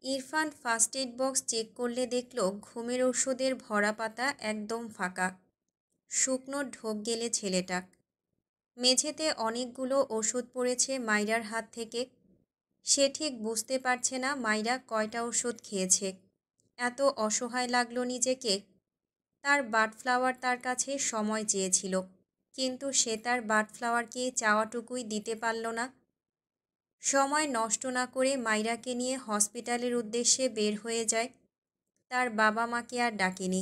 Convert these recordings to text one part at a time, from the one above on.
Irfan first aid box check করলে দেখল ঘুমের ওষুধের ভরা পাতা একদম ফাঁকা। শুকনো ঢোক গেলে ছেলেটা। মেঝেতে অনেকগুলো ওষুধ পড়েছে মাইরার হাত থেকে। সে ঠিক বুঝতে পারছে না মাইরা কয়টা ওষুধ খেয়েছে। এত অসহায় লাগলো নিজেকে। তার বাডফ্লাওয়ার তার কাছে সময় চেয়েছিল, কিন্তু সে তার বাডফ্লাওয়ারকে চাওয়াটুকুই দিতে পারল না। সময় নষ্ট না করে মাইরাকে নিয়ে হসপিটালের উদ্দেশ্যে বের হয়ে যায়। তার বাবা মাকে আর ডাকেনি।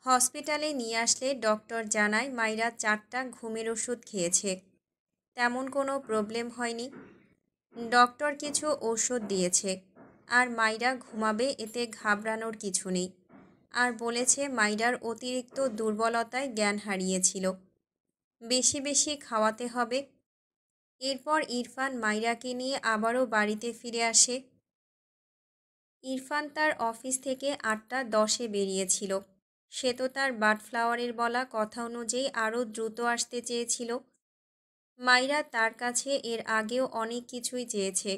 হসপিটালে নিয়ে আসলে ডক্টর জানায় মাইরা 4টা ঘুমের ওষুধ খেয়েছে, তেমন কোনো প্রবলেম হয়নি। ডক্টর কিছু ওষুধ দিয়েছে, আর মাইরা ঘুমাবে, এতে ঘাবড়ানোর কিছু নেই। আর বলেছে মাইরার অতিরিক্ত দুর্বলতায় জ্ঞান হারিয়েছিল, বেশি বেশি খাওয়াতে হবে। এরপর ইরফান মাইরাকে নিয়ে আবারও বাড়িতে ফিরে আসে। ইরফান তার অফিস থেকে 8টা 10-এ বেরিয়েছিল। সে তো তার বাডফ্লাওয়ারের বলা কথা অনুযায়ী আরও দ্রুত আসতে চেয়েছিল। মাইরা তার কাছে এর আগেও অনেক কিছুই চেয়েছে,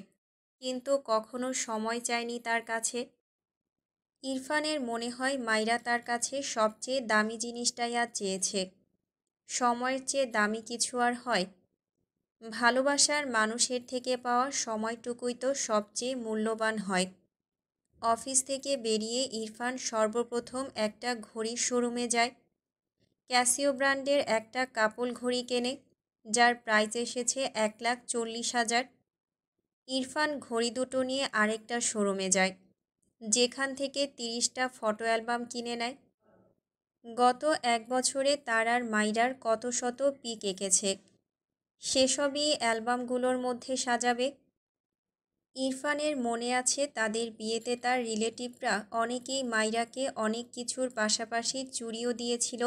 কিন্তু কখনো সময় চায়নি তার কাছে। ইরফানের মনে হয় মাইরা তার কাছে সবচেয়ে দামি জিনিসটাই আজ চেয়েছে। সময়ের চেয়ে দামি কিছু আর হয়? ভালোবাসার মানুষের থেকে পাওয়া সময়টুকুই তো সবচেয়ে মূল্যবান হয়। অফিস থেকে বেরিয়ে ইরফান সর্বপ্রথম একটা ঘড়ির শোরুমে যায়। ক্যাসিও ব্র্যান্ডের একটা কাপল ঘড়ি কেনে, যার প্রাইস এসেছে 1,40,000। ইরফান ঘড়ি দুটো নিয়ে আরেকটা শোরুমে যায়, যেখান থেকে 30টা ফটো অ্যালবাম কিনে নেয়। গত 1 বছরে তার আর মাইরার কত শত পিক এঁকেছে, সেসবই অ্যালবামগুলোর মধ্যে সাজাবে। ইরফানের মনে আছে তাদের বিয়েতে তার রিলেটিভরা অনেকেই মাইরাকে অনেক কিছুর পাশাপাশি চুড়িও দিয়েছিল।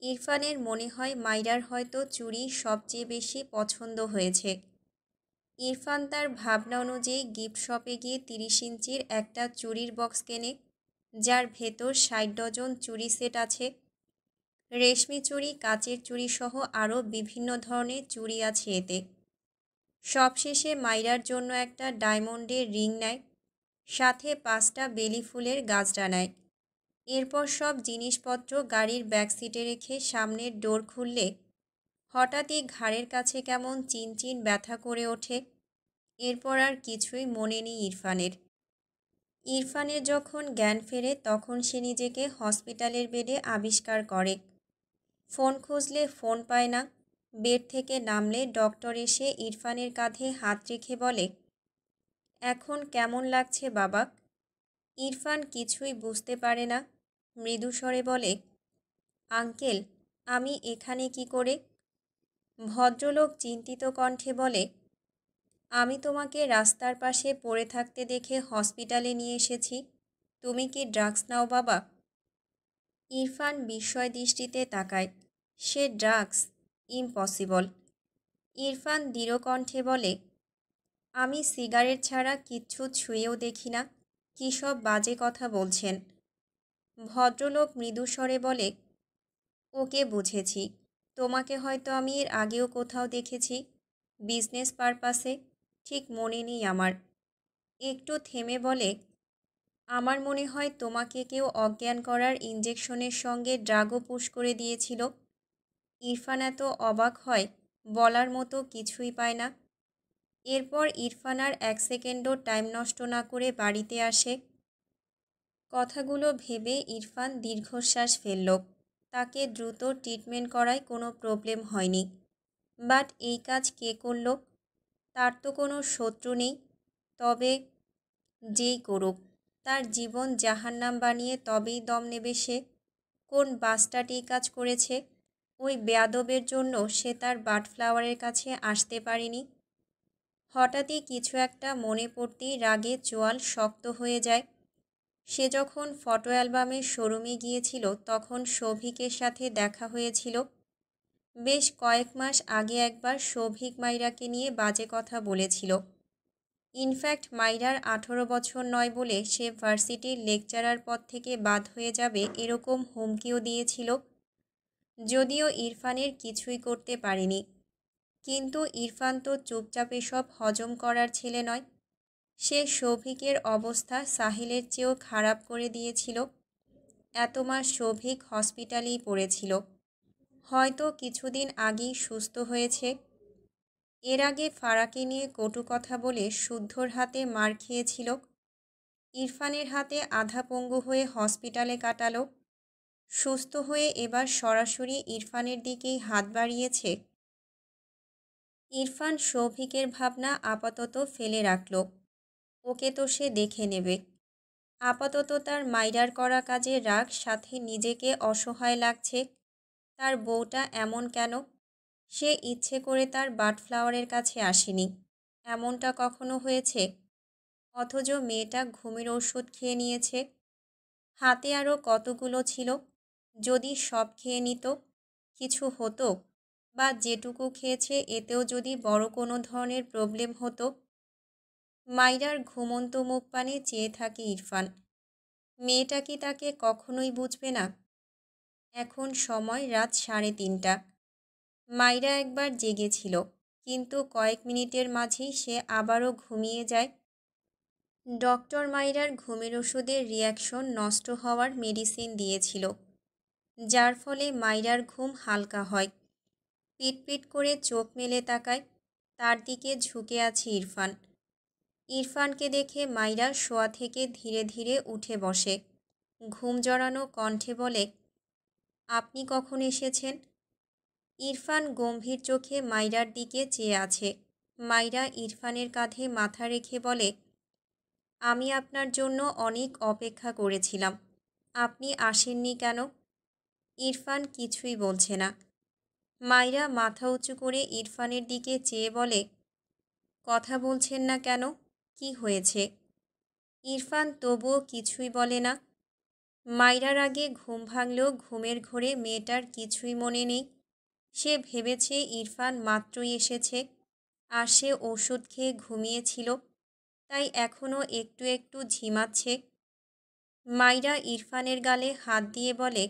ইরফানের মনে হয় মাইরার হয়তো চুড়ি সবচেয়ে বেশি পছন্দ হয়েছে। ইরফান তার ভাবনা অনুযায়ী গিফট শপে গিয়ে 30 ইঞ্চির একটা চুড়ির বক্স কেনে, যার ভেতর 60 ডজন চুড়ি সেট আছে। রেশমি চুড়ি, কাচের চুড়ি সহ আরও বিভিন্ন ধরনের চুড়ি আছে এতে। সবশেষে মাইরার জন্য একটা ডায়মন্ডের রিং নেয়, সাথে 5টা বেলি ফুলের গাছড়া নেয়। এরপর সব জিনিসপত্র গাড়ির ব্যাকসিটে রেখে সামনের ডোর খুললে হঠাৎই ঘাড়ের কাছে কেমন চিনচিন ব্যথা করে ওঠে। এরপর আর কিছুই মনে নেই ইরফানের। ইরফানের যখন জ্ঞান ফেরে তখন সে নিজেকে হসপিটালের বেডে আবিষ্কার করে। ফোন খুঁজলে ফোন পায় না। বেড থেকে নামলে ডক্টর এসে ইরফানের কাঁধে হাত রেখে বলে, এখন কেমন লাগছে বাবা? ইরফান কিছুই বুঝতে পারে না। মৃদু স্বরে বলে, আঙ্কেল, আমি এখানে কি করে? ভদ্রলোক চিন্তিত কণ্ঠে বলে, আমি তোমাকে রাস্তার পাশে পড়ে থাকতে দেখে হসপিটালে নিয়ে এসেছি। তুমি কি ড্রাগস নাও বাবা? ইরফান বিস্ময় দৃষ্টিতে তাকায়। সে ড্রাগস? ইম্পসিবল। ইরফান দৃঢ় কণ্ঠে বলে, আমি সিগারেট ছাড়া কিচ্ছু ছুঁয়েও দেখি না। কী সব বাজে কথা বলছেন? ভদ্রলোক মৃদু স্বরে বলে, ওকে বুঝেছি। তোমাকে হয়তো আমি এর আগেও কোথাও দেখেছি, বিজনেস পারপাসে। ঠিক মনে নেই আমার। একটু থেমে বলে, আমার মনে হয় তোমাকে কেউ অজ্ঞান করার ইঞ্জেকশনের সঙ্গে ড্রাগও পুশ করে দিয়েছিল। ইরফান এত অবাক হয়, বলার মতো কিছুই পায় না। এরপর ইরফান আর 1 সেকেন্ডও টাইম নষ্ট না করে বাড়িতে আসে। কথাগুলো ভেবে ইরফান দীর্ঘশ্বাস ফেলল। তাকে দ্রুত ট্রিটমেন্ট করায় কোনো প্রবলেম হয়নি। বাট এই কাজ কে করল? তার তো কোনো শত্রু নেই। তবে যেই করুক, তার জীবন জাহান্নাম বানিয়ে তবেই দম নেবে সে। কোন বাস্টার্ড এই কাজ করেছে? ওই বেয়াদবের জন্য সে তার বাডফ্লাওয়ারের কাছে আসতে পারেনি। হঠাৎই কিছু একটা মনে পড়তেই রাগে চোয়াল শক্ত হয়ে যায়। সে যখন ফটো অ্যালবামের শোরুমে গিয়েছিল তখন সৌভিকের সাথে দেখা হয়েছিল। বেশ কয়েক মাস আগে একবার সৌভিক মাইরাকে নিয়ে বাজে কথা বলেছিল। ইনফ্যাক্ট মাইরার 18 বছর নয় বলে সে ভার্সিটির লেকচারার পদ থেকে বাদ হয়ে যাবে এরকম হুমকিও দিয়েছিল। যদিও ইরফানের কিছুই করতে পারেনি, কিন্তু ইরফান তো চুপচাপ এসব হজম করার ছেলে নয়। সে সৌভিকের অবস্থা সাহিলের চেয়েও খারাপ করে দিয়েছিল। এত মাস সৌভিক হসপিটালেই পড়েছিল, হয়তো কিছুদিন আগেই সুস্থ হয়েছে। এর আগে ফারাকে নিয়ে কটু কথা বলে শুদ্ধর হাতে মার খেয়েছিল, ইরফানের হাতে আধা পঙ্গু হয়ে হসপিটালে কাটালো। সুস্থ হয়ে এবার সরাসরি ইরফানের দিকেই হাত বাড়িয়েছে। ইরফান সৌভিকের ভাবনা আপাতত ফেলে রাখল, ওকে তো সে দেখে নেবে। আপাতত তার মাইরার করা কাজে রাগ, সাথে নিজেকে অসহায় লাগছে। তার বউটা এমন কেন? সে ইচ্ছে করে তার বাডফ্লাওয়ারের কাছে আসেনি, এমনটা কখনো হয়েছে? অথচ মেয়েটা ঘুমের ওষুধ খেয়ে নিয়েছে। হাতে আরও কতগুলো ছিল, যদি সব খেয়ে নিত কিছু হতো? বা যেটুকু খেয়েছে এতেও যদি বড় কোনো ধরনের প্রবলেম হতো? মাইরার ঘুমন্ত মুখ পানে চেয়ে থাকে ইরফান। মেয়েটা কি তাকে কখনোই বুঝবে না? এখন সময় রাত 3:30। মাইরা একবার জেগেছিল, কিন্তু কয়েক মিনিটের মাঝেই সে আবারও ঘুমিয়ে যায়। ডক্টর মাইরার ঘুমের ওষুধের রিয়াকশন নষ্ট হওয়ার মেডিসিন দিয়েছিল, যার ফলে মাইরার ঘুম হালকা হয়। পিটপিট করে চোখ মেলে তাকায়, তার দিকে ঝুঁকে আছে ইরফান। ইরফানকে দেখে মাইরা শোয়া থেকে ধীরে ধীরে উঠে বসে, ঘুম জড়ানো কণ্ঠে বলে, আপনি কখন এসেছেন? ইরফান গম্ভীর চোখে মাইরার দিকে চেয়ে আছে। মাইরা ইরফানের কাঁধে মাথা রেখে বলে, আমি আপনার জন্য অনেক অপেক্ষা করেছিলাম, আপনি আসেননি কেন? ইরফান কিছুই বলছে না। মাইরা মাথা উঁচু করে ইরফানের দিকে চেয়ে বলে, কথা বলছেন না কেন? কি হয়েছে? ইরফান তবুও কিছুই বলে না। মাইরার আগে ঘুম ভাঙলেও ঘুমের ঘোরে মেয়েটার কিছুই মনে নেই। সে ভেবেছে ইরফান মাত্রই এসেছে, আর সে ওষুধ খেয়ে ঘুমিয়েছিল, তাই এখনও একটু একটু ঝিমাচ্ছে। মাইরা ইরফানের গালে হাত দিয়ে বলে,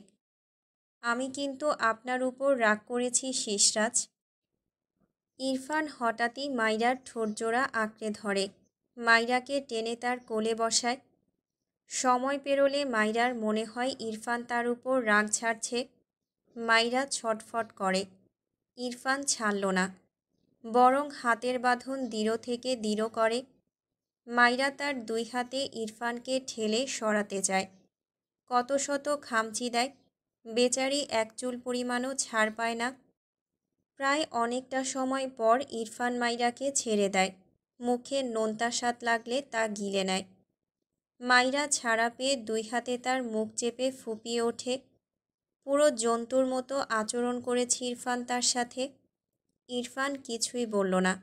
আমি কিন্তু আপনার উপর রাগ করেছি শেষরাজ। ইরফান হঠাৎই মাইরার ঠোঁটজোড়া আঁকড়ে ধরে, মাইরাকে টেনে তার কোলে বসায়। সময় পেরোলে মাইরার মনে হয় ইরফান তার উপর রাগ ছাড়ছে। মাইরা ছটফট করে, ইরফান ছাড়ল না, বরং হাতের বাঁধন দৃঢ় থেকে দৃঢ় করে। মাইরা তার দুই হাতে ইরফানকে ঠেলে সরাতে চায়, কত শত খামচি দেয়, বেচারি এক চুল পরিমাণও ছাড় পায় না। প্রায় অনেকটা সময় পর ইরফান মাইরাকে ছেড়ে দেয়, মুখে নোনতা স্বাদ লাগলে তা গিলে নেয়। মাইরা ছাড়া পেয়ে দুই হাতে তার মুখ চেপে ফুপিয়ে ওঠে। পুরো জন্তুর মতো আচরণ করেছে ইরফান তার সাথে। ইরফান কিছুই বলল না।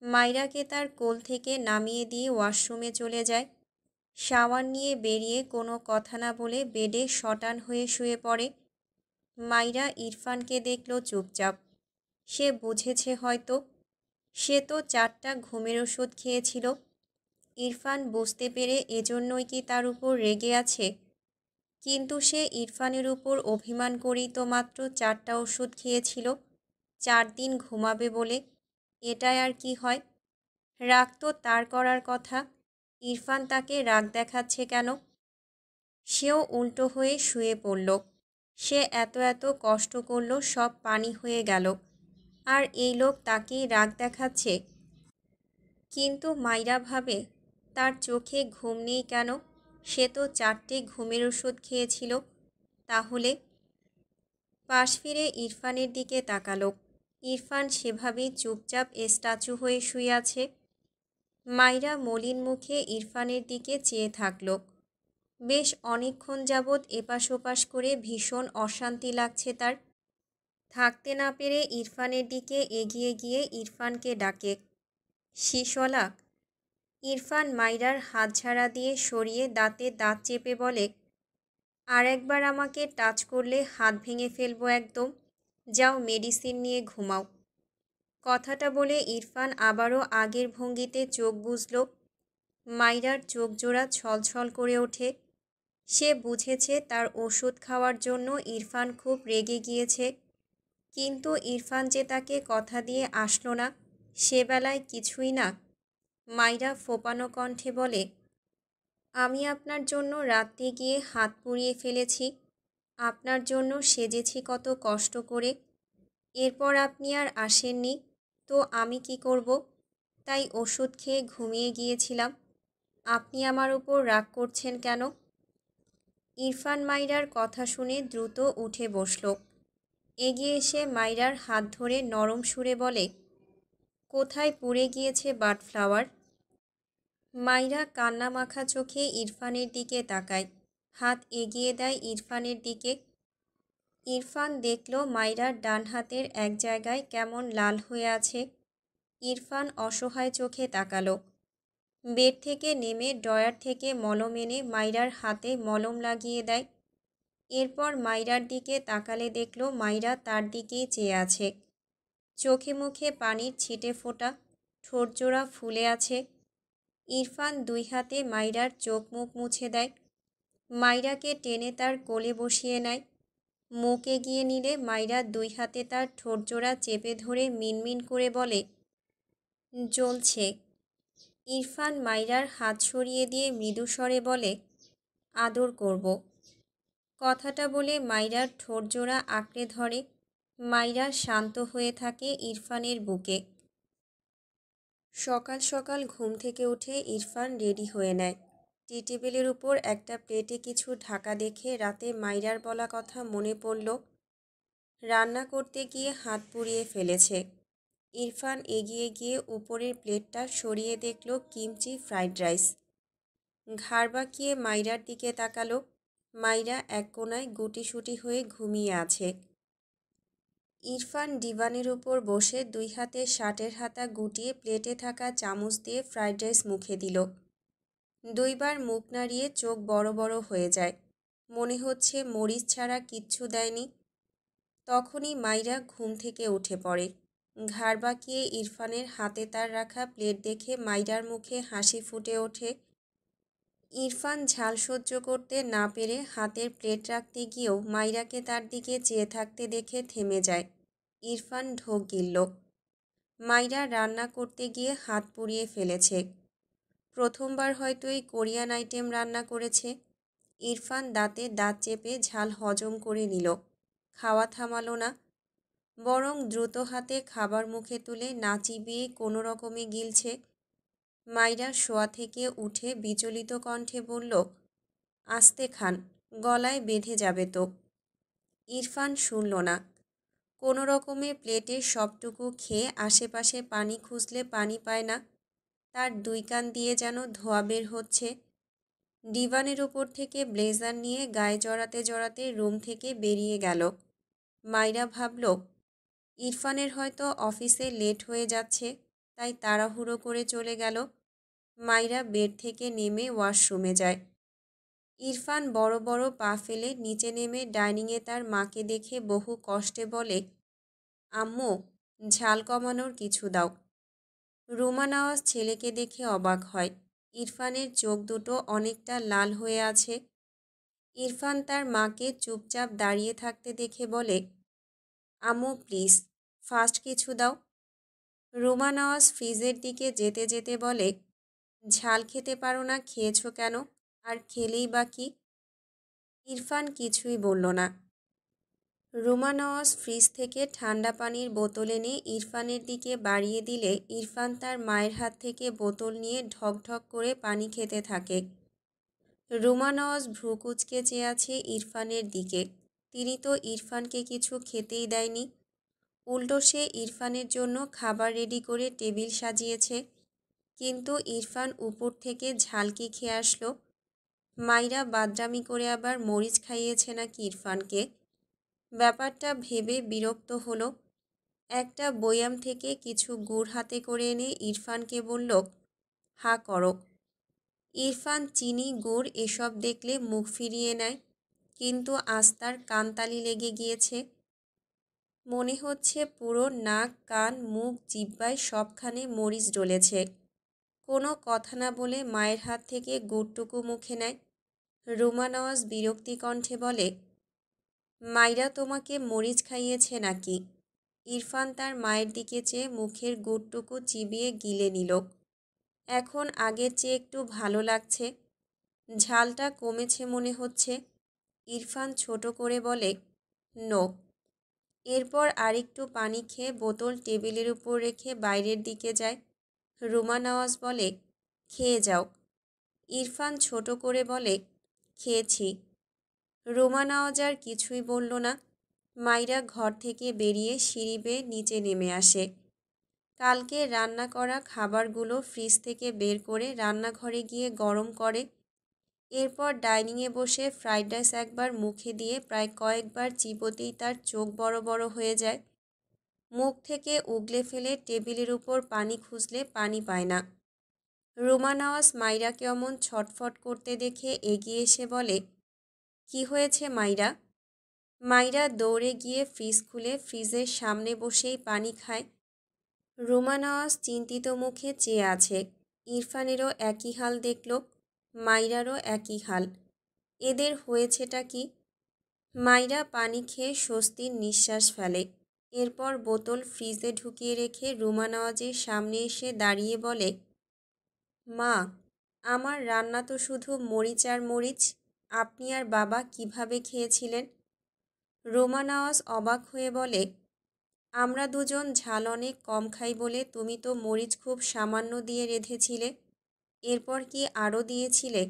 মাইরাকে তার কোল থেকে নামিয়ে দিয়ে ওয়াশরুমে চলে যায়। শাওয়ার নিয়ে বেরিয়ে কোনো কথা না বলে বেডে শটান হয়ে শুয়ে পড়ে। মাইরা ইরফানকে দেখল চুপচাপ। সে বুঝেছে হয়তো, সে তো 4টা ঘুমের ওষুধ খেয়েছিল। ইরফান বুঝতে পেরে এজন্যই কি তার উপর রেগে আছে? কিন্তু সে ইরফানের উপর অভিমান করেই তো মাত্র 4টা ওষুধ খেয়েছিল, 4 দিন ঘুমাবে বলে। এটাই আর কি হয়? রাগ তো তার করার কথা, ইরফান তাকে রাগ দেখাচ্ছে কেন? সেও উল্টো হয়ে শুয়ে পড়ল। সে এত এত কষ্ট করল, সব পানি হয়ে গেল, আর এই লোক তাকেই রাগ দেখাচ্ছে। কিন্তু মাইরা ভাবে, তার চোখে ঘুম নেই কেন? সে তো 4টে ঘুমের ওষুধ খেয়েছিল। তাহলে পাশ ফিরে ইরফানের দিকে তাকালো। ইরফান সেভাবেই চুপচাপ স্ট্যাচু হয়ে শুয়ে আছে। মাইরা মলিন মুখে ইরফানের দিকে চেয়ে থাকল। বেশ অনেকক্ষণ যাবৎ এপাশ ওপাশ করে ভীষণ অশান্তি লাগছে তার। থাকতে না পেরে ইরফানের দিকে এগিয়ে গিয়ে ইরফানকে ডাকে, শিশলা। ইরফান মাইরার হাত ঝাড়া দিয়ে সরিয়ে দাঁতে দাঁত চেপে বলে, আর একবার আমাকে টাচ করলে হাত ভেঙে ফেলবো একদম। যাও মেডিসিন নিয়ে ঘুমাও। কথাটা বলে ইরফান আবারও আগের ভঙ্গিতে চোখ বুজল। মাইরার চোখ জোড়া ছলছল করে ওঠে। সে বুঝেছে তার ওষুধ খাওয়ার জন্য ইরফান খুব রেগে গিয়েছে, কিন্তু ইরফান যে তাকে কথা দিয়ে আসলো না, সে বেলায় কিছুই না। মাইরা ফোঁপানো কণ্ঠে বলে, আমি আপনার জন্য রাত্রে গিয়ে হাত পুড়িয়ে ফেলেছি, আপনার জন্য সেজেছি কত কষ্ট করে, এরপর আপনি আর আসেননি, তো আমি কি করব? তাই ওষুধ খেয়ে ঘুমিয়ে গিয়েছিলাম। আপনি আমার উপর রাগ করছেন কেন? ইরফান মাইরার কথা শুনে দ্রুত উঠে বসল। এগিয়ে এসে মাইরার হাত ধরে নরম সুরে বলে, কোথায় পুড়ে গিয়েছে বাডফ্লাওয়ার? মাইরা কান্নামাখা চোখে ইরফানের দিকে তাকায়, হাত এগিয়ে দেয় ইরফানের দিকে। ইরফান দেখল মাইরার ডান হাতের এক জায়গায় কেমন লাল হয়ে আছে। ইরফান অসহায় চোখে তাকালো। বেড থেকে নেমে ড্রয়ার থেকে মলম এনে মাইরার হাতে মলম লাগিয়ে দেয়। এরপর মাইরার দিকে তাকালে দেখল মাইরা তার দিকেই চেয়ে আছে। চোখে মুখে পানির ছিটে ফোটা, ঠোঁটজোড়া ফুলে আছে। ইরফান দুই হাতে মাইরার চোখ মুখ মুছে দেয়। মাইরাকে টেনে তার কোলে বসিয়ে নেয়। মুখ এগিয়ে নিলে মাইরা দুই হাতে তার ঠোঁটজোড়া চেপে ধরে মিনমিন করে বলে, জ্বলছে। ইরফান মাইরার হাত সরিয়ে দিয়ে মৃদুস্বরে বলে, আদর করব। কথাটা বলে মাইরার ঠোঁটজোড়া আঁকড়ে ধরে। মাইরা শান্ত হয়ে থাকে ইরফানের বুকে। সকাল সকাল ঘুম থেকে উঠে ইরফান রেডি হয়ে নেয়। টি টেবিলের উপর একটা প্লেটে কিছু ঢাকা দেখে রাতে মাইরার বলা কথা মনে পড়ল। রান্না করতে গিয়ে হাত পুড়িয়ে ফেলেছে। ইরফান এগিয়ে গিয়ে উপরের প্লেটটা সরিয়ে দেখল কিমচি ফ্রাইড রাইস। ঘাড় বাঁকিয়ে মাইরার দিকে তাকালো। মাইরা এক কোণায় গুটিসুটি হয়ে ঘুমিয়ে আছে। ইরফান ডিভানের উপর বসে দুই হাতে শার্টের হাতা গুটিয়ে প্লেটে থাকা চামচ দিয়ে ফ্রাইড রাইস মুখে দিল। দুইবার মুখ নাড়িয়ে চোখ বড় বড় হয়ে যায়, মনে হচ্ছে মরিচ ছাড়া কিচ্ছু দেয়নি। তখনই মাইরা ঘুম থেকে উঠে পড়ে। ঘাড় বাঁকিয়ে ইরফানের হাতে তার রাখা প্লেট দেখে মাইরার মুখে হাসি ফুটে ওঠে। ইরফান ঝাল সহ্য করতে না পেরে হাতের প্লেট রাখতে গিয়েও মাইরাকে তার দিকে চেয়ে থাকতে দেখে থেমে যায়। ইরফান ঢোক গিলল। মাইরা রান্না করতে গিয়ে হাত পুড়িয়ে ফেলেছে। প্রথমবার হয়তো এই কোরিয়ান আইটেম রান্না করেছে। ইরফান দাঁতে দাঁত চেপে ঝাল হজম করে নিল। খাওয়া থামালো না, বরং দ্রুত হাতে খাবার মুখে তুলে না চিবিয়ে কোনো রকমে গিলছে। মাইরা শোয়া থেকে উঠে বিচলিত কণ্ঠে বলল, আস্তে খান, গলায় বেঁধে যাবে তো। ইরফান শুনল না। কোনো রকমে প্লেটে সবটুকু খেয়ে আশেপাশে পানি খুঁজলে পানি পায় না। তার দুই কান দিয়ে যেন ধোঁয়া বের হচ্ছে। ডিভানের উপর থেকে ব্লেজার নিয়ে গায়ে জড়াতে জড়াতে রুম থেকে বেরিয়ে গেল। মাইরা ভাবল, ইরফানের হয়তো অফিসে লেট হয়ে যাচ্ছে, তাই তাড়াহুড়ো করে চলে গেল। মাইরা বেড থেকে নেমে ওয়াশরুমে যায়। ইরফান বড় বড় পা ফেলে নিচে নেমে ডাইনিংয়ে তার মাকে দেখে বহু কষ্টে বলে, আম্মু, ঝাল কমানোর কিছু দাও। রুমা নওয়াজ ছেলেকে দেখে অবাক হয়। ইরফানের চোখ দুটো অনেকটা লাল হয়ে আছে। ইরফান তার মাকে চুপচাপ দাঁড়িয়ে থাকতে দেখে বলে, আম্মু প্লিজ, ফাস্ট কিছু দাও। রুমা নওয়াজ ফ্রিজের দিকে যেতে যেতে বলে, ঝাল খেতে পারো না, খেয়েছো কেন? আর খেলেই বা কি? ইরফান কিছুই বলল না। রুমা নওয়াজ ফ্রিজ থেকে ঠান্ডা পানির বোতল এনে ইরফানের দিকে বাড়িয়ে দিলে ইরফান তার মায়ের হাত থেকে বোতল নিয়ে ঢক ঢক করে পানি খেতে থাকে। রুমা নওয়াজ ভ্রু কুঁচকে চেয়ে আছে ইরফানের দিকে। তিনি তো ইরফানকে কিছু খেতেই দেয়নি, উল্টো সে ইরফানের জন্য খাবার রেডি করে টেবিল সাজিয়েছে। কিন্তু ইরফান উপর থেকে ঝালকি খেয়ে আসলো। মাইরা বাদরামি করে আবার মরিচ খাইয়েছে নাকি ইরফানকে। ব্যাপারটা ভেবে বিরক্ত হলো। একটা বয়াম থেকে কিছু গুড় হাতে করে এনে ইরফানকে বলল, হা করো। ইরফান চিনি গুড় এসব দেখলে মুখ ফিরিয়ে নেয়, কিন্তু আজ তার কানতালি লেগে গিয়েছে। মনে হচ্ছে পুরো নাক, কান, মুখ, জিহ্বায় সবখানে মরিচ ডলেছে। কোনো কথা না বলে মায়ের হাত থেকে গুড়টুকু মুখে নেয়। রুমা নওয়াজ বিরক্তি কণ্ঠে বলে, মাইরা তোমাকে মরিচ খাইয়েছে নাকি? ইরফান তার মায়ের দিকে চেয়ে মুখের গুড়টুকু চিবিয়ে গিলে নিল। এখন আগের চেয়ে একটু ভালো লাগছে। ঝালটা কমেছে মনে হচ্ছে। ইরফান ছোট করে বলে, নো। এরপর আরেকটু পানি খেয়ে বোতল টেবিলের উপর রেখে বাইরের দিকে যায়। রুমা নওয়াজ বলে, খেয়ে যাও। ইরফান ছোট করে বলে, খেয়েছি। রুমা নওয়াজ আর কিছুই বলল না। মাইরা ঘর থেকে বেরিয়ে সিঁড়ি বেয়ে নিচে নেমে আসে। কালকে রান্না করা খাবারগুলো ফ্রিজ থেকে বের করে রান্নাঘরে গিয়ে গরম করে। এরপর ডাইনিংয়ে বসে ফ্রাইড রাইস একবার মুখে দিয়ে প্রায় কয়েকবার চিবোতেই তার চোখ বড় বড় হয়ে যায়। মুখ থেকে উগলে ফেলে টেবিলের উপর পানি খুঁজলে পানি পায় না। রুমা নওয়াজ মাইরাকে অমন ছটফট করতে দেখে এগিয়ে এসে বলে, কি হয়েছে মাইরা? মাইরা দৌড়ে গিয়ে ফ্রিজ খুলে ফ্রিজের সামনে বসেই পানি খায়। রুমা নওয়াজ চিন্তিত মুখে চেয়ে আছে। ইরফানেরও একই হাল দেখল, মাইরারও একই হাল। এদের হয়েছেটা কি? মাইরা পানি খেয়ে স্বস্তির নিঃশ্বাস ফেলে। এরপর বোতল ফ্রিজে ঢুকিয়ে রেখে রুমা নওয়াজের সামনে এসে দাঁড়িয়ে বলে, মা, আমার রান্না তো শুধু মরিচ আর মরিচ। আপনি আর বাবা কিভাবে খেয়েছিলেন? রুমা নওয়াজ অবাক হয়ে বলে, আমরা দুজন ঝাল অনেক কম খাই বলে তুমি তো মরিচ খুব সামান্য দিয়ে রেঁধেছিলে। এরপর কি আরও দিয়েছিলে?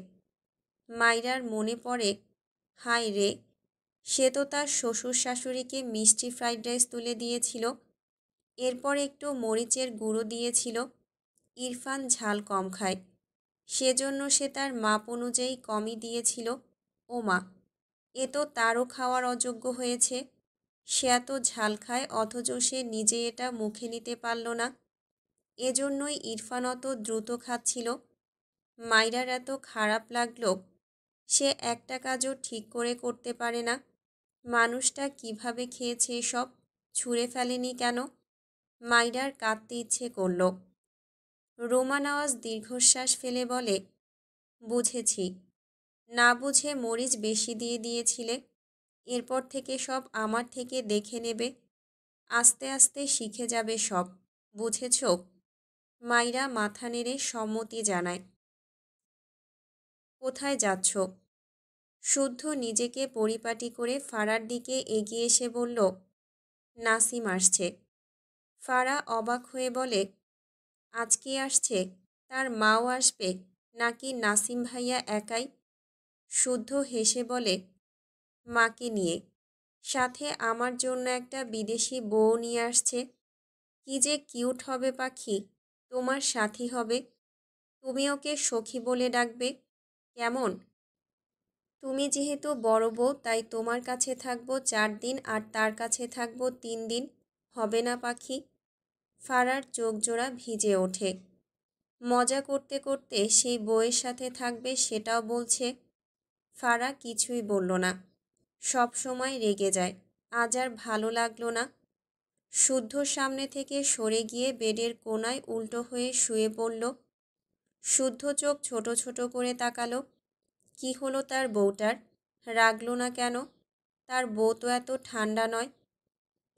মাইরার মনে পড়ে, হায় রে, সে তো তার শ্বশুর শাশুড়িকে মিষ্টি ফ্রাইড রাইস তুলে দিয়েছিল। এরপর একটু মরিচের গুঁড়ো দিয়েছিল। ইরফান ঝাল কম খায়, সেজন্য সে তার মাপ অনুযায়ী কমই দিয়েছিল। ও মা, এ তো তারও খাওয়ার অযোগ্য হয়েছে। সে এত ঝাল খায় অথচ সে নিজে এটা মুখে নিতে পারল না। এজন্যই ইরফান অত দ্রুত খাচ্ছিল। মাইরার এত খারাপ লাগলো। সে একটা কাজও ঠিক করে করতে পারে না। মানুষটা কিভাবে খেয়েছে এসব? ছুঁড়ে ফেলেনি কেন? মাইরার কাঁদতে ইচ্ছে করল। রোমা নওয়াজ দীর্ঘশ্বাস ফেলে বলে, বুঝেছি, না বুঝে মরিচ বেশি দিয়ে দিয়েছিলে। এরপর থেকে সব আমার থেকে দেখে নেবে। আস্তে আস্তে শিখে যাবে সব, বুঝেছ? মাইরা মাথা নেড়ে সম্মতি জানায়। কোথায় যাচ্ছ? শুদ্ধ নিজেকে পরিপাটি করে ফারার দিকে এগিয়ে এসে বলল, নাসিম আসছে। ফারা অবাক হয়ে বলে, আজকে আসছে? তার মাও আসবে নাকি নাসিম ভাইয়া একাই? শুদ্ধ হেসে বলে, মাকে নিয়ে, সাথে আমার জন্য একটা বিদেশি বউ নিয়ে আসছে। কি যে কিউট হবে পাখি, তোমার সাথী হবে। তুমি ওকে সখী বলে ডাকবে, কেমন? তুমি যেহেতু বড় বউ তাই তোমার কাছে থাকবো 4 দিন আর তার কাছে থাকবো 3 দিন, হবে না পাখি? ফারার চোখ জোড়া ভিজে ওঠে। মজা করতে করতে সেই বউয়ের সাথে থাকবে সেটাও বলছে। ফারা কিছুই বলল না, সব সময় রেগে যায়। আজ আর ভালো লাগলো না। শুদ্ধর সামনে থেকে সরে গিয়ে বেডের কোণায় উল্টো হয়ে শুয়ে পড়ল। শুদ্ধ চোখ ছোট ছোট করে তাকালো। কি হলো তার বউটার? রাগলো না কেন? তার বউ তো এত ঠান্ডা নয়।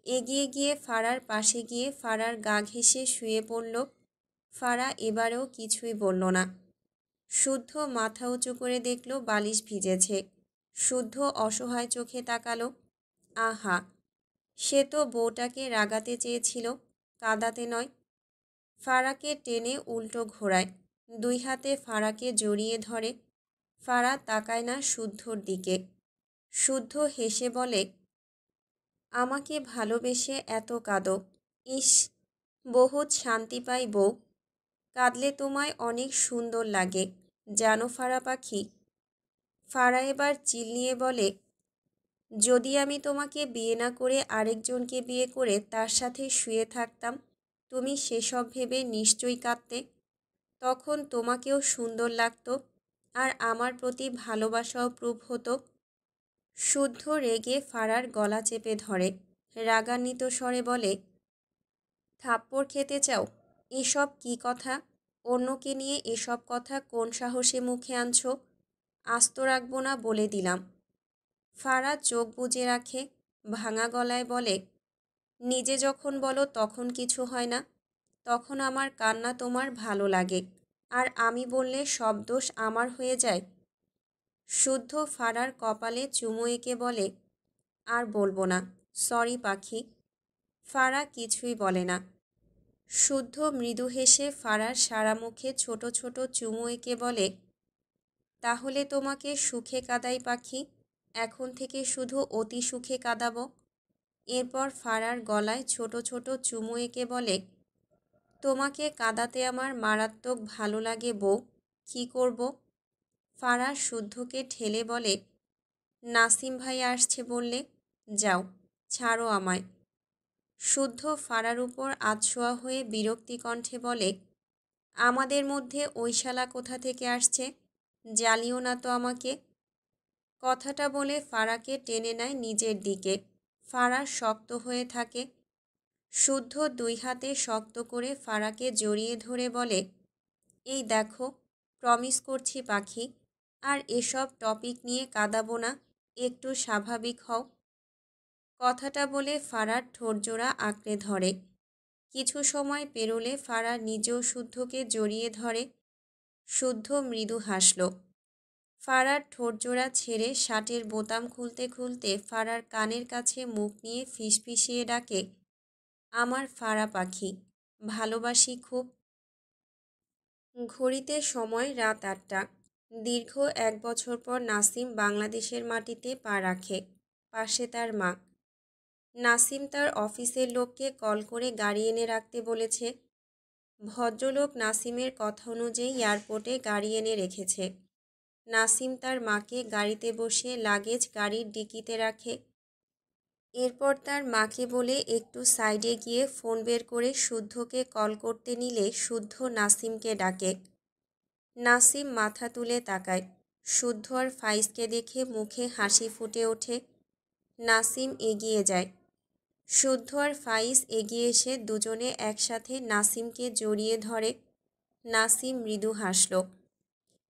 এগিয়ে গিয়ে ফারার পাশে গিয়ে ফারার গা ঘেঁষে শুয়ে পড়ল। ফারা এবারেও কিছুই বলল না। শুদ্ধ মাথা উঁচু করে দেখল বালিশ ভিজেছে। শুদ্ধ অসহায় চোখে তাকালো। আহা, সে তো বউটাকে রাগাতে চেয়েছিল, কাঁদাতে নয়। ফারাকে টেনে উল্টো ঘোরায়, 2 হাতে ফারাকে জড়িয়ে ধরে। ফারা তাকায় না শুদ্ধর দিকে। শুদ্ধ হেসে বলে, আমাকে ভালোবেসে এত কাঁদো। ইস, বহুত শান্তি পাই বউ। কাঁদলে তোমায় অনেক সুন্দর লাগে, জানো ফারা পাখি? ফারা এবার চিল্লিয়ে বলে, যদি আমি তোমাকে বিয়ে না করে আরেকজনকে বিয়ে করে তার সাথে শুয়ে থাকতাম, তুমি সেসব ভেবে নিশ্চয়ই কাঁদতে। তখন তোমাকেও সুন্দর লাগতো আর আমার প্রতি ভালোবাসাও প্রুভ হতো। শুদ্ধ রেগে ফারার গলা চেপে ধরে। রাগান্বিত স্বরে বলে, থাপ্পড় খেতে চাও? এসব কি কথা? অন্যকে নিয়ে এসব কথা কোন সাহসে মুখে আনছো? আস্ত রাখবো না বলে দিলাম। ফারা চোখ বুজে রাখে, ভাঙা গলায় বলে, নিজে যখন বলো তখন কিছু হয় না, তখন আমার কান্না তোমার ভালো লাগে, আর আমি বললে সব দোষ আমার হয়ে যায়। শুদ্ধ ফারার কপালে চুমু এঁকে বলে, আর বলবো না, সরি পাখি। ফারা কিছুই বলে না। শুদ্ধ মৃদু হেসে ফারার সারা মুখে ছোট ছোট চুমু এঁকে বলে, তাহলে তোমাকে সুখে কাঁদাই পাখি, এখন থেকে শুধু অতি সুখে কাঁদাবো। এরপর ফারার গলায় ছোট ছোট চুমু এঁকে বলে, তোমাকে কাঁদাতে আমার মারাত্মক ভালো লাগে বউ, কী করব? ফারা শুদ্ধকে ঠেলে বলে, নাসিম ভাই আসছে বললে, যাও, ছাড়ো আমায়। শুদ্ধ ফারার উপর আধশোয়া হয়ে বিরক্তি কণ্ঠে বলে, আমাদের মধ্যে ওই শালা কোথা থেকে আসছে? জ্বালিও না তো আমাকে। কথাটা বলে ফারাকে টেনে নেয় নিজের দিকে। ফারা শক্ত হয়ে থাকে। শুদ্ধ দুই হাতে শক্ত করে ফারাকে জড়িয়ে ধরে বলে, এই দেখো, প্রমিস করছি পাখি, আর এসব টপিক নিয়ে কাঁদাবো না, একটু স্বাভাবিক হও। কথাটা বলে ফারার ঠোঁটজোড়া আঁকড়ে ধরে। কিছু সময় পেরোলে ফারা নিজেও শুদ্ধকে জড়িয়ে ধরে। শুদ্ধ মৃদু হাসল। ফারার ঠোঁটজোড়া ছেড়ে শার্টের বোতাম খুলতে খুলতে ফারার কানের কাছে মুখ নিয়ে ফিসফিসিয়ে ডাকে, আমার ফারা পাখি, ভালোবাসি খুব। ঘড়িতে সময় রাত ৮টা। দীর্ঘ ১ বছর পর নাসিম বাংলাদেশের মাটিতে পা রাখে। পাশে তার মা। নাসিম তার অফিসের লোককে কল করে গাড়ি এনে রাখতে বলেছে। ভদ্রলোক নাসিমের কথা অনুযায়ী এয়ারপোর্টে গাড়ি এনে রেখেছে। নাসিম তার মাকে গাড়িতে বসিয়ে লাগেজ গাড়ির ডিকিতে রাখে। এরপর তার মাকে বলে একটু সাইডে গিয়ে ফোন বের করে শুদ্ধকে কল করতে নিলে শুদ্ধ নাসিমকে ডাকে। নাসিম মাথা তুলে তাকায়। শুদ্ধ আর ফাইজকে দেখে মুখে হাসি ফুটে ওঠে। নাসিম এগিয়ে যায়। শুদ্ধ আর ফাইজ এগিয়ে এসে দুজনে একসাথে নাসিমকে জড়িয়ে ধরে। নাসিম মৃদু হাসল।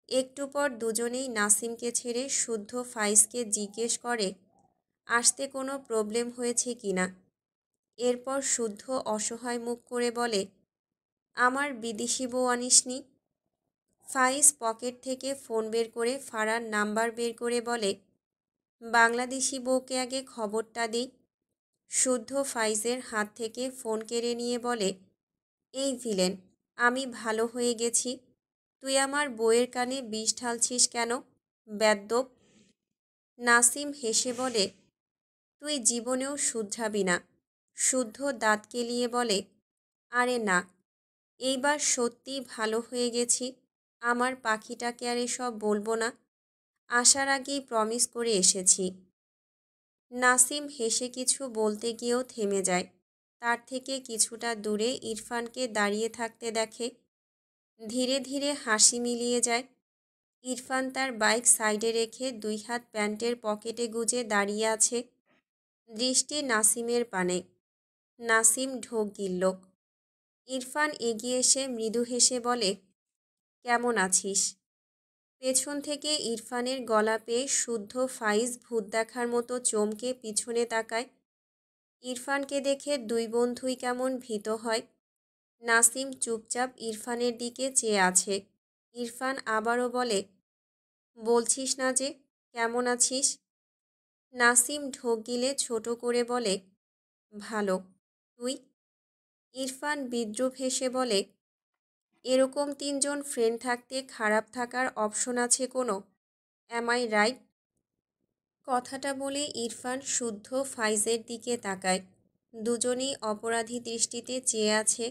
একটু পর দুজনেই নাসিমকে ছেড়ে শুদ্ধ ফাইজকে জিজ্ঞেস করে, আসতে কোনো প্রবলেম হয়েছে কি না। এরপর শুদ্ধ অসহায় মুখ করে বলে, আমার বিদেশি বউ আনিসনি। ফাইজ পকেট থেকে ফোন বের করে ফারার নাম্বার বের করে বলে, বাংলাদেশি বউকে আগে খবরটা দিই। শুদ্ধ ফাইজের হাত থেকে ফোন কেড়ে নিয়ে বলে, এই ভিলেন, আমি ভালো হয়ে গেছি, তুই আমার বউয়ের কানে বিষ ঢালছিস কেন, বেয়াদ্দপ। নাসিম হেসে বলে, তুই জীবনেও শুধরাবি না। শুদ্ধ দাঁত কেলিয়ে বলে, আরে না, এইবার সত্যি ভালো হয়ে গেছি, আমার পাখিটাকে আর এসব বলবো না, আসার আগেই প্রমিস করে এসেছি। নাসিম হেসে কিছু বলতে গিয়েও থেমে যায়। তার থেকে কিছুটা দূরে ইরফানকে দাঁড়িয়ে থাকতে দেখে। ধীরে ধীরে হাসি মিলিয়ে যায়। ইরফান তার বাইক সাইডে রেখে দুই হাত প্যান্টের পকেটে গুজে দাঁড়িয়ে আছে। দৃষ্টি নাসিমের পানে। নাসিম ঢোক গিলল। ইরফান এগিয়ে এসে মৃদু হেসে বলে, কেমন আছিস? পেছন থেকে ইরফানের গলা পেয়ে শুদ্ধ ফাইজ ভূত দেখার মতো চমকে পিছনে তাকায়। ইরফানকে দেখে দুই বন্ধুই কেমন ভীত হয়। নাসিম চুপচাপ ইরফানের দিকে চেয়ে আছে। ইরফান আবারও বলে, বলছিস না যে, কেমন আছিস? নাসিম ঢোক গিলে ছোট করে বলে, ভালো, তুই? ইরফান বিদ্রূপ হেসে বলে, এরকম তিনজন ফ্রেন্ড থাকতে খারাপ থাকার অপশন আছে কোনো? Am I right? কথাটা বলে ইরফান শুদ্ধ ফাইজের দিকে তাকায়। দুজনেই অপরাধী দৃষ্টিতে চেয়ে আছে।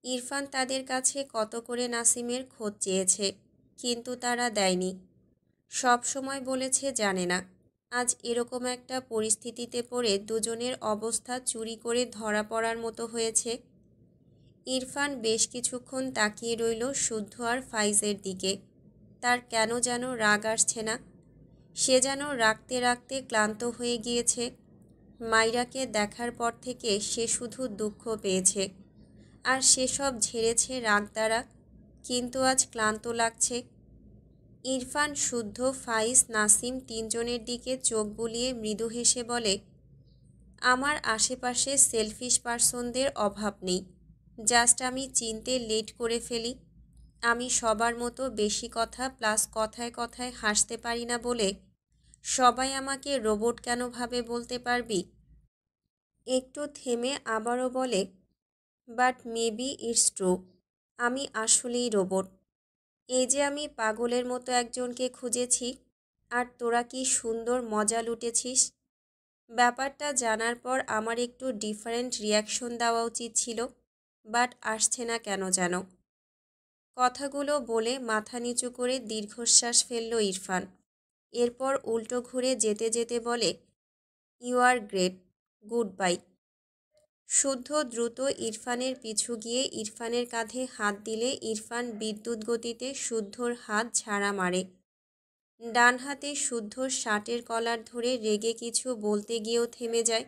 ইরফান তাদের কাছে কত করে নাসিমের খোঁজ চেয়েছে, কিন্তু তারা দেয়নি। সব সময় বলেছে জানে না। আজ এরকম একটা পরিস্থিতিতে পড়ে দুজনের অবস্থা চুরি করে ধরা পড়ার মতো হয়েছে। ইরফান বেশ কিছুক্ষণ তাকিয়ে রইল শুদ্ধ আর ফাইজের দিকে। তার কেন যেন রাগ আসছে না। সে যেন রাখতে রাখতে ক্লান্ত হয়ে গিয়েছে। মাইরাকে দেখার পর থেকে সে শুধু দুঃখ পেয়েছে, আর সেসব ঝেড়েছে রাগ দ্বারা, কিন্তু আজ ক্লান্ত লাগছে। ইরফান, শুদ্ধ, ফাইজ, নাসিম তিনজনের দিকে চোখ বুলিয়ে মৃদু হেসে বলে, আমার আশেপাশে সেলফিশ পার্সনদের অভাব নেই, জাস্ট আমি চিনতে লেট করে ফেলি। আমি সবার মতো বেশি কথা প্লাস কথায় কথায় হাসতে পারি না বলে সবাই আমাকে রোবট কেন ভাবে বলতে পারবি? একটু থেমে আবারও বলে, বাট মেবি ইটস ট্রু। আমি আসলেই রোবট। এই যে আমি পাগলের মতো একজনকে খুঁজেছি, আর তোরা কি সুন্দর মজা লুটেছিস। ব্যাপারটা জানার পর আমার একটু ডিফারেন্ট রিয়াকশন দেওয়া উচিত ছিল, বাট আসছে না কেন যেন। কথাগুলো বলে মাথা নিচু করে দীর্ঘশ্বাস ফেলল ইরফান। এরপর উল্টো ঘুরে যেতে যেতে বলে, you are great, good bye. শুদ্ধ দ্রুত ইরফানের পিছু গিয়ে ইরফানের কাঁধে হাত দিলে ইরফান বিদ্যুৎ গতিতে শুদ্ধর হাত ঝাড়া মারে। ডান হাতে শুদ্ধর শার্টের কলার ধরে রেগে কিছু বলতে গিয়েও থেমে যায়।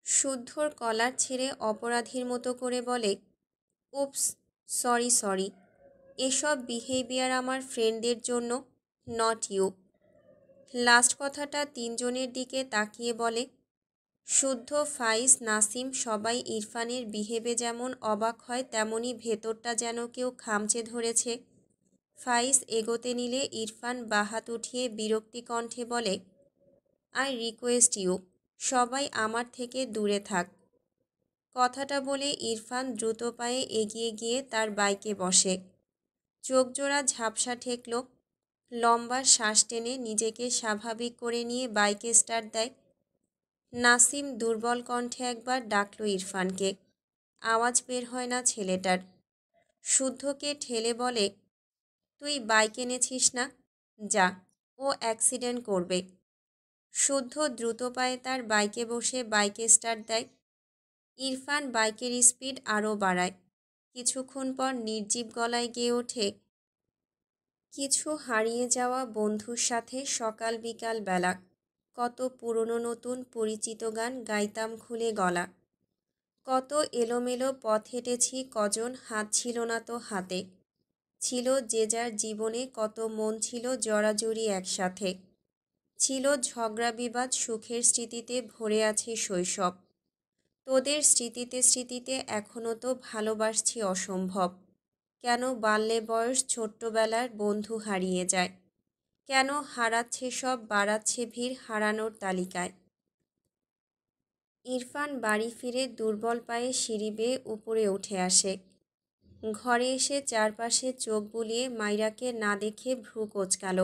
শুদ্ধর কলার ছেড়ে অপরাধীর মতো করে বলে, উপস, সরি সরি। এসব বিহেভিয়ার আমার ফ্রেন্ডদের জন্য, নট ইউ। লাস্ট কথাটা তিনজনের দিকে তাকিয়ে বলে। শুদ্ধ, ফাইজ, নাসিম সবাই ইরফানের বিহেভে যেমন অবাক হয় তেমনি ভেতরটা যেন কেউ খামচে ধরেছে। ফাইজ এগোতে নিলে ইরফান বাহাত উঠিয়ে বিরক্তি কণ্ঠে বলে, আই রিকোয়েস্ট ইউ, সবাই আমার থেকে দূরে থাক। কথাটা বলে ইরফান দ্রুত পায়ে এগিয়ে গিয়ে তার বাইকে বসে। চোখজোড়া ঝাপসা ঠেকল। লম্বা শ্বাস টেনে নিজেকে স্বাভাবিক করে নিয়ে বাইকে স্টার্ট দেয়। নাসিম দুর্বল কণ্ঠে একবার ডাকল ইরফানকে। আওয়াজ বের হয় না ছেলেটার। শুদ্ধকে ঠেলে বলে, তুই বাইক এনেছিস না, যা, ও অ্যাক্সিডেন্ট করবে। শুদ্ধ দ্রুত পায়ে তার বাইকে বসে বাইকে স্টার্ট দেয়। ইরফান বাইকের স্পিড আরও বাড়ায়। কিছুক্ষণ পর নির্জীব গলায় গেয়ে ওঠে, কিছু হারিয়ে যাওয়া বন্ধুর সাথে সকাল বিকাল বেলা কত পুরনো নতুন পরিচিত গান গাইতাম খুলে গলা। কত এলোমেলো পথ হেঁটেছি, কজন হাত ছিল না তো হাতে। ছিল যে যার জীবনে, কত মন ছিল জড়াজড়ি একসাথে। ছিল ঝগড়া বিবাদ, সুখের স্মৃতিতে ভরে আছে শৈশব। তোদের স্মৃতিতে স্মৃতিতে এখনও তো ভালোবাসছি অসম্ভব। কেন বাল্যে বয়স ছোট্টবেলার বন্ধু হারিয়ে যায়? কেন হারাচ্ছে সব, বাড়াচ্ছে ভিড় হারানোর তালিকায়? ইরফান বাড়ি ফিরে দুর্বল পায়ে সিঁড়ি বেয়ে উপরে উঠে আসে। ঘরে এসে চারপাশে চোখ বুলিয়ে মাইরাকে না দেখে ভ্রু কোঁচকাল।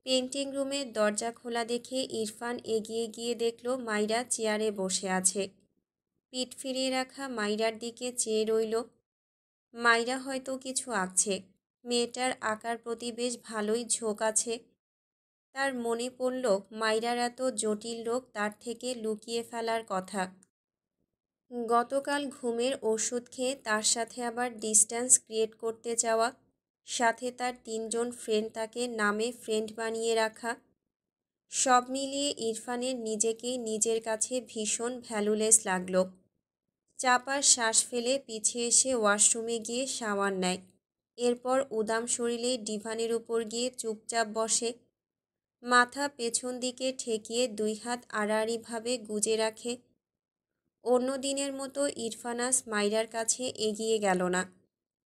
পেন্টিং রুমের দরজা খোলা দেখে ইরফান এগিয়ে গিয়ে দেখল মাইরা চেয়ারে বসে আছে। পিঠ ফিরিয়ে রাখা মাইরার দিকে চেয়ে রইল। মাইরা হয়তো কিছু আঁকছে। মেয়েটার আঁকার প্রতি বেশ ভালোই ঝোঁক আছে। তার মনে পড়ল মাইরার এত জটিল রোগ তার থেকে লুকিয়ে ফেলার কথা। গতকাল ঘুমের ওষুধ খেয়ে তার সাথে আবার ডিস্ট্যান্স ক্রিয়েট করতে চাওয়া, সাথে তার তিনজন ফ্রেন্ড তাকে নামে ফ্রেন্ড বানিয়ে রাখা, সব মিলিয়ে ইরফানের নিজেকেই নিজের কাছে ভীষণ ভ্যালুলেস লাগলো। চাপা শ্বাস ফেলে পিছিয়ে এসে ওয়াশরুমে গিয়ে শাওয়ার নেয়। এরপর উদাম শরীরে ডিভানের উপর গিয়ে চুপচাপ বসে। মাথা পেছন দিকে ঠেকিয়ে দুই হাত আড়াআড়িভাবে গুজে রাখে। অন্য দিনের মতো ইরফানাস মাইরার কাছে এগিয়ে গেল না।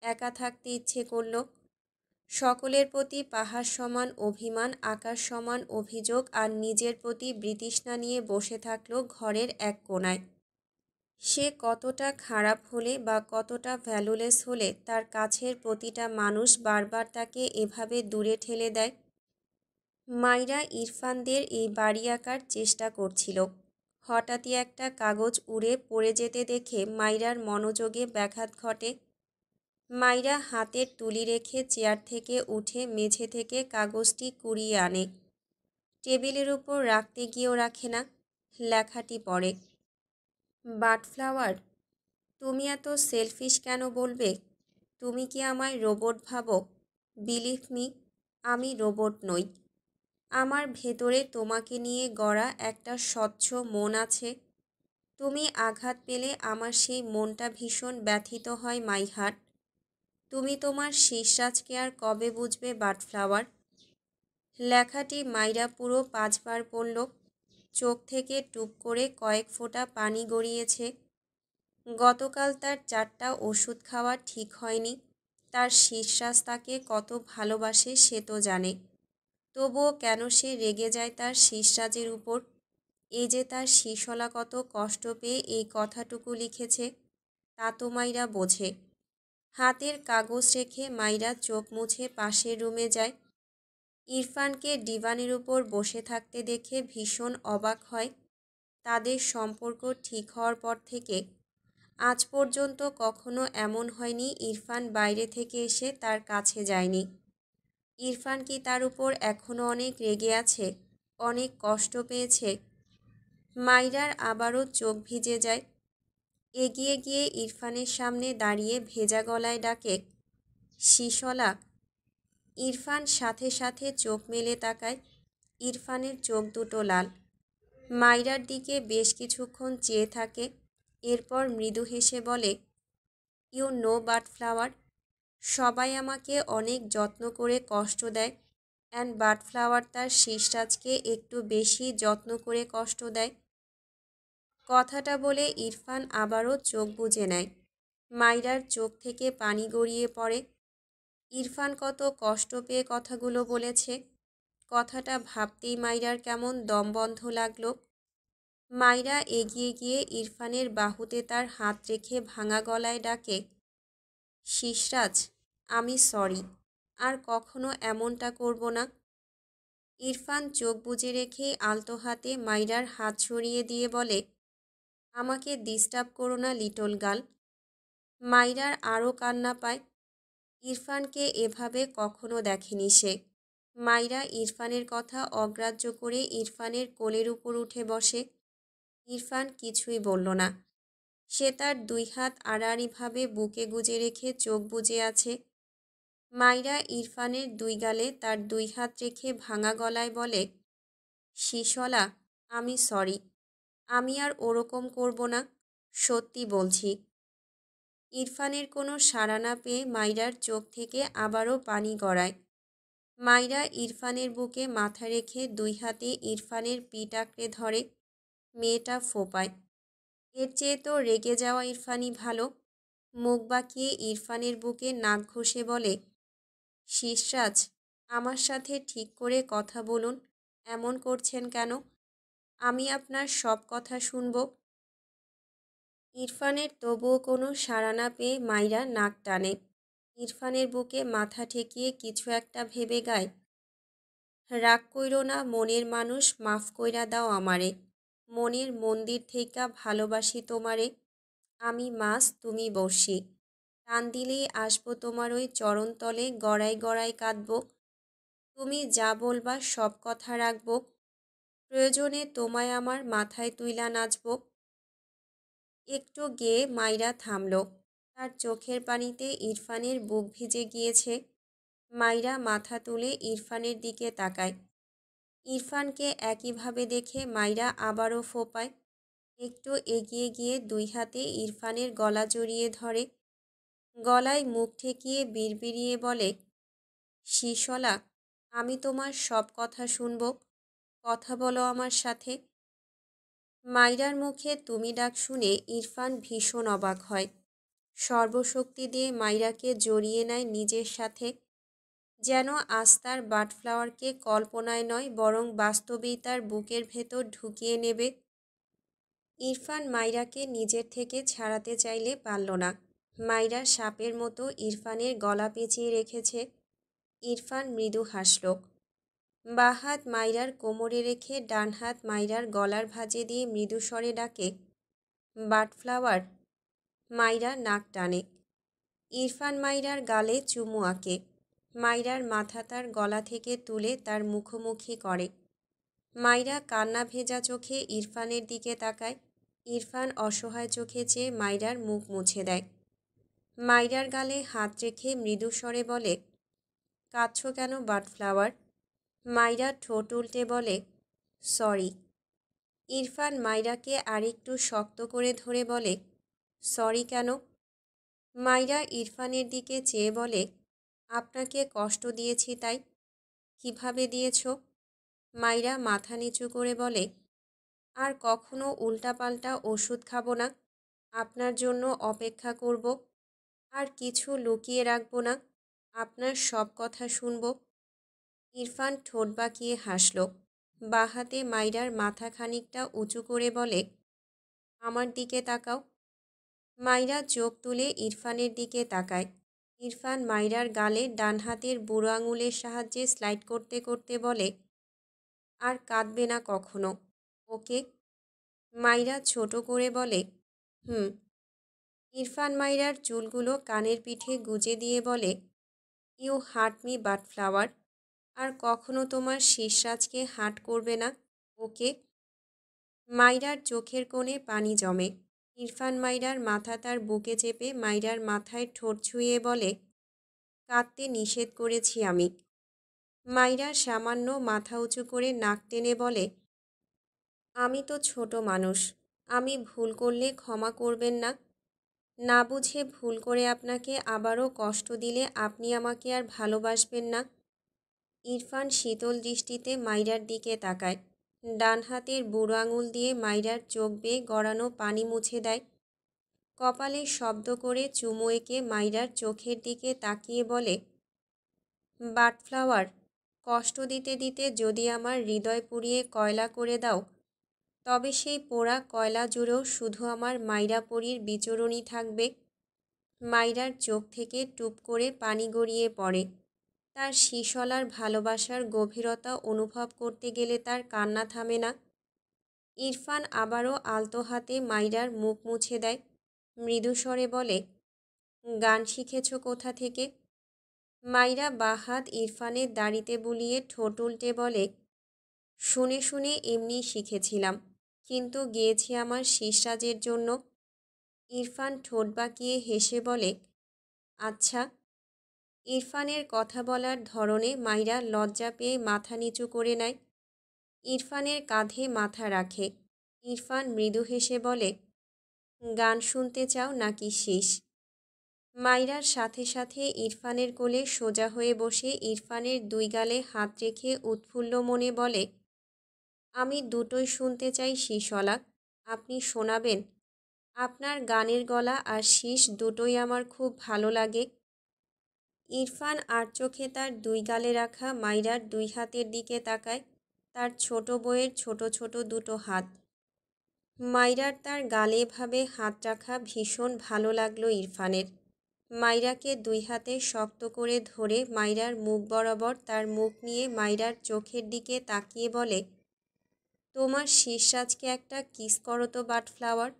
একা থাকতে ইচ্ছে করল। সকলের প্রতি পাহাড় সমান অভিমান, আকাশ সমান অভিযোগ আর নিজের প্রতি বিতৃষ্ণা নিয়ে বসে থাকলো ঘরের এক কোণায়। সে কতটা খারাপ হলে বা কতটা ভ্যালুলেস হলে তার কাছের প্রতিটা মানুষ বারবার তাকে এভাবে দূরে ঠেলে দেয়। মাইরা ইরফানদের এই বাড়ি আঁকার চেষ্টা করছিল। হঠাৎই একটা কাগজ উড়ে পড়ে যেতে দেখে মাইরার মনোযোগে ব্যাঘাত ঘটে। মাইরা হাতের তুলি রেখে চেয়ার থেকে উঠে মেঝে থেকে কাগজটি কুড়িয়ে আনে। টেবিলের উপর রাখতে গিয়েও রাখে না। লেখাটি পড়ে, বাটফ্লাওয়ার, তুমি এত সেলফিশ কেন বলবে? তুমি কি আমায় রোবট ভাবো? বিলিভ মি, আমি রোবট নই। আমার ভেতরে তোমাকে নিয়ে গড়া একটা স্বচ্ছ মন আছে। তুমি আঘাত পেলে আমার সেই মনটা ভীষণ ব্যথিত হয় মাই হার্ট। তুমি তোমার শিররাজকে আর কবে বুঝবে বাটফ্লাওয়ার? লেখাটি মাইরা পুরো 5 বার পড়ল। চোখ থেকে টুপ করে কয়েক ফোঁটা পানি গড়িয়েছে। গতকাল তার 4টা ওষুধ খাওয়া ঠিক হয়নি। তার শিশ্রাজ তাকে কত ভালোবাসে সে তো জানে, তবুও কেন সে রেগে যায় তার শিশ্রাজের উপর? এই যে তার শিশলা কত কষ্ট পেয়ে এই কথাটুকু লিখেছে, তা তো মাইরা বোঝে। হাতের কাগজ রেখে মাইরা চোখ মুছে পাশের রুমে যায়। ইরফানকে ডিভানের উপর বসে থাকতে দেখে ভীষণ অবাক হয়। তাদের সম্পর্ক ঠিক হওয়ার পর থেকে আজ পর্যন্ত কখনো এমন হয়নি ইরফান বাইরে থেকে এসে তার কাছে যায়নি। ইরফান কি তার উপর এখনও অনেক রেগে আছে, অনেক কষ্ট পেয়েছে? মাইরার আবারও চোখ ভিজে যায়। এগিয়ে গিয়ে ইরফানের সামনে দাঁড়িয়ে ভেজা গলায় ডাকে, শিশলা। ইরফান সাথে সাথে চোখ মেলে তাকায়। ইরফানের চোখ দুটো লাল। মাইরার দিকে বেশ কিছুক্ষণ চেয়ে থাকে, এরপর মৃদু হেসে বলে, ইউ নো বাটফ্লাওয়ার, সবাই আমাকে অনেক যত্ন করে কষ্ট দেয়, অ্যান্ড বাটফ্লাওয়ার তার শিশরাজকে একটু বেশি যত্ন করে কষ্ট দেয়। কথাটা বলে ইরফান আবারও চোখ বুজে নেয়। মাইরার চোখ থেকে পানি গড়িয়ে পড়ে। ইরফান কত কষ্ট পেয়ে কথাগুলো বলেছে, কথাটা ভাবতেই মাইরার কেমন দমবন্ধ লাগলো। মাইরা এগিয়ে গিয়ে ইরফানের বাহুতে তার হাত রেখে ভাঙা গলায় ডাকে, শিশরাজ, আমি সরি, আর কখনো এমনটা করব না। ইরফান চোখ বুজে রেখে আলতো হাতে মাইরার হাত সরিয়ে দিয়ে বলে, আমাকে ডিস্টার্ব করো না লিটল গার্ল। মাইরার আরও কান্না পায়। ইরফানকে এভাবে কখনো দেখেনি সে। মাইরা ইরফানের কথা অগ্রাহ্য করে ইরফানের কোলের উপর উঠে বসে। ইরফান কিছুই বলল না। সে তার দুই হাত আড়াআড়িভাবে বুকে গুজে রেখে চোখ বুজে আছে। মাইরা ইরফানের দুই গালে তার দুই হাত রেখে ভাঙা গলায় বলে, শিশলা, আমি সরি, আমি আর ওরকম করব না, সত্যি বলছি। ইরফানের কোনো সাড়া না পেয়ে মাইরার চোখ থেকে আবারও পানি গড়ায়। মাইরা ইরফানের বুকে মাথা রেখে দুই হাতে ইরফানের পিঠ আঁকড়ে ধরে। মেয়েটা ফোঁপায়। এর চেয়ে তো রেগে যাওয়া ইরফানই ভালো। মুখ বাঁকিয়ে ইরফানের বুকে নাক ঘষে বলে, শিশরাজ, আমার সাথে ঠিক করে কথা বলুন, এমন করছেন কেন? আমি আপনার সব কথা শুনব। ইরফানের তবুও কোনো সাড়া না পেয়ে মাইরা নাক টানে। ইরফানের বুকে মাথা ঠেকিয়ে কিছু একটা ভেবে গায়, রাগ কইরো না মনের মানুষ, মাফ কইরা দাও আমারে, মনের মন্দির থেইকা ভালোবাসি তোমারে, আমি মাছ তুমি বর্ষি, টান দিলেই আসবো তোমার ওই চরণতলে, গড়াই গড়াই কাঁদব, তুমি যা বলবা সব কথা রাখব, প্রয়োজনে তোমায় আমার মাথায় তুইলা নাচব। একটু গেয়ে মাইরা থামল। তার চোখের পানিতে ইরফানের বুক ভিজে গিয়েছে। মাইরা মাথা তুলে ইরফানের দিকে তাকায়। ইরফানকে একইভাবে দেখে মাইরা আবারও ফোঁপায়। একটু এগিয়ে গিয়ে দুই হাতে ইরফানের গলা জড়িয়ে ধরে। গলায় মুখ ঠেকিয়ে বিড়বিড়িয়ে বলে, শিশলা, আমি তোমার সব কথা শুনব, কথা বলো আমার সাথে। মাইরার মুখে তুমি ডাক শুনে ইরফান ভীষণ অবাক হয়। সর্বশক্তি দিয়ে মাইরাকে জড়িয়ে নেয় নিজের সাথে, যেন আজ তার বাটফ্লাওয়ারকে কল্পনায় নয় বরং বাস্তবেই তার বুকের ভেতর ঢুকিয়ে নেবে। ইরফান মাইরাকে নিজের থেকে ছাড়াতে চাইলে পারল না। মাইরা সাপের মতো ইরফানের গলা পেঁচিয়ে রেখেছে। ইরফান মৃদু হাসল। বাঁ হাত মাইরার কোমরে রেখে ডান হাত মাইরার গলার ভাঁজে দিয়ে মৃদু স্বরে ডাকে, বাটফ্লাওয়ার। মাইরা নাক টানে। ইরফান মাইরার গালে চুমু আঁকে। মাইরার মাথা তার গলা থেকে তুলে তার মুখোমুখি করে। মাইরা কান্না ভেজা চোখে ইরফানের দিকে তাকায়। ইরফান অসহায় চোখে চেয়ে মাইরার মুখ মুছে দেয়। মাইরার গালে হাত রেখে মৃদু স্বরে বলে, কাঁদছো কেন বাটফ্লাওয়ার? মাইরা ঠোঁট উল্টে বলে, সরি। ইরফান মাইরাকে আরেকটু শক্ত করে ধরে বলে, সরি কেন? মাইরা ইরফানের দিকে চেয়ে বলে, আপনাকে কষ্ট দিয়েছি তাই। কিভাবে দিয়েছ? মাইরা মাথা নিচু করে বলে, আর কখনো উল্টাপাল্টা ওষুধ খাবো না, আপনার জন্য অপেক্ষা করব, আর কিছু লুকিয়ে রাখবো না। আপনার সব কথা শুনব। ইরফান ঠোঁট বাঁকিয়ে হাসল। বাঁ হাতে মাইরার মাথা খানিকটা উঁচু করে বলে, আমার দিকে তাকাও। মাইরা চোখ তুলে ইরফানের দিকে তাকায়। ইরফান মাইরার গালে ডান হাতের বুড়ো আঙুলের সাহায্যে স্লাইড করতে করতে বলে, আর কাঁদবে না কখনো, ওকে? মাইরা ছোট করে বলে, হুম। ইরফান মাইরার চুলগুলো কানের পিঠে গুজে দিয়ে বলে, you hurt me but flower. আর কখনো তোমার শীর্ষরাজকে হার্ট করবে না, ওকে? মাইরার চোখের কোণে পানি জমে। ইরফান মাইরার মাথা তার বুকে চেপে মাইরার মাথায় ঠোঁট ছুঁয়ে বলে, কাঁদতে নিষেধ করেছি আমি। মাইরা সামান্য মাথা উঁচু করে নাক টেনে বলে, আমি তো ছোট মানুষ, আমি ভুল করলে ক্ষমা করবেন না? না বুঝে ভুল করে আপনাকে আবারও কষ্ট দিলে আপনি আমাকে আর ভালোবাসবেন না? ইরফান শীতল দৃষ্টিতে মাইরার দিকে তাকায়। ডান হাতের বুড়ো আঙুল দিয়ে মাইরার চোখ বেয়ে গড়ানো পানি মুছে দেয়। কপালে শব্দ করে চুমু এঁকে মাইরার চোখের দিকে তাকিয়ে বলে, বাটফ্লাওয়ার, কষ্ট দিতে দিতে যদি আমার হৃদয় পুড়িয়ে কয়লা করে দাও, তবে সেই পোড়া কয়লা জুড়েও শুধু আমার মাইরাপরির বিচরণই থাকবে। মাইরার চোখ থেকে টুপ করে পানি গড়িয়ে পড়ে। তার শিশলার ভালোবাসার গভীরতা অনুভব করতে গেলে তার কান্না থামে না। ইরফান আবারও আলতো হাতে মাইরার মুখ মুছে দেয়। মৃদুস্বরে বলে, গান শিখেছ কোথা থেকে? মাইরা বাঁ হাত ইরফানের দাড়িতে বুলিয়ে ঠোঁট উল্টে বলে, শুনে শুনে এমনি শিখেছিলাম, কিন্তু গেয়েছি আমার শীর্ষরাজের জন্য। ইরফান ঠোঁট বাঁকিয়ে হেসে বলে, আচ্ছা। ইরফানের কথা বলার ধরনে মাইরা লজ্জা পেয়ে মাথা নিচু করে নেয়। ইরফানের কাঁধে মাথা রাখে। ইরফান মৃদু হেসে বলে, গান শুনতে চাও নাকি শীষ? মাইরার সাথে সাথে ইরফানের কোলে সোজা হয়ে বসে ইরফানের দুই গালে হাত রেখে উৎফুল্ল মনে বলে, আমি দুটোই শুনতে চাই শীষওয়ালা, আপনি শোনাবেন? আপনার গানের গলা আর শীষ দুটোই আমার খুব ভালো লাগে। ইরফান আর চোখে তার দুই গালে রাখা মাইরার দুই হাতের দিকে তাকায়, তার ছোট বউয়ের ছোট ছোট দুটো হাত। মাইরার তার গালে ভাবে হাত রাখা ভীষণ ভালো লাগলো ইরফানের। মাইরাকে দুই হাতে শক্ত করে ধরে মাইরার মুখ বরাবর তার মুখ নিয়ে মাইরার চোখের দিকে তাকিয়ে বলে, তোমার শীর্ষরাজকে একটা কিস করো তো বাটফ্লাওয়ার,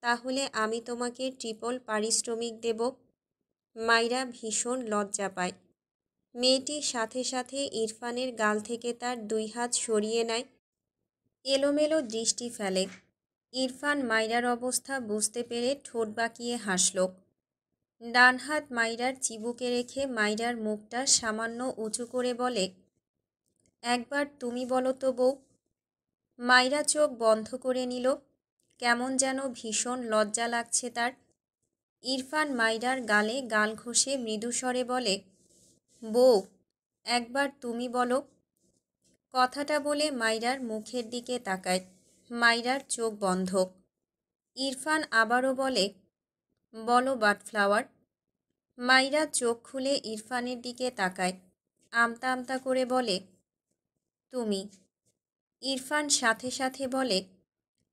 তাহলে আমি তোমাকে ট্রিপল পারিশ্রমিক দেব। মাইরা ভীষণ লজ্জা পায়। মেয়েটির সাথে সাথে ইরফানের গাল থেকে তার দুই হাত সরিয়ে নেয়। এলোমেলো দৃষ্টি ফেলে। ইরফান মাইরার অবস্থা বুঝতে পেরে ঠোঁট বাঁকিয়ে হাসল। ডান হাত মাইরার চিবুকে রেখে মাইরার মুখটা সামান্য উঁচু করে বলে, একবার তুমি বলো তো বউ। মাইরা চোখ বন্ধ করে নিল। কেমন যেন ভীষণ লজ্জা লাগছে তার। ইরফান মাইরার গালে গাল ঘষে মৃদুস্বরে বলে, বউ, একবার তুমি বলো। কথাটা বলে মাইরার মুখের দিকে তাকায়। মাইরার চোখ বন্ধ। ইরফান আবারও বলে, বলো বাটফ্লাওয়ার। মাইরা চোখ খুলে ইরফানের দিকে তাকায়। আমতা আমতা করে বলে, তুমি। ইরফান সাথে সাথে বলে,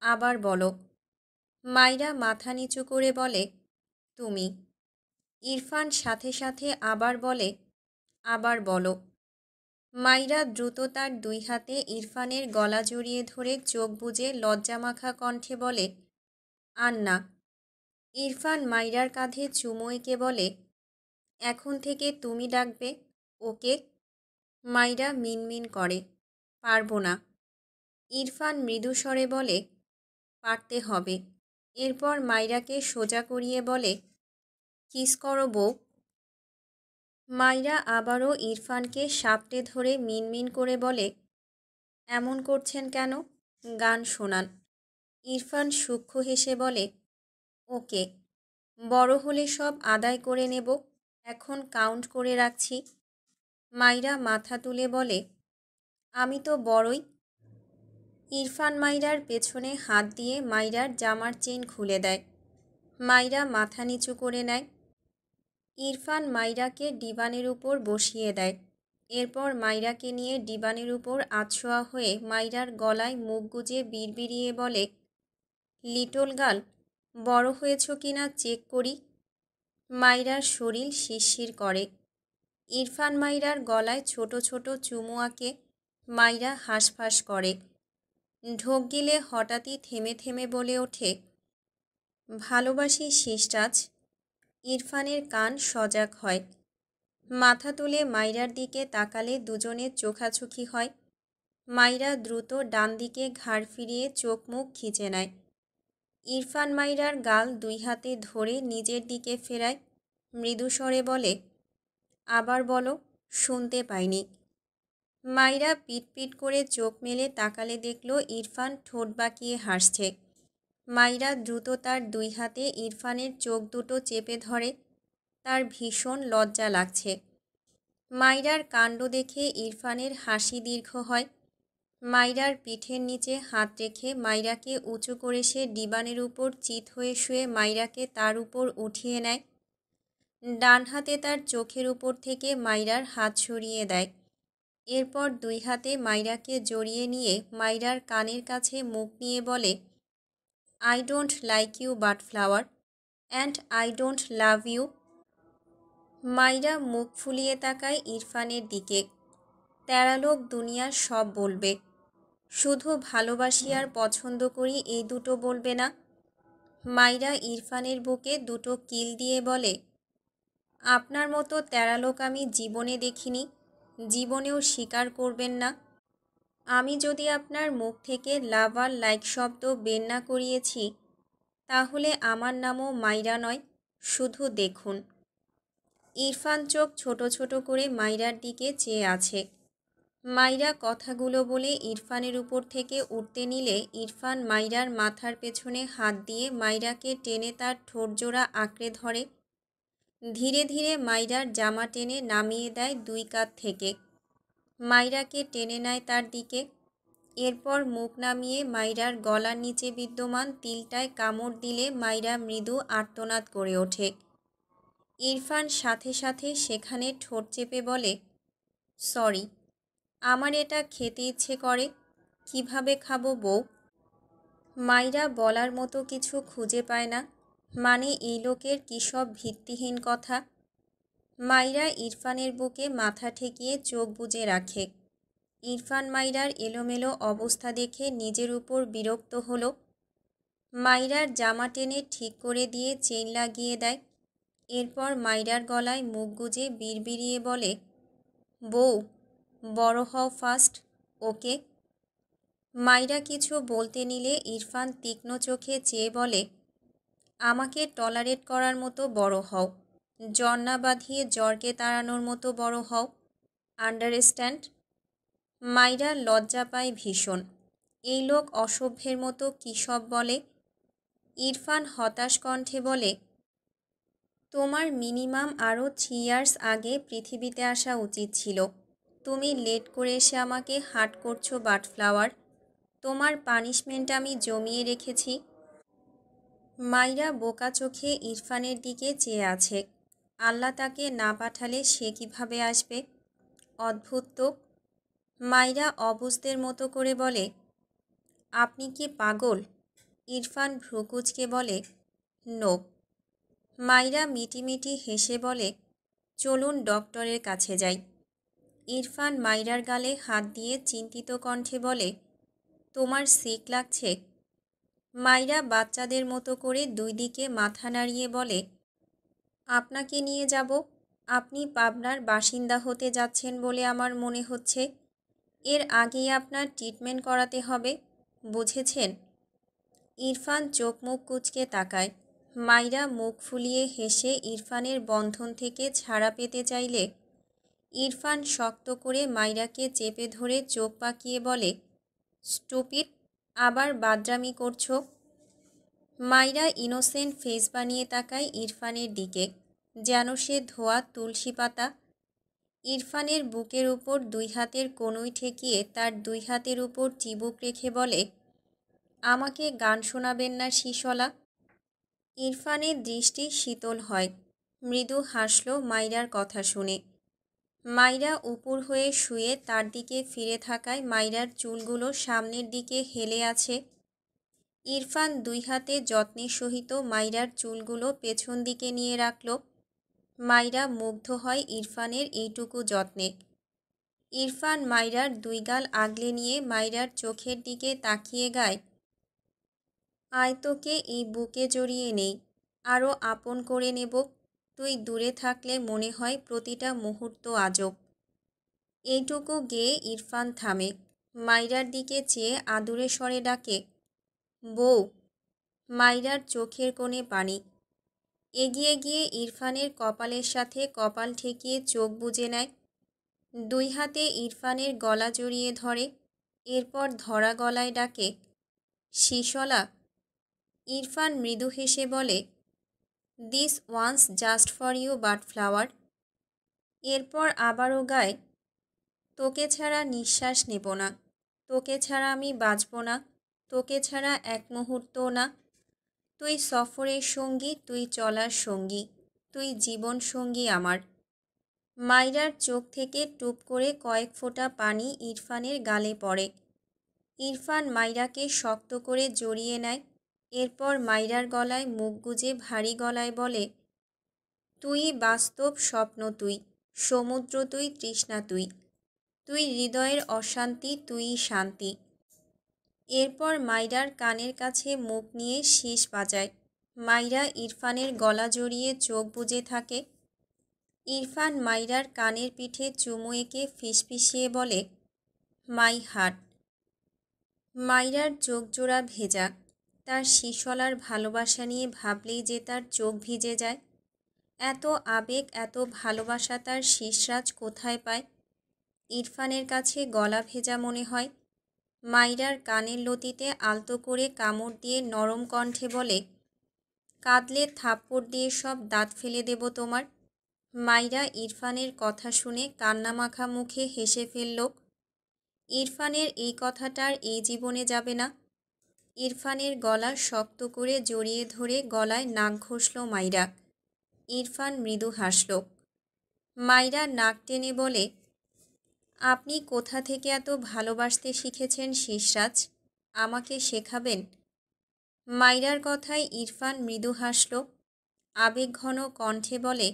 আবার বলো। মাইরা মাথা নিচু করে বলে, তুমি। ইরফান সাথে সাথে আবার বলে, আবার বলো। মাইরা দ্রুত তার দুই হাতে ইরফানের গলা জড়িয়ে ধরে চোখ বুজে লজ্জামাখা কণ্ঠে বলে, আর না। ইরফান মাইরার কাঁধে চুমু এঁকে বলে, এখন থেকে তুমি ডাকবে, ওকে? মাইরা মিনমিন করে, পারবো না। ইরফান মৃদুস্বরে বলে, পারতে হবে। এরপর মাইরাকে সোজা করিয়ে বলে, কিস করো বউ। মাইরা আবারও ইরফানকে সাপটে ধরে মিনমিন করে বলে, এমন করছেন কেন? গান শোনান। ইরফান সূক্ষ্ম হেসে বলে, ওকে, বড় হলে সব আদায় করে নেব, এখন কাউন্ট করে রাখছি। মাইরা মাথা তুলে বলে, আমি তো বড়ই। ইরফান মাইরার পেছনে হাত দিয়ে মাইরার জামার চেইন খুলে দেয়। মাইরা মাথা নিচু করে নেয়। ইরফান মাইরাকে ডিভানের উপর বসিয়ে দেয়। এরপর মাইরাকে নিয়ে ডিভানের উপর আধশোয়া হয়ে মাইরার গলায় মুখ গুজে বিড়বিড়িয়ে বলে, লিটল গার্ল, বড় হয়েছ কিনা চেক করি। মাইরার শরীর শিরশির করে। ইরফান মাইরার গলায় ছোট ছোট চুমু আঁকে। মাইরা হাঁসফাঁস করে। ঢোক গিলে হঠাৎই থেমে থেমে বলে ওঠে, ভালোবাসি শিষ্টাচ। ইরফানের কান সজাগ হয়। মাথা তুলে মাইরার দিকে তাকালে দুজনের চোখাচোখি হয়। মাইরা দ্রুত ডান দিকে ঘাড় ফিরিয়ে চোখ মুখ খিচে নেয়। ইরফান মাইরার গাল দুই হাতে ধরে নিজের দিকে ফেরায়। মৃদু স্বরে বলে, আবার বলো, শুনতে পাইনি। মাইরা পিটপিট করে চোখ মেলে তাকালে দেখল ইরফান ঠোঁট বাঁকিয়ে হাসছে। মাইরা দ্রুত তার দুই হাতে ইরফানের চোখ দুটো চেপে ধরে। তার ভীষণ লজ্জা লাগছে। মাইরার কাণ্ড দেখে ইরফানের হাসি দীর্ঘ হয়। মাইরার পিঠের নিচে হাত রেখে মাইরাকে উঁচু করে সে ডিভানের উপর চিত হয়ে শুয়ে মাইরাকে তার উপর উঠিয়ে নেয়। ডান হাতে তার চোখের উপর থেকে মাইরার হাত সরিয়ে দেয়। এরপর দুই হাতে মাইরাকে জড়িয়ে নিয়ে মাইরার কানের কাছে মুখ নিয়ে বলে, I don't like you but flower, and I don't love you. Myra মুখ ফুলিয়ে তাকায় ইরফানের দিকে। তেরা লোক দুনিয়ার সব বলবে, শুধু ভালোবাসি আর পছন্দ করি এই দুটো বলবে না। মাইরা ইরফানের বুকে দুটো কিল দিয়ে বলে, আপনার মতো তেরা লোক আমি জীবনে দেখিনি, জীবনেও স্বীকার করবেন না। আমি যদি আপনার মুখ থেকে লাভ আর লাইক শব্দ বের না করিয়েছি, তাহলে আমার নামও মাইরা নয়, শুধু দেখুন। ইরফান চোখ ছোট ছোট করে মাইরার দিকে চেয়ে আছে। মাইরা কথাগুলো বলে ইরফানের উপর থেকে উঠতে নিলে ইরফান মাইরার মাথার পেছনে হাত দিয়ে মাইরাকে টেনে তার ঠোঁটজোড়া আঁকড়ে ধরে। ধীরে ধীরে মাইরার জামা টেনে নামিয়ে দেয় দুই কাঁধ থেকে। মাইরাকে টেনে নেয় তার দিকে। এরপর মুখ নামিয়ে মাইরার গলার নিচে বিদ্যমান তিলটায় কামড় দিলে মাইরা মৃদু আর্তনাদ করে ওঠে। ইরফান সাথে সাথে সেখানে ঠোঁট চেপে বলে, সরি, আমার এটা খেতে ইচ্ছে করে, কিভাবে খাবো বউ? মাইরা বলার মতো কিছু খুঁজে পায় না। মানে এই লোকের কী সব ভিত্তিহীন কথা। মাইরা ইরফানের বুকে মাথা ঠেকিয়ে চোখ বুজে রাখে। ইরফান মাইরার এলোমেলো অবস্থা দেখে নিজের উপর বিরক্ত হলো। মাইরার জামা টেনে ঠিক করে দিয়ে চেইন লাগিয়ে দেয়। এরপর মাইরার গলায় মুখ গুজে বিড়বিড়িয়ে বলে, বউ, বড় হও ফার্স্ট, ওকে? মাইরা কিছু বলতে নিলে ইরফান তীক্ষ্ণ চোখে চেয়ে বলে, আমাকে টলারেট করার মতো বড় হও, জ্বর না বাঁধিয়ে জ্বরকে তাড়ানোর মতো বড় হও, আন্ডারস্ট্যান্ড? মাইরা লজ্জা পায় ভীষণ। এই লোক অসভ্যের মতো কী সব বলে। ইরফান হতাশ কণ্ঠে বলে, তোমার মিনিমাম আরও 3 ইয়ার্স আগে পৃথিবীতে আসা উচিত ছিল। তুমি লেট করে এসে আমাকে হার্ট করছো বাটফ্লাওয়ার। তোমার পানিশমেন্ট আমি জমিয়ে রেখেছি। মাইরা বোকা চোখে ইরফানের দিকে চেয়ে আছে। আল্লাহ তাকে না পাঠালে সে কিভাবে আসবে? অদ্ভুত তো। মাইরা অবুঝদের মতো করে বলে, আপনি কি পাগল? ইরফান ভ্রুকুচকে বলে, নো। মাইরা মিটিমিটি হেসে বলে, চলুন ডক্টরের কাছে যাই। ইরফান মাইরার গালে হাত দিয়ে চিন্তিত কণ্ঠে বলে, তোমার সিক লাগছে? মাইরা বাচ্চাদের মতো করে দুই দিকে মাথা নাড়িয়ে বলে, আপনাকে নিয়ে যাব। আপনি পাবনার বাসিন্দা হতে যাচ্ছেন বলে আমার মনে হচ্ছে। এর আগেই আপনার ট্রিটমেন্ট করাতে হবে, বুঝেছেন? ইরফান চোখ মুখ কুঁচকে তাকায়। মাইরা মুখ ফুলিয়ে হেসে ইরফানের বন্ধন থেকে ছাড়া পেতে চাইলে ইরফান শক্ত করে মাইরাকে চেপে ধরে চোখ পাকিয়ে বলে, স্টুপিড, আবার বাদরামি করছো? মাইরা ইনোসেন্ট ফেস বানিয়ে তাকায় ইরফানের দিকে, যেন সে ধোয়া তুলসী পাতা। ইরফানের বুকের উপর দুই হাতের কনুই ঠেকিয়ে তার দুই হাতের উপর চিবুক রেখে বলে, আমাকে গান শোনাবেন না শিশলা? ইরফানের দৃষ্টি শীতল হয়। মৃদু হাসল মাইরার কথা শুনে। মাইরা উপুর হয়ে শুয়ে তার দিকে ফিরে থাকায় মাইরার চুলগুলো সামনের দিকে হেলে আছে। ইরফান দুই হাতে যত্নের সহিত মাইরার চুলগুলো পেছন দিকে নিয়ে রাখল। মাইরা মুগ্ধ হয় ইরফানের এইটুকু যত্নে। ইরফান মাইরার দুই গাল আগলে নিয়ে মাইরার চোখের দিকে তাকিয়ে গায়, আয় তোকে এই বুকে জড়িয়ে নেই, আরও আপন করে নেব। তুই দূরে থাকলে মনে হয় প্রতিটা মুহূর্ত আজব। এইটুকু গেয়ে ইরফান থামে, মাইরার দিকে চেয়ে আদুরে স্বরে ডাকে, বউ। মাইরার চোখের কোণে পানি। এগিয়ে গিয়ে ইরফানের কপালের সাথে কপাল ঠেকিয়ে চোখ বুজে নেয়। দুই হাতে ইরফানের গলা জড়িয়ে ধরে, এরপর ধরা গলায় ডাকে, শিশলা। ইরফান মৃদু হেসে বলে, this once just for you but flower. এরপর আবারও গায়, তোকে ছাড়া নিঃশ্বাস নেব না, তোকে ছাড়া আমি বাঁচব না, তোকে ছাড়া এক মুহূর্তও না। তুই সফরের সঙ্গী, তুই চলার সঙ্গী, তুই জীবন সঙ্গী আমার। মাইরার চোখ থেকে টুপ করে কয়েক ফোঁটা পানি ইরফানের গালে পড়ে। ইরফান মাইরাকে শক্ত করে জড়িয়ে নেয়। এরপর মাইরার গলায় মুখ গুজে ভারী গলায় বলে, তুই বাস্তব স্বপ্ন, তুই সমুদ্র, তুই তৃষ্ণা, তুই তুই হৃদয়ের অশান্তি, তুই শান্তি। এরপর মাইরার কানের কাছে মুখ নিয়ে শীষ বাজায়। মাইরা ইরফানের গলা জড়িয়ে চোখ বুজে থাকে। ইরফান মাইরার কানের পিঠে চুমু এঁকে ফিসফিসিয়ে বলে, মাই হার্ট। মাইরার চোখ জোড়া ভেজা। তার শিশলার ভালোবাসা নিয়ে ভাবলেই যে তার চোখ ভিজে যায়। এত আবেগ, এত ভালোবাসা তার শিশরাজ কোথায় পায়? ইরফানের কাছে গলা ভেজা মনে হয়। মাইরার কানের লতিতে আলতো করে কামড় দিয়ে নরম কণ্ঠে বলে, কাঁদলে থাপ্পড় দিয়ে সব দাঁত ফেলে দেব তোমার। মাইরা ইরফানের কথা শুনে কান্নামাখা মুখে হেসে ফেলল। ইরফানের এই কথাটার এই জীবনে যাবে না। ইরফানের গলা শক্ত করে জড়িয়ে ধরে গলায় নাক ঘষল মাইরা। ইরফান মৃদু হাসল। মাইরা নাক টেনে বলে, আপনি কোথা থেকে এত ভালোবাসতে শিখেছেন শিশরাজ? আমাকে শেখাবেন? মাইরার কথায় ইরফান মৃদু হাসল। আবেগঘন কণ্ঠে বলে,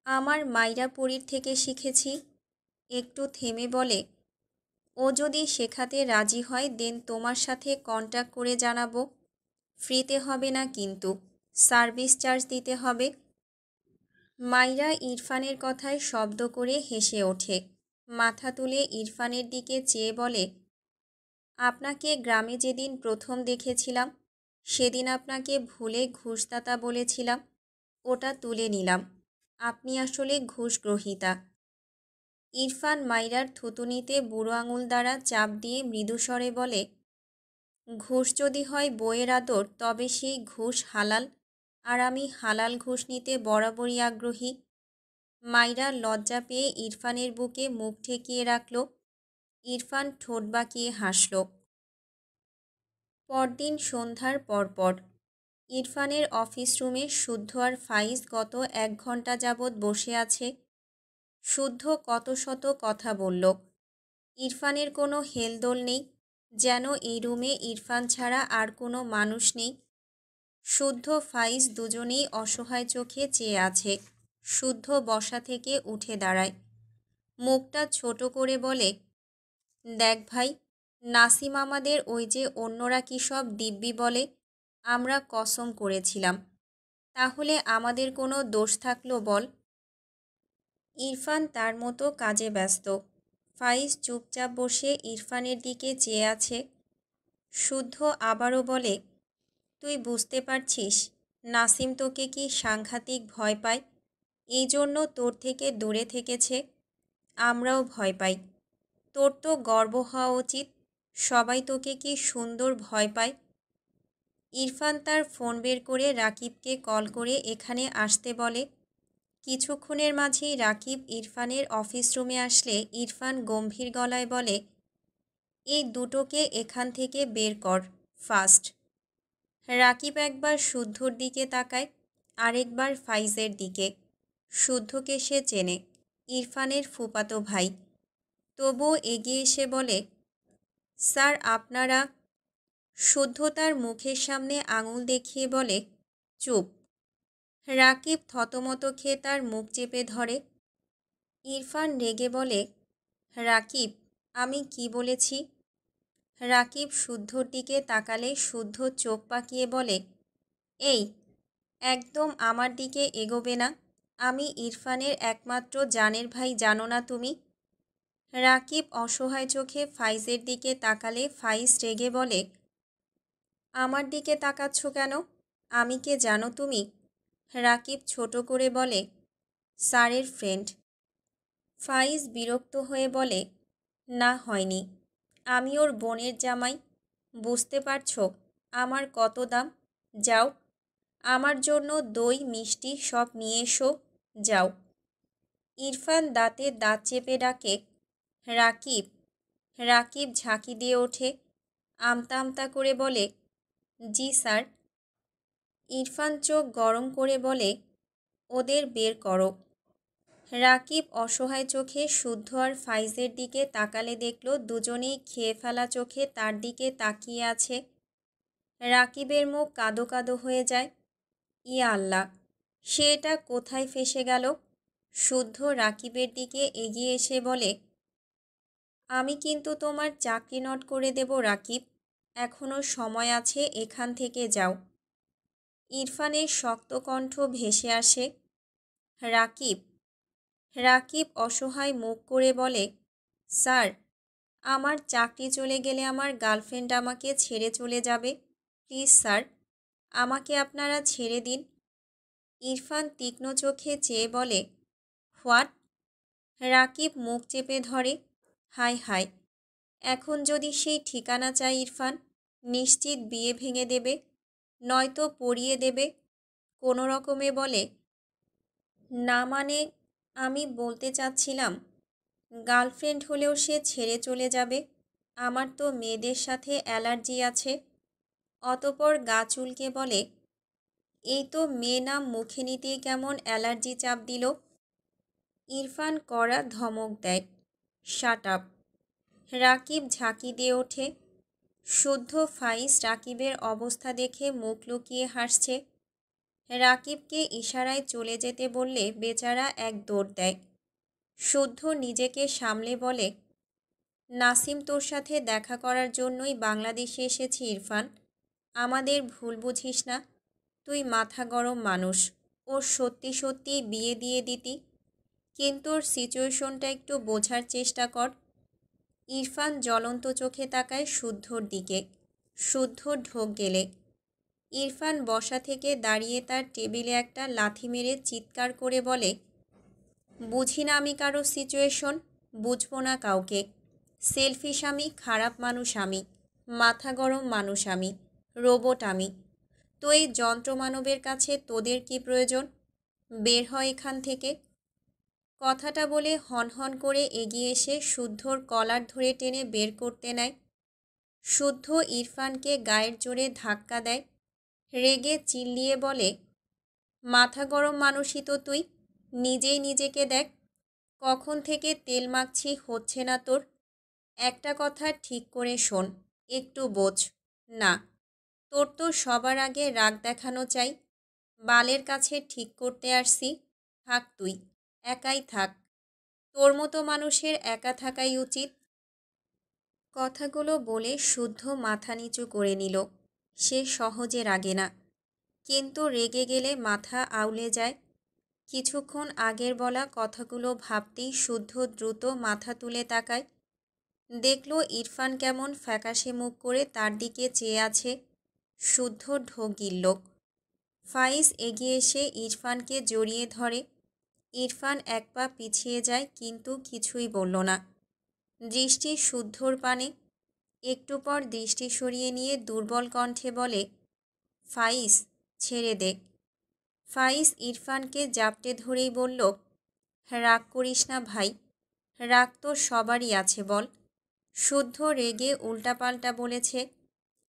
আমার মাইরাপুরীর থেকে শিখেছি। একটু থেমে বলে, ও যদি শেখাতে রাজি হয় দেন তোমার সাথে কন্ট্যাক্ট করে জানাবো। ফ্রিতে হবে না কিন্তু, সার্ভিস চার্জ দিতে হবে। মাইরা ইরফানের কথায় শব্দ করে হেসে ওঠে। মাথা তুলে ইরফানের দিকে চেয়ে বলে, আপনাকে গ্রামে যেদিন প্রথম দেখেছিলাম সেদিন আপনাকে ভুলে ঘুষদাতা বলেছিলাম, ওটা তুলে নিলাম। আপনি আসলে ঘুষগ্রহীতা। ইরফান মাইরার থুতুনিতে বুড়ো আঙুল দ্বারা চাপ দিয়ে মৃদুস্বরে বলে, ঘুষ যদি হয় বইয়ের আদর তবে সেই ঘুষ হালাল, আর আমি হালাল ঘুষ নিতে বরাবরই আগ্রহী। মাইরা লজ্জা পেয়ে ইরফানের বুকে মুখ ঠেকিয়ে রাখল। ইরফান ঠোঁট বাঁকিয়ে হাসল। পরদিন সন্ধ্যার পরপর ইরফানের অফিস রুমে শুদ্ধ আর ফাইজ গত 1 ঘন্টা যাবৎ বসে আছে। শুদ্ধ কত শত কথা বলল। ইরফানের কোনো হেলদোল নেই, যেন এই রুমে ইরফান ছাড়া আর কোনো মানুষ নেই। শুদ্ধ ফাইজ দুজনেই অসহায় চোখে চেয়ে আছে। শুদ্ধ বসা থেকে উঠে দাঁড়ায়, মুখটা ছোট করে বলে, দেখ ভাই, নাসিম আমাদের ওই যে অন্যরা কী সব দিব্যি বলে, আমরা কসম করেছিলাম, তাহলে আমাদের কোনো দোষ থাকলো বল? ইরফান তার মতো কাজে ব্যস্ত। ফাইজ চুপচাপ বসে ইরফানের দিকে চেয়ে আছে। শুদ্ধ আবারও বলে, তুই বুঝতে পারছিস নাসিম তোকে কি সাংঘাতিক ভয় পায়, এই জন্য তোর থেকে দূরে থেকেছে। আমরাও ভয় পাই। তোর তো গর্ব হওয়া উচিত, সবাই তোকে কি সুন্দর ভয় পায়। ইরফান তার ফোন বের করে রাকিবকে কল করে এখানে আসতে বলে। কিছুক্ষণের মাঝেই রাকিব ইরফানের অফিস রুমে আসলে ইরফান গম্ভীর গলায় বলে, এই দুটোকে এখান থেকে বের কর, ফাস্ট। রাকিব একবার শুদ্ধর দিকে তাকায়, আরেকবার ফাইজের দিকে। শুদ্ধকে সে চেনে, ইরফানের ফুফাতো ভাই। তবুও এগিয়ে এসে বলে, স্যার আপনারা। শুদ্ধ তার মুখের সামনে আঙুল দেখিয়ে বলে, চুপ। রাকিব থতমত খেয়ে তার মুখ চেপে ধরে। ইরফান রেগে বলে, রাকিব, আমি কি বলেছি? রাকিব শুদ্ধর দিকে তাকালে শুদ্ধ চোখ পাকিয়ে বলে, এই, একদম আমার দিকে এগোবে না। আমি ইরফানের একমাত্র জানের ভাই, জানো না তুমি? রাকিব অসহায় চোখে ফাইজের দিকে তাকালে ফাইজ রেগে বলে, আমার দিকে তাকাচ্ছ কেন? আমি কে জানো তুমি? রাকিব ছোট করে বলে, স্যারের ফ্রেন্ড। ফাইজ বিরক্ত হয়ে বলে, না হয়নি, আমি ওর বোনের জামাই। বুঝতে পারছো আমার কত দাম? যাও, আমার জন্য দই মিষ্টি সব নিয়ে এসো, যাও। ইরফান দাঁতে দাঁত চেপে ডাকে, রাকিব। রাকিব ঝাঁকি দিয়ে ওঠে, আমতা আমতা করে বলে, জি স্যার। ইরফান চোখ গরম করে বলে, ওদের বের করো। রাকিব অসহায় চোখে শুদ্ধ আর ফাইজের দিকে তাকালে দেখল দুজনেই খেয়ে ফেলা চোখে তার দিকে তাকিয়ে আছে। রাকিবের মুখ কাদো কাদো হয়ে যায়। ইয়া আল্লাহ, সে এটা কোথায় ফেসে গেল? শুদ্ধ রাকিবের দিকে এগিয়ে এসে বলে, আমি কিন্তু তোমার চাকরি নট করে দেব রাকিব, এখনও সময় আছে, এখান থেকে যাও। ইরফানের শক্ত কণ্ঠ ভেসে আসে, রাকিব। রাকিব অসহায় মুখ করে বলে, স্যার, আমার চাকরি চলে গেলে আমার গার্লফ্রেন্ড আমাকে ছেড়ে চলে যাবে। প্লিজ স্যার, আমাকে আপনারা ছেড়ে দিন। ইরফান তীক্ষ্ণ চোখে চেয়ে বলে, হোয়াট? রাকিব মুখ চেপে ধরে, হায় হায়, এখন যদি সেই ঠিকানা চায় ইরফান, নিশ্চিত বিয়ে ভেঙে দেবে, নয়তো পড়িয়ে দেবে। কোনো রকমে বলে, না মানে, আমি বলতে চাচ্ছিলাম, গার্লফ্রেন্ড হলেও সে ছেড়ে চলে যাবে। আমার তো মেয়েদের সাথে অ্যালার্জি আছে। অতপর গা চুলকে বলে, এই তো মেয়ে নাম মুখে নিতেই কেমন অ্যালার্জি চাপ দিল। ইরফান কড়া ধমক দেয়, শাট আপ। রাকিব ঝাঁকি দিয়ে ওঠে। শুদ্ধ ফাইজ রাকিবের অবস্থা দেখে মুখ লুকিয়ে হাসছে। রাকিবকে ইশারায় চলে যেতে বললে বেচারা এক দৌড় দেয়। শুদ্ধ নিজেকে সামলে বলে, নাসিম তোর সাথে দেখা করার জন্যই বাংলাদেশে এসেছি ইরফান, আমাদের ভুল বুঝিস না। তুই মাথা গরম মানুষ, ওর সত্যি সত্যি বিয়ে দিয়ে দিতি, কিন্তু ওর সিচুয়েশনটা একটু বোঝার চেষ্টা কর। ইরফান জ্বলন্ত চোখে তাকায় শুদ্ধর দিকে। শুদ্ধ ঢোক গেলে। ইরফান বসা থেকে দাঁড়িয়ে তার টেবিলে একটা লাথি মেরে চিৎকার করে বলে, বুঝি না আমি কারো সিচুয়েশন, বুঝবো না কাউকে। সেলফিশ আমি, খারাপ মানুষ আমি, মাথা গরম মানুষ আমি, রোবট আমি। তো এই যন্ত্রমানবের কাছে তোদের কি প্রয়োজন? বের হয় এখান থেকে। কথাটা বলে হনহন করে এগিয়ে এসে শুদ্ধর কলার ধরে টেনে বের করতে নেয়। শুদ্ধ ইরফানকে গায়ের জোরে ধাক্কা দেয়। রেগে চিল্লিয়ে বলে, মাথা গরম মানুষই তো তুই, নিজেই নিজেকে দেখ, কখন থেকে তেল মাখছি, হচ্ছে না তোর। একটা কথা ঠিক করে শোন, একটু বোঝ। না, তোর তো সবার আগে রাগ দেখানো চাই। বালের কাছে ঠিক করতে আসছি, থাক তুই, একাই থাক। তোর মতো মানুষের একা থাকাই উচিত। কথাগুলো বলে শুদ্ধ মাথা নিচু করে নিল। সে সহজে রাগে না, কিন্তু রেগে গেলে মাথা আউলে যায়। কিছুক্ষণ আগের বলা কথাগুলো ভাবতেই শুদ্ধ দ্রুত মাথা তুলে তাকায়। দেখল ইরফান কেমন ফ্যাকাশে মুখ করে তার দিকে চেয়ে আছে। শুদ্ধ ঢোক গিলল। ফাইজ এগিয়ে এসে ইরফানকে জড়িয়ে ধরে। ইরফান এক পা পিছিয়ে যায়, কিন্তু কিছুই বলল না। দৃষ্টি শুদ্ধর পানে। একটু পর দৃষ্টি সরিয়ে নিয়ে দুর্বল কণ্ঠে বলে, ফাইজ, ছেড়ে দে। ফাইজ ইরফানকে জাপটে ধরেই বলল, রাগ করিস না ভাই, রাগ তো সবারই আছে বল। শুদ্ধ রেগে উল্টাপাল্টা বলেছে,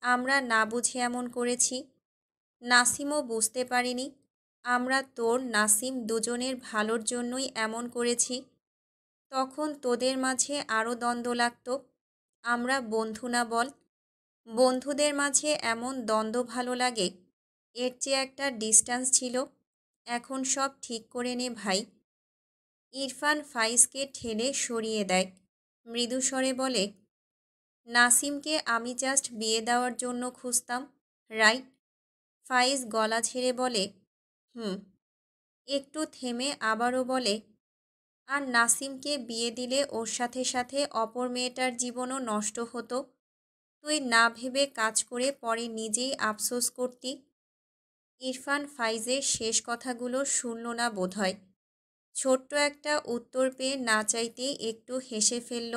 আমরা না বুঝে এমন করেছি, নাসিমও বুঝতে পারিনি, আমরা তোর নাসিম দুজনের ভালোর জন্যই এমন করেছি। তখন তোদের মাঝে আরও দ্বন্দ্ব লাগতো। আমরা বন্ধু না বল? বন্ধুদের মাঝে এমন দ্বন্দ্ব ভালো লাগে? এর চেয়ে একটা ডিস্ট্যান্স ছিল। এখন সব ঠিক করে নে ভাই। ইরফান ফাইজকে ঠেলে সরিয়ে দেয়। মৃদুস্বরে বলে, নাসিমকে আমি জাস্ট বিয়ে দেওয়ার জন্য খুঁজতাম, রাইট? ফাইজ গলা ছেড়ে বলে, হুম। একটু থেমে আবারও বলে, আর নাসিমকে বিয়ে দিলে ওর সাথে সাথে অপর মেয়েটার জীবনও নষ্ট হতো। তুই না ভেবে কাজ করে পরে নিজেই আফসোস করতি। ইরফান ফাইজের শেষ কথাগুলো শুনল না বোধহয়। ছোট্ট একটা উত্তর পেয়ে না চাইতেই একটু হেসে ফেলল।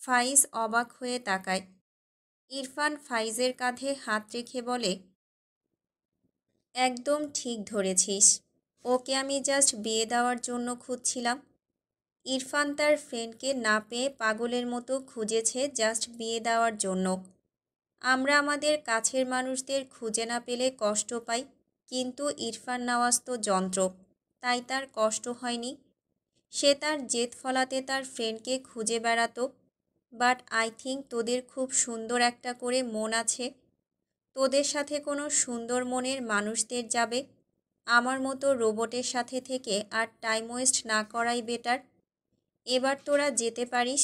ফাইজ অবাক হয়ে তাকায়। ইরফান ফাইজের কাঁধে হাত রেখে বলে, একদম ঠিক ধরেছিস। ওকে আমি জাস্ট বিয়ে দেওয়ার জন্য খুঁজছিলাম। ইরফান তার ফ্রেন্ডকে না পেয়ে পাগলের মতো খুঁজেছে জাস্ট বিয়ে দেওয়ার জন্য। আমরা আমাদের কাছের মানুষদের খুঁজে না পেলে কষ্ট পাই, কিন্তু ইরফান নওয়াজ তো যন্ত্র, তাই তার কষ্ট হয়নি। সে তার জেদ ফলাতে তার ফ্রেন্ডকে খুঁজে বেড়াতো। বাট আই থিঙ্ক তোদের খুব সুন্দর একটা করে মন আছে। তোদের সাথে কোনো সুন্দর মনের মানুষদের যাবে। আমার মতো রোবটের সাথে থেকে আর টাইম ওয়েস্ট না করাই বেটার। এবার তোরা যেতে পারিস।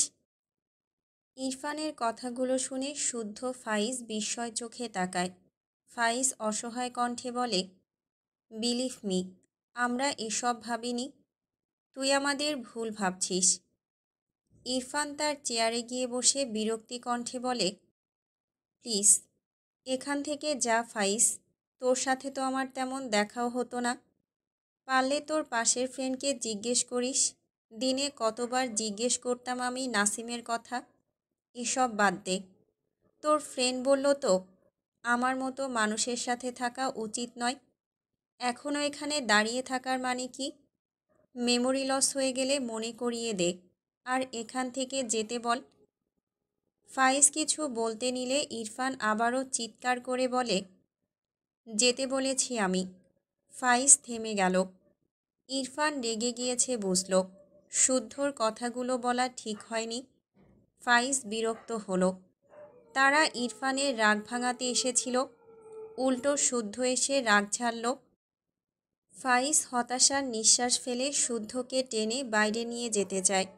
ইরফানের কথাগুলো শুনে শুদ্ধ ফাইজ বিস্ময় চোখে তাকায়। ফাইজ অসহায় কণ্ঠে বলে, বিলিভ মি, আমরা এসব ভাবিনি। তুই আমাদের ভুল ভাবছিস। ইরফান তার চেয়ারে গিয়ে বসে বিরক্তি কণ্ঠে বলে, প্লিজ এখান থেকে যা ফাইজ। তোর সাথে তো আমার তেমন দেখাও হতো না। পারলে তোর পাশের ফ্রেন্ডকে জিজ্ঞেস করিস। দিনে কতবার জিজ্ঞেস করতাম আমি নাসিমের কথা। এসব বাদ দে। তোর ফ্রেন্ড বলল তো আমার মতো মানুষের সাথে থাকা উচিত নয়। এখনও এখানে দাঁড়িয়ে থাকার মানে কি? মেমোরি লস হয়ে গেলে মনে করিয়ে দে, আর এখান থেকে যেতে বল। ফাইজ কিছু বলতে নিলে ইরফান আবারও চিৎকার করে বলে, যেতে বলেছি আমি। ফাইজ থেমে গেল। ইরফান রেগে গিয়েছে বুঝল। শুদ্ধর কথাগুলো বলা ঠিক হয়নি। ফাইজ বিরক্ত হলো। তারা ইরফানের রাগ ভাঙাতে এসেছিল, উল্টো শুদ্ধ এসে রাগ ঝাড়ল। ফাইজ হতাশার নিঃশ্বাস ফেলে শুদ্ধকে টেনে বাইরে নিয়ে যেতে চায়।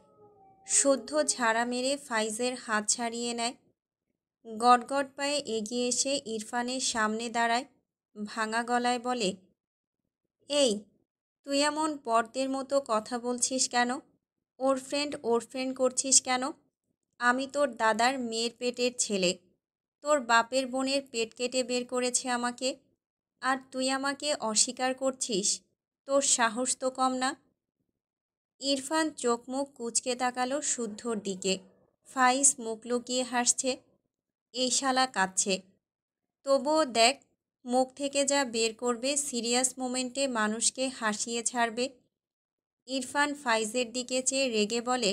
শুদ্ধ ঝাড়া মেরে ফাইজের হাত ছাড়িয়ে নেয়। গটগট পায়ে এগিয়ে এসে ইরফানের সামনে দাঁড়ায়। ভাঙা গলায় বলে, এই, তুই এমন পরদের মতো কথা বলছিস কেন? ওর ফ্রেন্ড করছিস কেন? আমি তোর দাদার মেয়ের পেটের ছেলে। তোর বাপের বোনের পেট কেটে বের করেছে আমাকে, আর তুই আমাকে অস্বীকার করছিস? তোর সাহস তো কম না। ইরফান চোখ মুখ কুঁচকে তাকালো শুদ্ধর দিকে। ফাইজ মুখ লুকিয়ে হাসছে। এই শালা কাঁদছে। তবুও দেখ, মুখ থেকে যা বের করবে সিরিয়াস মোমেন্টে মানুষকে হাসিয়ে ছাড়বে। ইরফান ফাইজের দিকে চেয়ে রেগে বলে,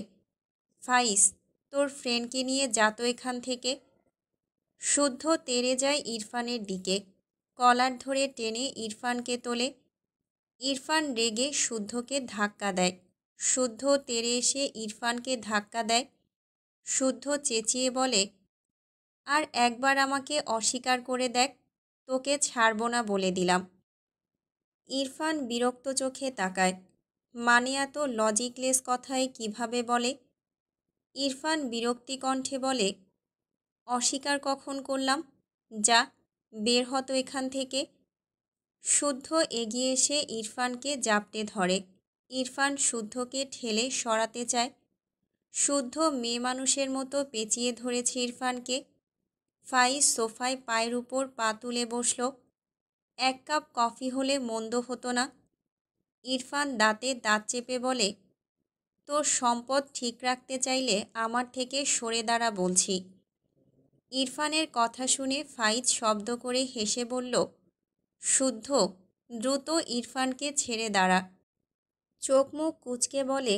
ফাইজ, তোর ফ্রেন্ডকে নিয়ে যা তো এখান থেকে। শুদ্ধ তেড়ে যায় ইরফানের দিকে। কলার ধরে টেনে ইরফানকে তোলে। ইরফান রেগে শুদ্ধকে ধাক্কা দেয়। শুদ্ধ তেড়ে এসে ইরফানকে ধাক্কা দেয়। শুদ্ধ চেঁচিয়ে বলে, আর একবার আমাকে অস্বীকার করে দেখ, তোকে ছাড়ব না বলে দিলাম। ইরফান বিরক্ত চোখে তাকায়। মানে এত লজিকলেস কথায় কিভাবে বলে? ইরফান বিরক্তি কণ্ঠে বলে, অস্বীকার কখন করলাম? যা, বের হতো এখান থেকে। শুদ্ধ এগিয়ে এসে ইরফানকে জাপটে ধরে। ইরফান শুদ্ধকে ঠেলে সরাতে চায়। শুদ্ধ মেয়ে মানুষের মতো পেঁচিয়ে ধরেছে ইরফানকে। ফাইজ সোফায় পায়ের উপর পা তুলে বসল। এক কাপ কফি হলে মন্দ হতো না। ইরফান দাঁতে দাঁত চেপে বলে, তোর সম্পদ ঠিক রাখতে চাইলে আমার থেকে সরে দাঁড়া বলছি। ইরফানের কথা শুনে ফাইজ শব্দ করে হেসে বলল, শুদ্ধ, দ্রুত ইরফানকে ছেড়ে দাঁড়া। চোখ মুখ কুঁচকে বলে,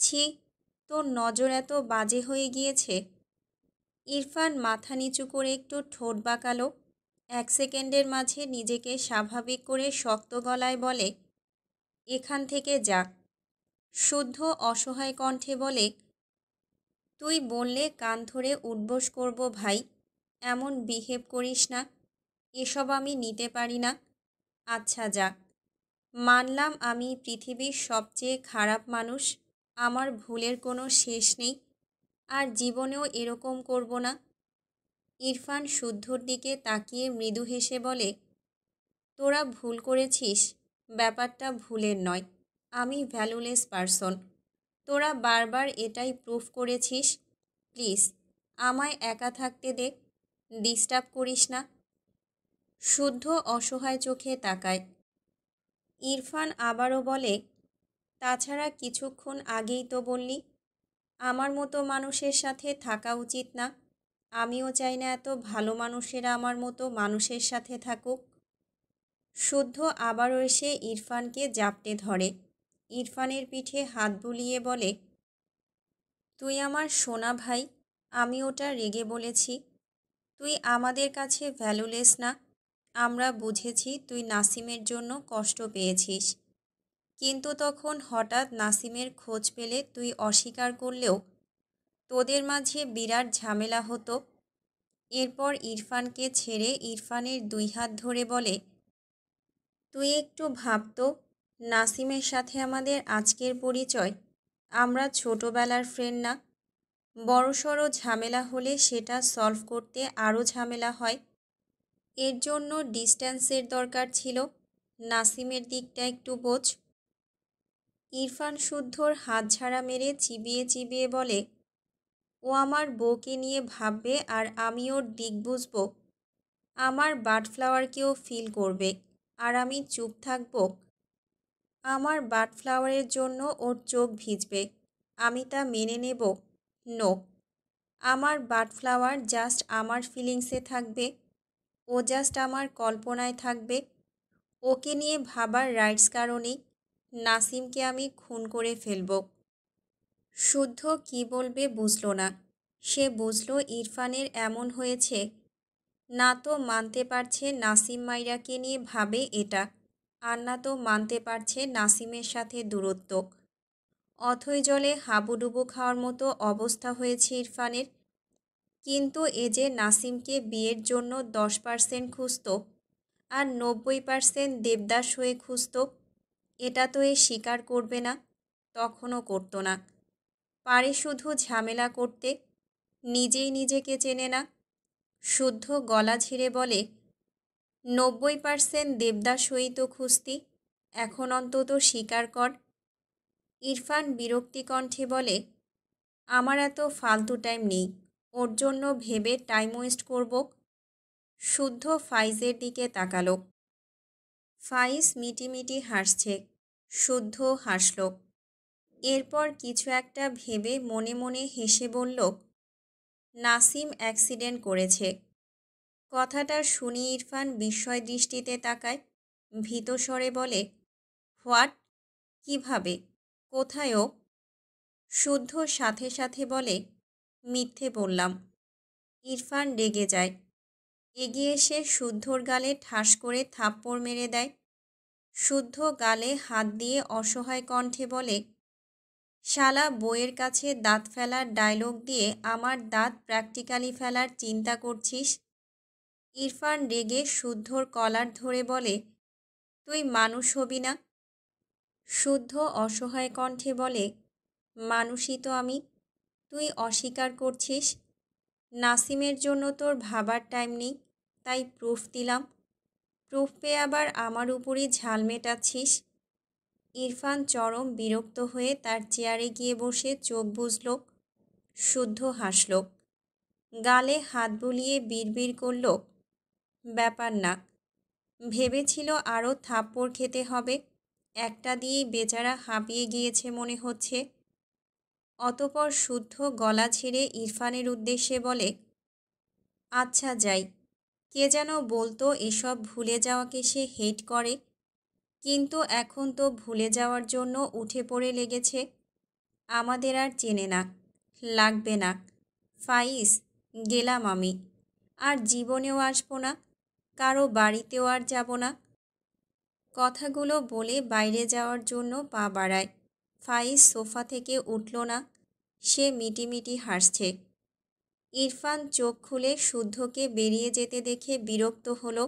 ছি, তোর নজর এত বাজে হয়ে গিয়েছে। ইরফান মাথা নিচু করে একটু ঠোঁট বাঁকালো। 1 সেকেন্ডের মাঝে নিজেকে স্বাভাবিক করে শক্ত গলায় বলে, এখান থেকে যা। শুদ্ধ অসহায় কণ্ঠে বলে, তুই বললে কান ধরে উঠবোস করব ভাই, এমন বিহেভ করিস না, এসব আমি নিতে পারি না। আচ্ছা যা, মানলাম আমি পৃথিবীর সবচেয়ে খারাপ মানুষ, আমার ভুলের কোনো শেষ নেই, আর জীবনেও এরকম করব না। ইরফান শুদ্ধর দিকে তাকিয়ে মৃদু হেসে বলে, তোরা ভুল করেছিস, ব্যাপারটা ভুলের নয়, আমি ভ্যালুলেস পারসন, তোরা বারবার এটাই প্রুফ করেছিস। প্লিজ আমায় একা থাকতে দে, ডিস্টার্ব করিস না। শুদ্ধ অসহায় চোখে তাকায়। ইরফান আবারও বলে, তাছাড়া কিছুক্ষণ আগেই তো বললি আমার মতো মানুষের সাথে থাকা উচিত না, আমিও চাই না এত ভালো মানুষেরা আমার মতো মানুষের সাথে থাকুক। শুদ্ধ আবারও এসে ইরফানকে জাপটে ধরে, ইরফানের পিঠে হাত বুলিয়ে বলে, তুই আমার সোনা ভাই, আমি ওটা রেগে বলেছি, তুই আমাদের কাছে ভ্যালুলেস না। আমরা বুঝেছি তুই নাসিমের জন্য কষ্ট পেয়েছিস, কিন্তু তখন হঠাৎ নাসিমের খোঁজ পেলে তুই অস্বীকার করলেও তোদের মাঝে বিরাট ঝামেলা হতো। এরপর ইরফানকে ছেড়ে ইরফানের 2 হাত ধরে বলে, তুই একটু ভাবতো, নাসিমের সাথে আমাদের আজকের পরিচয়, আমরা ছোটবেলার ফ্রেন্ড না। বড়সড় ঝামেলা হলে সেটা সলভ করতে আরও ঝামেলা হয়, এর জন্য ডিস্ট্যান্সের দরকার ছিল। নাসিমের দিকটা একটু বোঝ। ইরফান শুদ্ধর হাত ঝাড়া মেরে চিবিয়ে চিবিয়ে বলে, ও আমার বউকে নিয়ে ভাববে আর আমি ওর দিক বুঝব, আমার বাডফ্লাওয়ারকেও ফিল করবে, আর আমি চুপ থাকব? আমার বাডফ্লাওয়ারের জন্য ওর চোখ ভিজবে, আমি তা মেনে নেব? নো, আমার বাডফ্লাওয়ার জাস্ট আমার ফিলিংসে থাকবে, ও জাস্ট আমার কল্পনায় থাকবে, ওকে নিয়ে ভাবার রাইটস কারণেই নাসিমকে আমি খুন করে ফেলব। শুদ্ধ কি বলবে বুঝল না, সে বুঝল ইরফানের এমন হয়েছে, না তো মানতে পারছে নাসিম মাইরাকে নিয়ে ভাবে এটা, আর না তো মানতে পারছে নাসিমের সাথে দূরত্ব। অথৈ জলে হাবুডুবু খাওয়ার মতো অবস্থা হয়েছে ইরফানের। কিন্তু এ যে নাসিমকে বিয়ের জন্য 10% খুঁজত আর 90% দেবদাস হয়ে খুঁজত, এটা তো এ স্বীকার করবে না, তখনও করতো না। পারে শুধু ঝামেলা করতে, নিজেই নিজেকে চেনে না। শুদ্ধ গলা ঝেড়ে বলে, 90% দেবদাস হয়েই তো খুঁজতি, এখন অন্তত স্বীকার কর। ইরফান বিরক্তি কণ্ঠে বলে, আমার এত ফালতু টাইম নেই, ওর জন্য ভেবে টাইম ওয়েস্ট করব। শুদ্ধ ফাইজের দিকে তাকালো। ফাইজ মিটিমিটি হাসছে, শুদ্ধ হাসল। এরপর কিছু একটা ভেবে মনে মনে হেসে বলল, নাসিম অ্যাক্সিডেন্ট করেছে। কথাটা শুনি ইরফান বিস্ময় দৃষ্টিতে তাকায়, ভীত স্বরে বলে, হোয়াট? কিভাবে? কোথায় ও? শুদ্ধ সাথে সাথে বলে, মিথ্যে বললাম। ইরফান রেগে যায়, এগিয়ে এসে শুদ্ধর গালে ঠাস করে থাপ্পড় মেরে দেয়। শুদ্ধ গালে হাত দিয়ে অসহায় কণ্ঠে বলে, শালা বইয়ের কাছে দাঁত ফেলার ডায়লগ দিয়ে আমার দাঁত প্র্যাকটিক্যালি ফেলার চিন্তা করছিস? ইরফান রেগে শুদ্ধর কলার ধরে বলে, তুই মানুষ হবি না? শুদ্ধ অসহায় কণ্ঠে বলে, মানুষই তো আমি, তুই অস্বীকার করছিস। নাসিমের জন্য তোর ভাবার টাইম নেই, তাই প্রুফ দিলাম, প্রুফ পেয়ে আবার আমার উপরই ঝাল মেটাচ্ছিস। ইরফান চরম বিরক্ত হয়ে তার চেয়ারে গিয়ে বসে চোখ বুজল। শুদ্ধ হাসল, গালে হাত বুলিয়ে বিড়বিড় করল, ব্যাপার না, ভেবেছিল আরও থাপ্পড় খেতে হবে, একটা দিয়েই বেচারা হাঁপিয়ে গিয়েছে মনে হচ্ছে। অতপর শুদ্ধ গলা ছেড়ে ইরফানের উদ্দেশ্যে বলে, আচ্ছা যাই, কে যেন বলতো এসব ভুলে যাওয়াকে সে হেট করে, কিন্তু এখন তো ভুলে যাওয়ার জন্য উঠে পড়ে লেগেছে। আমাদের আর চেনে না, লাগবে না। ফাইজ, গেলাম আমি, আর জীবনেও আসবো না, কারো বাড়িতেও আর যাব না। কথাগুলো বলে বাইরে যাওয়ার জন্য পা বাড়ায়। ফাইজ সোফা থেকে উঠল না। সে মিটিমিটি হাসছে। ইরফান চোখ খুলে শুদ্ধকে বেরিয়ে যেতে দেখে বিরক্ত হলো।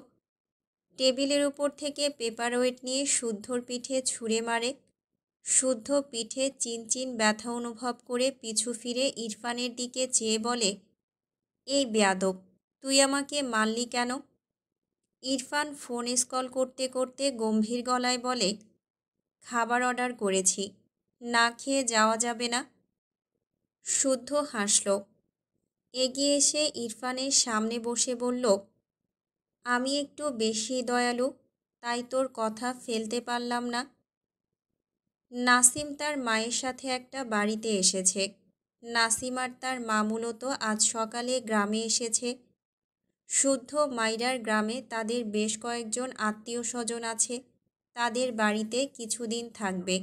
টেবিলের উপর থেকে পেপারওয়েট নিয়ে শুদ্ধর পিঠে ছুঁড়ে মারে। শুদ্ধ পিঠে চিনচিন ব্যথা অনুভব করে পিছু ফিরে ইরফানের দিকে চেয়ে বলে, এই বেয়াদব, তুই আমাকে মারলি কেন? ইরফান ফোন স্কল করতে করতে গম্ভীর গলায় বলে, খাবার অর্ডার করেছি, না খেয়ে যাওয়া যাবে না। শুদ্ধ হাসল। এগিয়ে এসে ইরফানের সামনে বসে বলল, আমি একটু বেশি দয়ালু, তাই তোর কথা ফেলতে পারলাম না। নাসিম তার মায়ের সাথে একটা বাড়িতে এসেছে। নাসিম আর তার মা মূলত আজ সকালে গ্রামে এসেছে। শুদ্ধ মাইরার গ্রামে তাদের বেশ কয়েকজন আত্মীয় স্বজন আছে। তাদের বাড়িতে কিছুদিন থাকবে।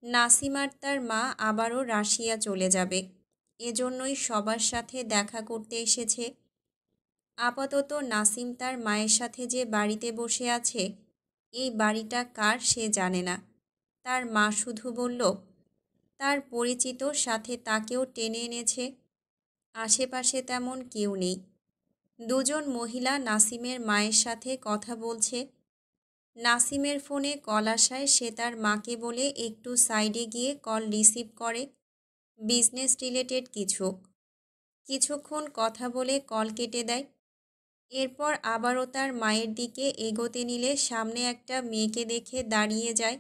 নাসিম আর তার মা আবারও রাশিয়া চলে যাবে। এজন্যই সবার সাথে দেখা করতে এসেছে। আপাতত নাসিম তার মায়ের সাথে যে বাড়িতে বসে আছে, এই বাড়িটা কার সে জানে না। তার মা শুধু বলল, তার পরিচিত সাথে তাকেও টেনে এনেছে। আশেপাশে তেমন কেউ নেই। দুজন মহিলা নাসিমের মায়ের সাথে কথা বলছে। নাসিমের ফোনে কল আসায় সে তার মাকে বলে একটু সাইডে গিয়ে কল রিসিভ করে। বিজনেস রিলেটেড কিছু। কিছুক্ষণ কথা বলে কল কেটে দেয়। এরপর আবারও তার মায়ের দিকে এগোতে নিলে সামনে একটা মেয়েকে দেখে দাঁড়িয়ে যায়।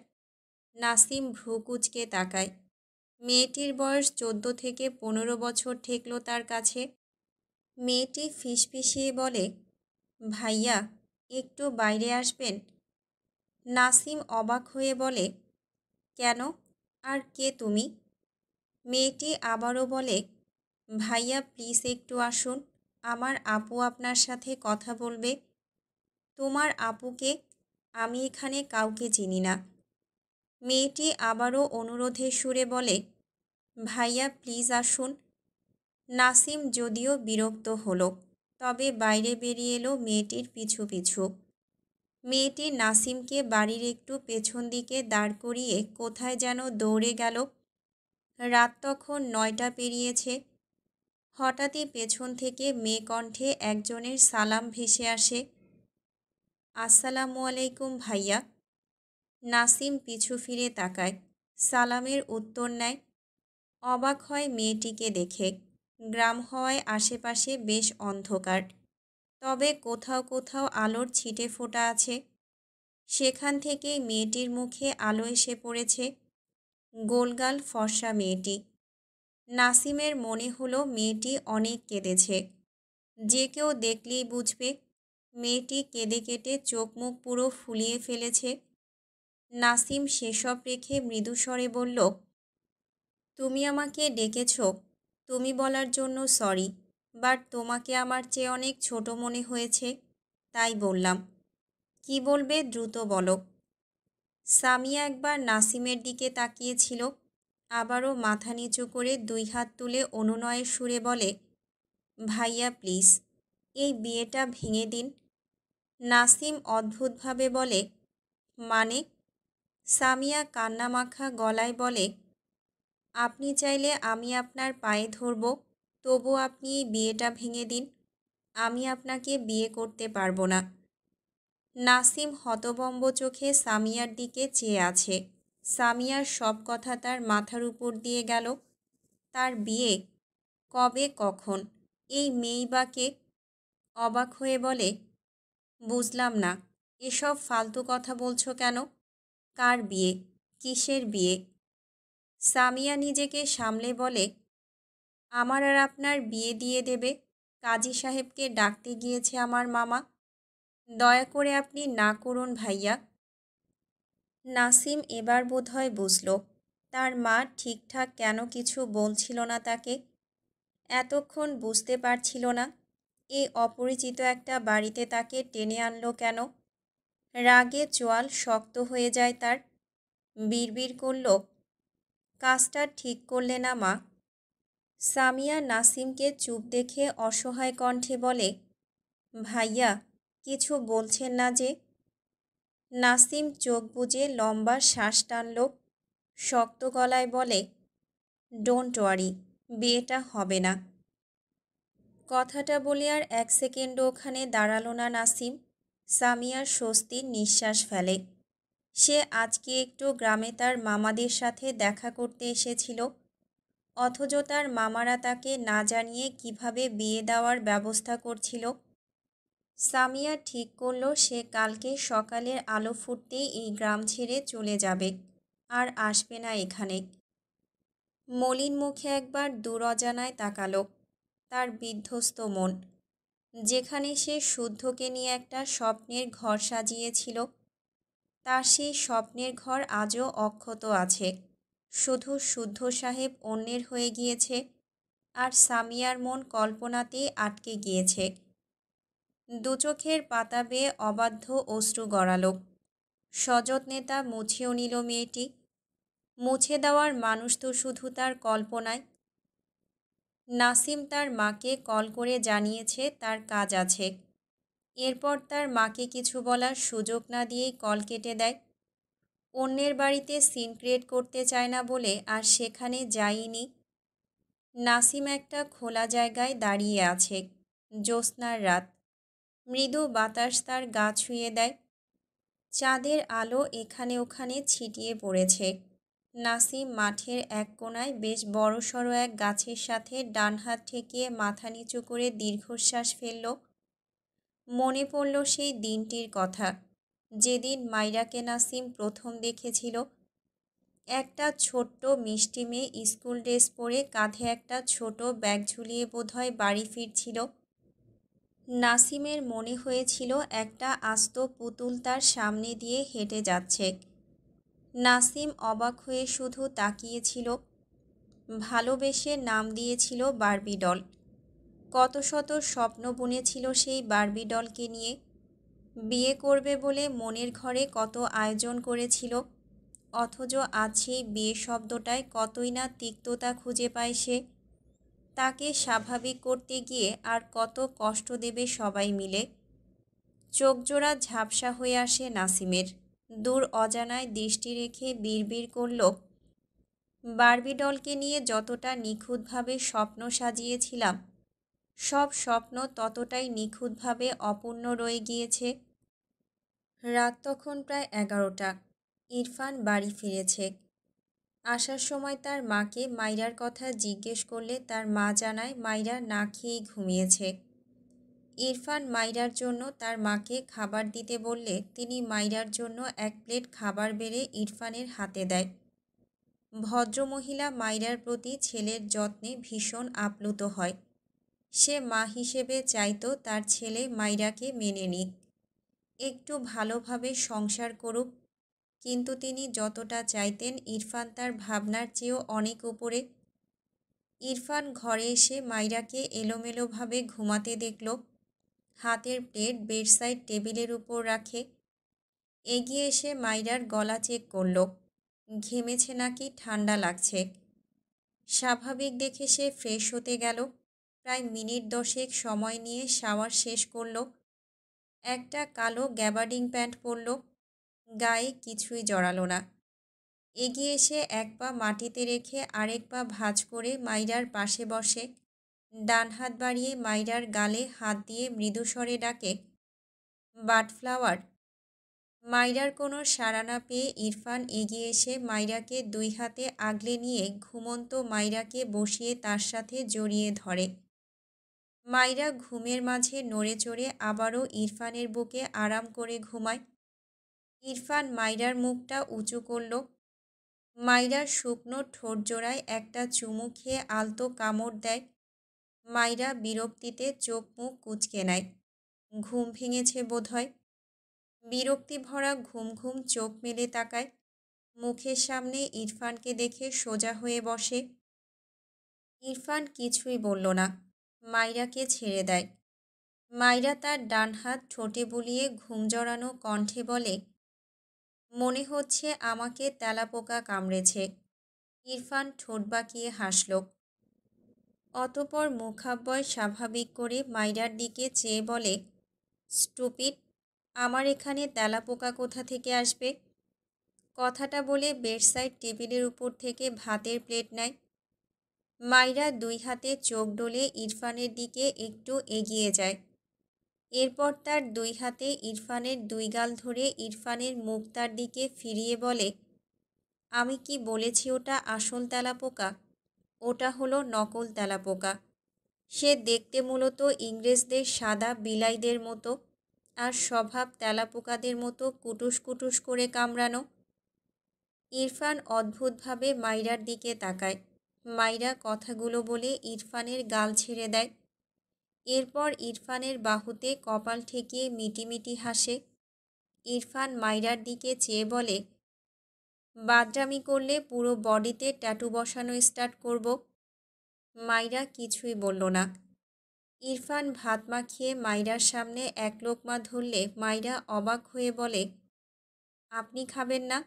নাসিম ভ্রু কুঁচকে তাকায়। মেয়েটির বয়স 14 থেকে 15 বছর ঠেকল তার কাছে। মেয়েটি ফিসফিসিয়ে বলে, ভাইয়া, একটু বাইরে আসবেন? নাসিম অবাক হয়ে বলে, কেন, আর কে তুমি? মেয়েটি আবারও বলে, ভাইয়া প্লিজ একটু আসুন, আমার আপু আপনার সাথে কথা বলবে। তোমার আপুকে? আমি এখানে কাউকে চিনি না। মেয়েটি আবারও অনুরোধের সুরে বলে, ভাইয়া প্লিজ আসুন। নাসিম যদিও বিরক্ত হলো, তবে বাইরে বেরিয়ে এলো মেয়েটির পিছু পিছু। মেয়েটি নাসিমকে বাড়ির একটু পেছন দিকে দাঁড় করিয়ে কোথায় যেন দৌড়ে গেল। রাত তখন 9টা পেরিয়েছে। হঠাৎই পেছন থেকে মেয়ে কণ্ঠে একজনের সালাম ভেসে আসে, আসসালামু আলাইকুম ভাইয়া। নাসিম পিছু ফিরে তাকায়, সালামের উত্তর নেয়। অবাক হয় মেয়েটিকে দেখে। গ্রাম হওয়ায় আশেপাশে বেশ অন্ধকার, তবে কোথাও কোথাও আলোর ছিটে ফোঁটা আছে। সেখান থেকেই মেয়েটির মুখে আলো এসে পড়েছে। গোলগাল ফর্সা মেয়েটি। নাসিমের মনে হলো মেয়েটি অনেক কেঁদেছে। যে কেউ দেখলেই বুঝবে। মেয়েটি কেঁদে কেটে চোখ মুখ পুরো ফুলিয়ে ফেলেছে। নাসিম সেসব রেখে মৃদুস্বরে বলল, তুমি আমাকে ডেকেছ, তুমি বলার জন্য সরি, বাট তোমাকে আমার চেয়ে অনেক ছোট মনে হয়েছে, তাই বললাম। কি বলবে দ্রুত বলো। সামিয়া একবার নাসিমের দিকে তাকিয়েছিল, আবারও মাথা নিচু করে 2 হাত তুলে অনুনয়ের সুরে বলে, ভাইয়া প্লিজ, এই বিয়েটা ভেঙে দিন। নাসিম অদ্ভুতভাবে বলে, মানে? সামিয়া কান্নামাখা গলায় বলে, আপনি চাইলে আমি আপনার পায়ে ধরব, তবু আপনি এই বিয়েটা ভেঙে দিন। আমি আপনাকে বিয়ে করতে পারবো না। নাসিম হতভম্ব চোখে সামিয়ার দিকে চেয়ে আছে। সামিয়ার সব কথা তার মাথার উপর দিয়ে গেল। তার বিয়ে? কবে, কখন? এই মেয়েই বা কে? অবাক হয়ে বলে, বুঝলাম না, এসব ফালতু কথা বলছো কেন? কার বিয়ে? কিসের বিয়ে? সামিয়া নিজেকে সামলে বলে, আমার আর আপনার বিয়ে দিয়ে দেবে। কাজী সাহেবকে ডাকতে গিয়েছে আমার মামা। দয়া করে আপনি না করুন ভাইয়া। নাসিম এবার বোধহয় বুঝল তার মা ঠিকঠাক কেন কিছু বলছিল না তাকে। এতক্ষণ বুঝতে পারছিল না এই অপরিচিত একটা বাড়িতে তাকে টেনে আনলো কেন। রাগে চোয়াল শক্ত হয়ে যায় তার। বিড়বিড় করল, কাজটা ঠিক করলে না মা। সামিয়া নাসিমকে চুপ দেখে অসহায় কণ্ঠে বলে, ভাইয়া কিছু বলছেন না যে? নাসিম চোখ বুজে লম্বা শ্বাস টানল। শক্ত গলায় বলে, ডোন্ট ওয়ারি, বিয়েটা হবে না। কথাটা বলে আর 1 সেকেন্ডও ওখানে দাঁড়ালো না নাসিম। সামিয়ার স্বস্তির নিঃশ্বাস ফেলে। সে আজকে একটু গ্রামে তার মামাদের সাথে দেখা করতে এসেছিল, অথচ তার মামারা তাকে না জানিয়ে কিভাবে বিয়ে দেওয়ার ব্যবস্থা করছিল। সামিয়া ঠিক করল সে কালকে সকালের আলো ফুটতেই এই গ্রাম ছেড়ে চলে যাবে, আর আসবে না এখানে। মলিন মুখে একবার দূর অজানায় তাকালো। তার বিধ্বস্ত মন, যেখানে সে শুদ্ধকে নিয়ে একটা স্বপ্নের ঘর সাজিয়েছিল, তার সেই স্বপ্নের ঘর আজও অক্ষত আছে। শুধু শুদ্ধ সাহেব অন্যের হয়ে গিয়েছে, আর সামিয়ার মন কল্পনাতেই আটকে গিয়েছে। দু চোখের পাতা বেয়ে অবাধ্য অশ্রু গড়ালো। সযত্নে তা মুছেও নিল মেয়েটি। মুছে দেওয়ার মানুষ তো শুধু তার কল্পনায়। নাসিম তার মাকে কল করে জানিয়েছে তার কাজ আছে। এরপর তার মাকে কিছু বলার সুযোগ না দিয়েই কল কেটে দেয়। অন্যের বাড়িতে সিন ক্রিয়েট করতে চায় না বলে আর সেখানে যায়নি। নাসিম একটা খোলা জায়গায় দাঁড়িয়ে আছে। জ্যোৎস্নার রাত, মৃদু বাতাস তার গা ছুঁয়ে দেয়। চাঁদের আলো এখানে ওখানে ছিটিয়ে পড়েছে। নাসিম মাঠের এক কোণায় বেশ বড়সড় এক গাছের সাথে ডান হাত ঠেকিয়ে মাথা নিচু করে দীর্ঘশ্বাস ফেলল। মনে পড়ল সেই দিনটির কথা, যেদিন মাইরাকে নাসিম প্রথম দেখেছিল। একটা ছোট্ট মিষ্টি মেয়ে স্কুল ড্রেস পরে কাঁধে একটা ছোট ব্যাগ ঝুলিয়ে বোধহয় বাড়ি ফিরছিল। নাসিমের মনে হয়েছিল একটা আস্ত পুতুল তার সামনে দিয়ে হেঁটে যাচ্ছে। নাসিম অবাক হয়ে শুধু তাকিয়েছিল। ভালোবেসে নাম দিয়েছিল বার্বি ডল। কত শত স্বপ্ন বুনেছিল সেই বার্বি ডলকে নিয়ে। বিয়ে করবে বলে মনের ঘরে কত আয়োজন করেছিল, অথচ আজ সেই বিয়ে শব্দটায় কতই না তিক্ততা খুঁজে পায় সে। তাকে স্বাভাবিক করতে গিয়ে আর কত কষ্ট দেবে সবাই মিলে। চোখজোড়া ঝাপসা হয়ে আসে নাসিমের। দূর অজানায় দৃষ্টি রেখে বিড়বিড় করল, বার্বি ডলকে নিয়ে যতটা নিখুঁতভাবে স্বপ্ন সাজিয়েছিলাম, সব স্বপ্ন ততটাই নিখুঁতভাবে অপূর্ণ রয়ে গিয়েছে। রাত তখন প্রায় 11টা। ইরফান বাড়ি ফিরেছে। আসার সময় তার মাকে মাইরার কথা জিজ্ঞেস করলে তার মা জানায় মাইরা না খেয়েই ঘুমিয়েছে। ইরফান মাইরার জন্য তার মাকে খাবার দিতে বললে তিনি মাইরার জন্য 1 প্লেট খাবার বেড়ে ইরফানের হাতে দেয়। ভদ্রমহিলা মাইরার প্রতি ছেলের যত্নে ভীষণ আপ্লুত হয়। সে মা হিসেবে চাইতো তার ছেলে মাইরাকে মেনে নিক, একটু ভালোভাবে সংসার করুক, কিন্তু তিনি যতটা চাইতেন ইরফান তার ভাবনার চেয়েও অনেক উপরে। ইরফান ঘরে এসে মাইরাকে এলোমেলোভাবে ঘুমাতে দেখল। হাতের প্লেট বেডসাইড টেবিলের উপর রাখে। এগিয়ে এসে মাইরার গলা চেক করল, ঘেমেছে নাকি ঠান্ডা লাগছে। স্বাভাবিক দেখে সে ফ্রেশ হতে গেল। প্রায় মিনিট 10 সময় নিয়ে শাওয়ার শেষ করল। একটা কালো গ্যাবার্ডিং প্যান্ট পরল, গায়ে কিছুই জড়ালো না। এগিয়ে এসে 1 পা মাটিতে রেখে আরেক পা ভাঁজ করে মাইরার পাশে বসে। ডান হাত বাড়িয়ে মাইরার গালে হাত দিয়ে মৃদুস্বরে ডাকে, বাডফ্লাওয়ার। মাইরার কোনো সাড়া না পেয়ে ইরফান এগিয়ে এসে মাইরাকে 2 হাতে আগলে নিয়ে ঘুমন্ত মাইরাকে বসিয়ে তার সাথে জড়িয়ে ধরে। মাইরা ঘুমের মাঝে নড়ে চড়ে আবারও ইরফানের বুকে আরাম করে ঘুমায়। ইরফান মাইরার মুখটা উঁচু করল। মাইরার শুকনো ঠোঁটজোড়ায় একটা চুমু খেয়ে আলতো কামড় দেয়। মাইরা বিরক্তিতে চোখ মুখ কুঁচকে নেয়। ঘুম ভেঙেছে বোধহয়। বিরক্তি ভরা ঘুম ঘুম চোখ মেলে তাকায়। মুখের সামনে ইরফানকে দেখে সোজা হয়ে বসে। ইরফান কিছুই বলল না, মাইরাকে ছেড়ে দেয়। মাইরা তার ডান হাত ঠোঁটে বুলিয়ে ঘুম জড়ানো কণ্ঠে বলে, মনে হচ্ছে আমাকে তেলাপোকা কামড়েছে। ইরফান ঠোঁট বাঁকিয়ে হাসল। অতঃপর মুখাব্যয় স্বাভাবিক করে মাইরার দিকে চেয়ে বলে, স্টুপিড, আমার এখানে তেলাপোকা কোথা থেকে আসবে? কথাটা বলে বেডসাইড টেবিলের উপর থেকে ভাতের প্লেট নেয়। মাইরা দুই হাতে চোখ ডলে ইরফানের দিকে একটু এগিয়ে যায়। এরপর তার দুই হাতে ইরফানের দুই গাল ধরে ইরফানের মুখ তার দিকে ফিরিয়ে বলে, আমি কি বলেছি ওটা আসল তেলাপোকা? ওটা হলো নকল তেলাপোকা। সে দেখতে মূলত ইংরেজদের সাদা বিলাইদের মতো, আর স্বভাব তেলাপোকাদের মতো কুটুস কুটুস করে কামড়ানো। ইরফান অদ্ভুতভাবে মাইরার দিকে তাকায়। মাইরা কথাগুলো বলে ইরফানের গাল ছেড়ে দেয়। এরপর ইরফানের বাহুতে কপাল ঠেকিয়ে মিটিমিটি হাসে। ইরফান মাইরার দিকে চেয়ে বলে, বাদরামি করলে পুরো বডিতে ট্যাটু বসানো স্টার্ট করব। মাইরা কিছুই বলল না। ইরফান ভাত মাখিয়ে মাইরার সামনে এক লোকমা ধরলে মাইরা অবাক হয়ে বলে, আপনি খাবেন না?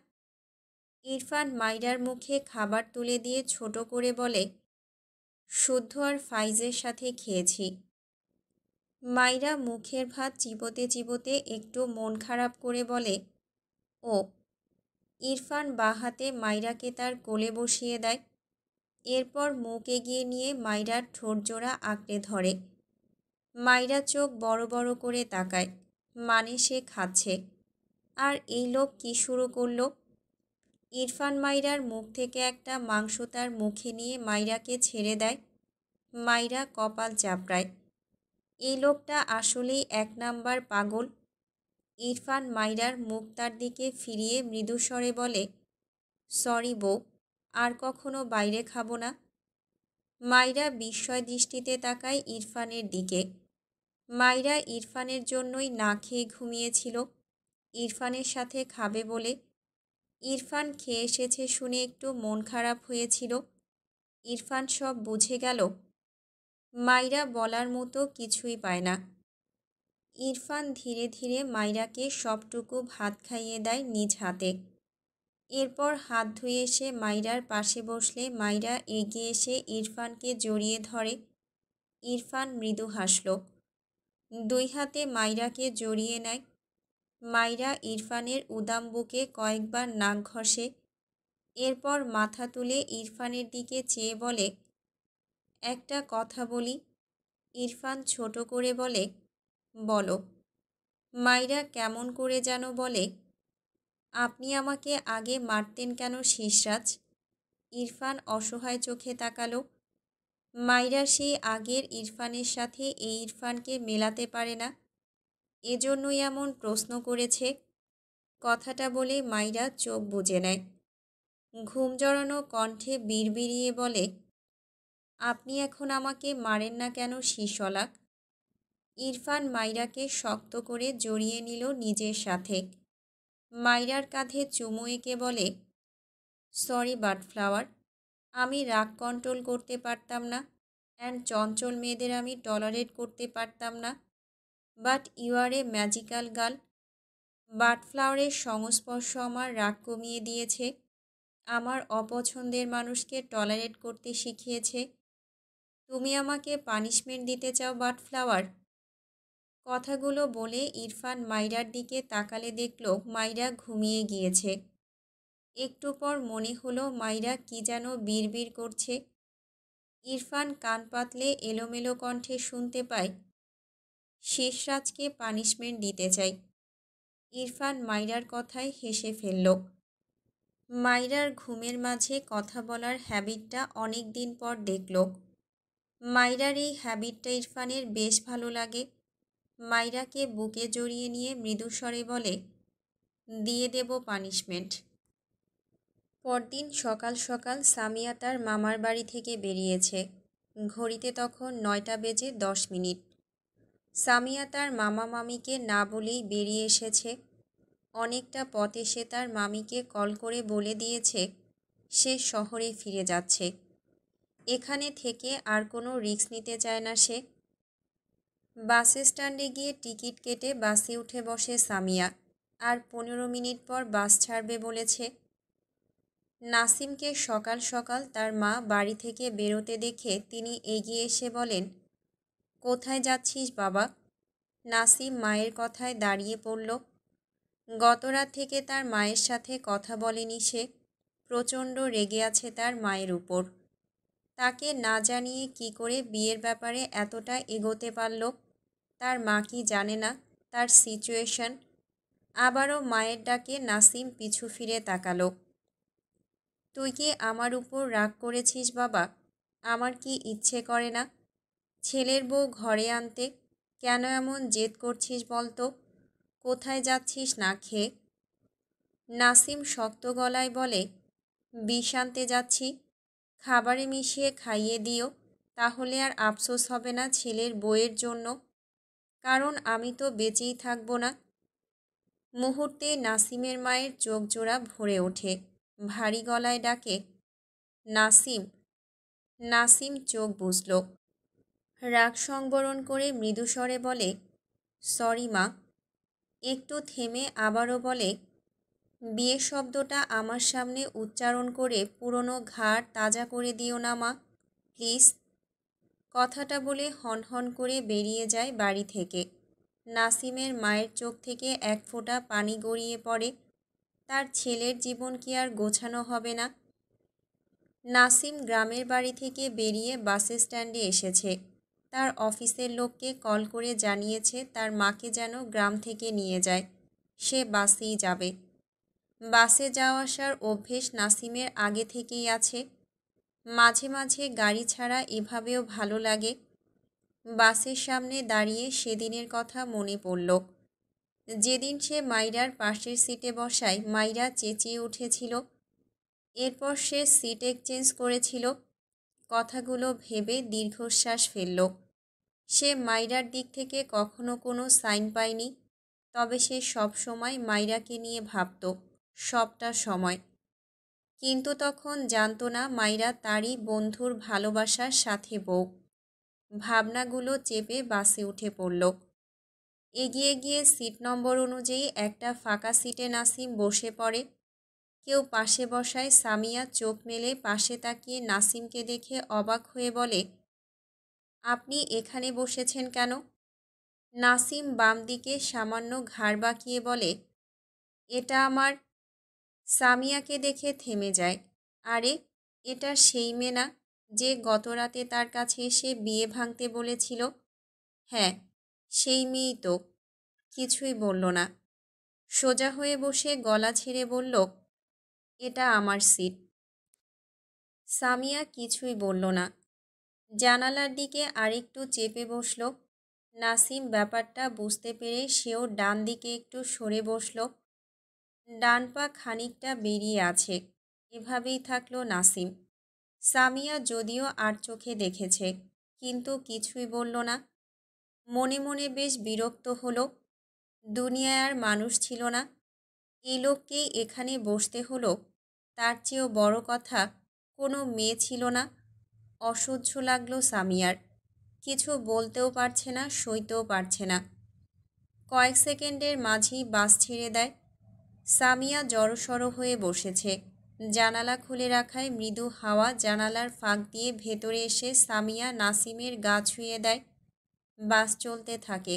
ইরফান মাইরার মুখে খাবার তুলে দিয়ে ছোট করে বলে, শুদ্ধ আর ফাইজের সাথে খেয়েছি। মাইরা মুখের ভাত চিবোতে চিবোতে একটু মন খারাপ করে বলে, ও। ইরফান বাঁ হাতে মাইরাকে তার কোলে বসিয়ে দেয়। এরপর মুখ এগিয়ে নিয়ে মাইরার ঠোঁটজোড়া আঁকড়ে ধরে। মাইরা চোখ বড় বড় করে তাকায়, মানে সে খাচ্ছে। আর এই লোক কি শুরু করলো? ইরফান মাইরার মুখ থেকে একটা মাংস তার মুখে নিয়ে মাইরাকে ছেড়ে দেয়। মাইরা কপাল চাপড়ায়। এই লোকটা আসলেই এক নাম্বার পাগল। ইরফান মাইরার মুখ তার দিকে ফিরিয়ে মৃদুস্বরে বলে, সরি বউ, আর কখনো বাইরে খাবো না। মাইরা বিস্ময় দৃষ্টিতে তাকায় ইরফানের দিকে। মাইরা ইরফানের জন্যই না খেয়ে ঘুমিয়েছিল, ইরফানের সাথে খাবে বলে। ইরফান খেয়ে এসেছে শুনে একটু মন খারাপ হয়েছিল। ইরফান সব বুঝে গেল। মাইরা বলার মতো কিছুই পায় না। ইরফান ধীরে ধীরে মাইরাকে সবটুকু ভাত খাইয়ে দেয় নিজ হাতে। এরপর হাত ধুয়ে এসে মাইরার পাশে বসলে মাইরা এগিয়ে এসে ইরফানকে জড়িয়ে ধরে। ইরফান মৃদু হাসল। দুই হাতে মাইরাকে জড়িয়ে নেয়। মাইরা ইরফানের উদাম বুকে কয়েকবার নাক ঘষে। এরপর মাথা তুলে ইরফানের দিকে চেয়ে বলে, একটা কথা বলি। ইরফান ছোট করে বলে, বলো। মাইরা কেমন করে যেন বলে, আপনি আমাকে আগে মারতেন কেন শিশরাজ? ইরফান অসহায় চোখে তাকালো। মাইরা সেই আগের ইরফানের সাথে এই ইরফানকে মেলাতে পারে না, এজন্যই এমন প্রশ্ন করেছে। কথাটা বলে মাইরা চোখ বুজে নেয়। ঘুম জড়ানো কণ্ঠে বিড়বিড়িয়ে বলে, আপনি এখন আমাকে মারেন না কেন শিশলাক? ইরফান মাইরাকে শক্ত করে জড়িয়ে নিল নিজের সাথে। মাইরার কাঁধে চুমু এঁকে বলে, সরি বাটফ্লাওয়ার, আমি রাগ কন্ট্রোল করতে পারতাম না, অ্যান্ড চঞ্চল মেয়েদের আমি টলারেট করতে পারতাম না। But you are a magical girl. বাটফ্লাওয়ারের সংস্পর্শ আমার রাগ কমিয়ে দিয়েছে, আমার অপছন্দের মানুষকে টলারেট করতে শিখিয়েছে। তুমি আমাকে পানিশমেন্ট দিতে চাও বাটফ্লাওয়ার? কথাগুলো বলে ইরফান মাইরার দিকে তাকালে দেখল মাইরা ঘুমিয়ে গিয়েছে। একটু পর মনে হলো মাইরা কি যেন বিড়বিড় করছে। ইরফান কান পাতলে এলোমেলো কণ্ঠে শুনতে পায়, শেষরাজকে পানিশমেন্ট দিতে চাই। ইরফান মাইরার কথায় হেসে ফেলল। মাইরার ঘুমের মাঝে কথা বলার হ্যাবিটটা অনেক দিন পর দেখল। মাইরার এই হ্যাবিটটা ইরফানের বেশ ভালো লাগে। মাইরাকে বুকে জড়িয়ে নিয়ে মৃদুস্বরে বলে, দিয়ে দেব পানিশমেন্ট। পরদিন সকাল সকাল সামিয়া তার মামার বাড়ি থেকে বেরিয়েছে। ঘড়িতে তখন 9:10। সামিয়া তার মামা মামিকে না বলেই বেরিয়ে এসেছে। অনেকটা পথ এসে তার মামিকে কল করে বলে দিয়েছে সে শহরে ফিরে যাচ্ছে। এখানে থেকে আর কোনো রিস্ক নিতে চায় না সে। বাস স্ট্যান্ডে গিয়ে টিকিট কেটে বাসে উঠে বসে সামিয়া। আর 15 মিনিট পর বাস ছাড়বে বলেছে। নাসিমকে সকাল সকাল তার মা বাড়ি থেকে বেরোতে দেখে তিনি এগিয়ে এসে বলেন, কোথায় যাচ্ছিস বাবা? নাসিম মায়ের কথায় দাঁড়িয়ে পড়ল। গতরাত থেকে তার মায়ের সাথে কথা বলেনি সে। প্রচণ্ড রেগে আছে তার মায়ের উপর। তাকে না জানিয়ে কি করে বিয়ের ব্যাপারে এতটা এগোতে পারল? তার মা কি জানে না তার সিচুয়েশন? আবারও মায়ের ডাকে নাসিম পিছু ফিরে তাকালো। তুই কি আমার উপর রাগ করেছিস বাবা? আমার কি ইচ্ছে করে না ছেলের বউ ঘরে আনতে? কেন এমন জেদ করছিস বলতো? কোথায় যাচ্ছিস না খেয়ে? নাসিম শক্ত গলায় বলে, বিষ আনতে যাচ্ছি। খাবারে মিশিয়ে খাইয়ে দিও, তাহলে আর আফসোস হবে না ছেলের বউয়ের জন্য। কারণ আমি তো বেঁচেই থাকবো না। মুহূর্তে নাসিমের মায়ের চোখ জোড়া ভরে ওঠে। ভারী গলায় ডাকে, নাসিম। নাসিম চোখ বুজল। রাগ সংবরণ করে মৃদুস্বরে বলে, সরি মা। একটু থেমে আবারও বলে, বিয়ে শব্দটা আমার সামনে উচ্চারণ করে পুরনো ঘাড় তাজা করে দিও না মা, প্লিজ। কথাটা বলে হনহন করে বেরিয়ে যায় বাড়ি থেকে। নাসিমের মায়ের চোখ থেকে এক ফোঁটা পানি গড়িয়ে পড়ে। তার ছেলের জীবন কি আর গোছানো হবে না? নাসিম গ্রামের বাড়ি থেকে বেরিয়ে বাস স্ট্যান্ডে এসেছে। তার অফিসের লোককে কল করে জানিয়েছে তার মাকে যেন গ্রাম থেকে নিয়ে যায়। সে বাসেই যাবে। বাসে যাওয়া আসার অভ্যেস নাসিমের আগে থেকেই আছে। মাঝে মাঝে গাড়ি ছাড়া এভাবেও ভালো লাগে। বাসের সামনে দাঁড়িয়ে সেদিনের কথা মনে পড়ল, যেদিন সে মাইরার পাশের সিটে বসায় মাইরা চেঁচিয়ে উঠেছিল। এরপর সে সিট এক্সচেঞ্জ করেছিল। কথাগুলো ভেবে দীর্ঘশ্বাস ফেলল। সে মাইরার দিক থেকে কখনো কোনো সাইন পায়নি, তবে সে সব সময় মাইরাকে নিয়ে ভাবত, সবটা সময়। কিন্তু তখন জানত না মাইরা তারই বন্ধুর ভালোবাসার সাথে বউ। ভাবনাগুলো চেপে বাসে উঠে পড়ল। এগিয়ে গিয়ে সিট নম্বর অনুযায়ী একটা ফাঁকা সিটে নাসিম বসে পড়ে। কেউ পাশে বসায় সামিয়া চোখ মেলে পাশে তাকিয়ে নাসিমকে দেখে অবাক হয়ে বলে, আপনি এখানে বসেছেন কেন? নাসিম বাম দিকে সামান্য ঘাড় বাঁকিয়ে বলে, এটা আমার। সামিয়াকে দেখে থেমে যায়। আরে, এটা সেই মেয়ে না যে গতরাতে তার কাছে এসে বিয়ে ভাঙতে বলেছিল? হ্যাঁ, সেই মেয়েই তো। কিছুই বলল না। সোজা হয়ে বসে গলা ছেড়ে বলল, এটা আমার সিট। সামিয়া কিছুই বলল না। জানালার দিকে আরেকটু চেপে বসল। নাসিম ব্যাপারটা বুঝতে পেরে সেও ডান দিকে একটু সরে বসল। ডান পা খানিকটা বেরিয়ে আছে। এভাবেই থাকলো নাসিম। সামিয়া যদিও আর চোখে দেখেছে, কিন্তু কিছুই বলল না। মনে মনে বেশ বিরক্ত হলো। দুনিয়ায় আর মানুষ ছিল না। এই লোককেই এখানে বসতে হলো। তার চেয়েও বড় কথা, কোনো মেয়ে ছিল না। অসহ্য লাগলো সামিয়ার। কিছু বলতেও পারছে না, সইতেও পারছে না। কয়েক সেকেন্ডের মাঝেই বাস ছেড়ে দেয়। সামিয়া জড়সড় হয়ে বসেছে। জানালা খুলে রাখায় মৃদু হাওয়া জানালার ফাঁক দিয়ে ভেতরে এসে সামিয়া নাসিমের গা ছুঁয়ে দেয়। বাস চলতে থাকে।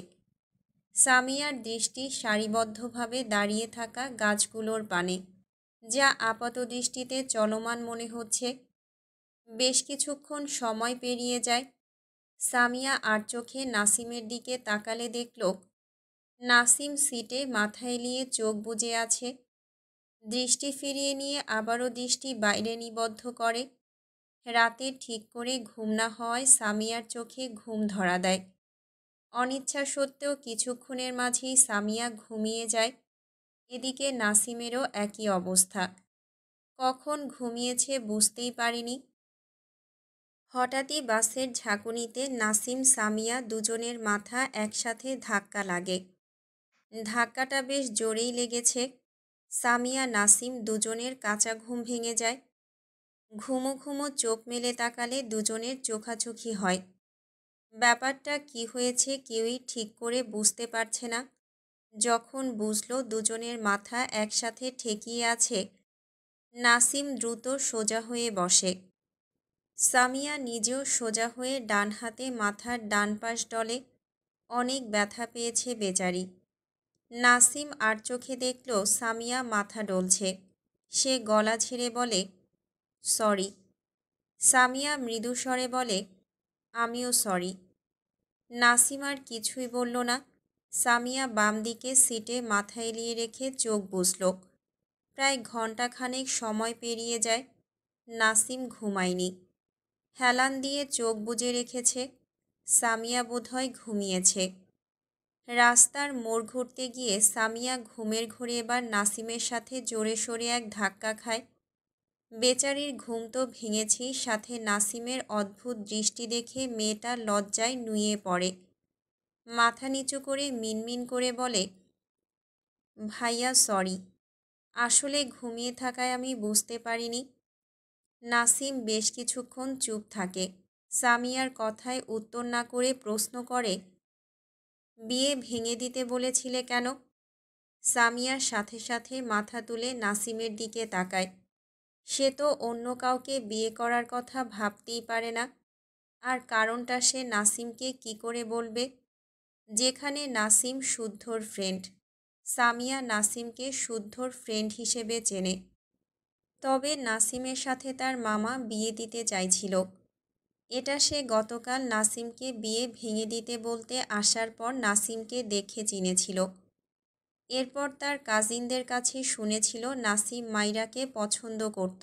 সামিয়ার দৃষ্টি সারিবদ্ধভাবে দাঁড়িয়ে থাকা গাছগুলোর পানে, যা আপাত দৃষ্টিতে চলমান মনে হচ্ছে। বেশ কিছুক্ষণ সময় পেরিয়ে যায়। সামিয়া আর চোখে নাসিমের দিকে তাকালে দেখল, নাসিম সিটে মাথা এলিয়ে চোখ বুজে আছে। দৃষ্টি ফিরিয়ে নিয়ে আবারও দৃষ্টি বাইরে নিবদ্ধ করে। রাতে ঠিক করে ঘুম না হওয়ায় সামিয়ার চোখে ঘুম ধরা দেয়। অনিচ্ছা সত্ত্বেও কিছুক্ষণের মাঝেই সামিয়া ঘুমিয়ে যায়। এদিকে নাসিমেরও একই অবস্থা। কখন ঘুমিয়েছে বুঝতেই পারেনি। হঠাৎই বাসের ঝাঁকুনিতে নাসিম সামিয়া দুজনের মাথা একসাথে ধাক্কা লাগে। ধাক্কাটা বেশ জোরেই লেগেছে। সামিয়া নাসিম দুজনের কাঁচা ঘুম ভেঙে যায়। ঘুমো ঘুমো চোখ মেলে তাকালে দুজনের চোখাচোখি হয়। ব্যাপারটা কি হয়েছে কেউই ঠিক করে বুঝতে পারছে না। যখন বুঝলো দুজনের মাথা একসাথে ঠেকিয়ে আছে, নাসিম দ্রুত সোজা হয়ে বসে। সামিয়া নিজেও সোজা হয়ে ডান হাতে মাথার ডান পাশ ডলে। অনেক ব্যথা পেয়েছে বেচারি। নাসিম আর চোখে দেখল সামিয়া মাথা ডলছে। সে গলা ঝেড়ে বলে, সরি। সামিয়া মৃদু স্বরে বলে, আমিও সরি। নাসিম আর কিছুই বলল না। সামিয়া বাম দিকে সিটে মাথা এলিয়ে রেখে চোখ বুজল। প্রায় ঘণ্টাখানেক সময় পেরিয়ে যায়। নাসিম ঘুমায়নি। হেলান দিয়ে চোখ বুজে রেখেছে। সামিয়া বোধহয় ঘুমিয়েছে। রাস্তার মোড় ঘুরতে গিয়ে সামিয়া ঘুমের ঘোরে এবার নাসিমের সাথে জোরে সোরে এক ধাক্কা খায়। বেচারির ঘুম তো ভেঙেছেই, সাথে নাসিমের অদ্ভুত দৃষ্টি দেখে মেয়েটা লজ্জায় নুয়ে পড়ে। মাথা নিচু করে মিনমিন করে বলে, ভাইয়া সরি, আসলে ঘুমিয়ে থাকায় আমি বুঝতে পারিনি। নাসিম বেশ কিছুক্ষণ চুপ থাকে। সামিয়ার কথায় উত্তর না করে প্রশ্ন করে, বিয়ে ভেঙে দিতে বলেছিলে কেন? সামিয়ার সাথে সাথে মাথা তুলে নাসিমের দিকে তাকায়। সে তো অন্য কাউকে বিয়ে করার কথা ভাবতেই পারে না। আর কারণটা সে নাসিমকে কি করে বলবে, যেখানে নাসিম শুদ্ধর ফ্রেন্ড। সামিয়া নাসিমকে শুদ্ধর ফ্রেন্ড হিসেবে চেনে। তবে নাসিমের সাথে তার মামা বিয়ে দিতে চাইছিল। এটা সে গতকাল নাসিমকে বিয়ে ভেঙে দিতে বলতে আসার পর নাসিমকে দেখে চিনেছিল। এরপর তার কাজিনদের কাছে শুনেছিল নাসিম মাইরাকে পছন্দ করত।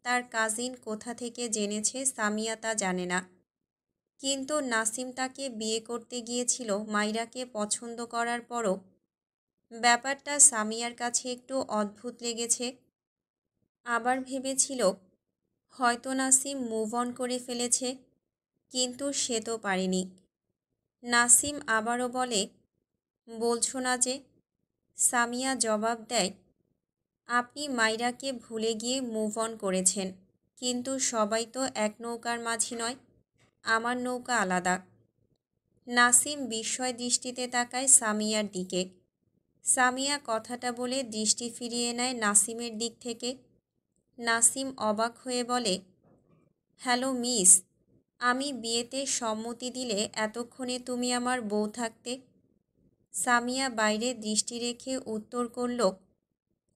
তার কাজিন কোথা থেকে জেনেছে সামিয়া তা জানে না। কিন্তু নাসিম তাকে বিয়ে করতে গিয়েছিল মাইরাকে পছন্দ করার পরও। ব্যাপারটা সামিয়ার কাছে একটু অদ্ভুত লেগেছে। আবার ভেবেছিল হয়তো নাসিম মুভ অন করে ফেলেছে, কিন্তু সে তো পারেনি। নাসিম আবারও বলে, বলছো না যে? সামিয়া জবাব দেয়, আপনি মাইরাকে ভুলে গিয়ে মুভ অন করেছেন, কিন্তু সবাই তো এক নৌকার মাঝি নয়, আমার নৌকা আলাদা। নাসিম বিস্ময় দৃষ্টিতে তাকায় সামিয়ার দিকে। সামিয়া কথাটা বলে দৃষ্টি ফিরিয়ে নেয় নাসিমের দিক থেকে। নাসিম অবাক হয়ে বলে, হ্যালো মিস, আমি বিয়েতে সম্মতি দিলে এতক্ষণে তুমি আমার বউ থাকতে। সামিয়া বাইরে দৃষ্টি রেখে উত্তর করল,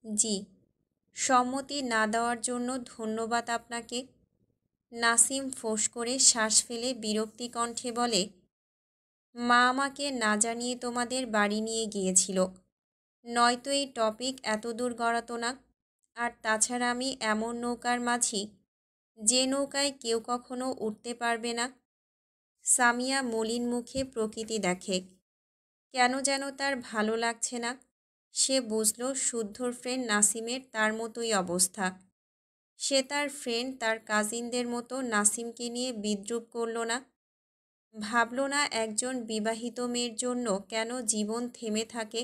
জি। সম্মতি না দেওয়ার জন্য ধন্যবাদ আপনাকে। নাসিম ফোঁস করে শ্বাস ফেলে বিরক্তি কণ্ঠে বলে, মা আমাকে না জানিয়ে তোমাদের বাড়ি নিয়ে গিয়েছিল, নয়তো এই টপিক এত দূর গড়াতো না। আর তাছাড়া আমি এমন নৌকার মাঝি যে নৌকায় কেউ কখনো উঠতে পারবে না। সামিয়া মলিন মুখে প্রকৃতি দেখে। কেন যেন তার ভালো লাগছে না। সে বুঝল শুদ্ধর ফ্রেন্ড নাসিমের তার মতোই অবস্থা। সে তার ফ্রেন্ড তার কাজিনদের মতো নাসিমকে নিয়ে বিদ্রূপ করল না। ভাবল না একজন বিবাহিত মেয়ের জন্য কেন জীবন থেমে থাকে,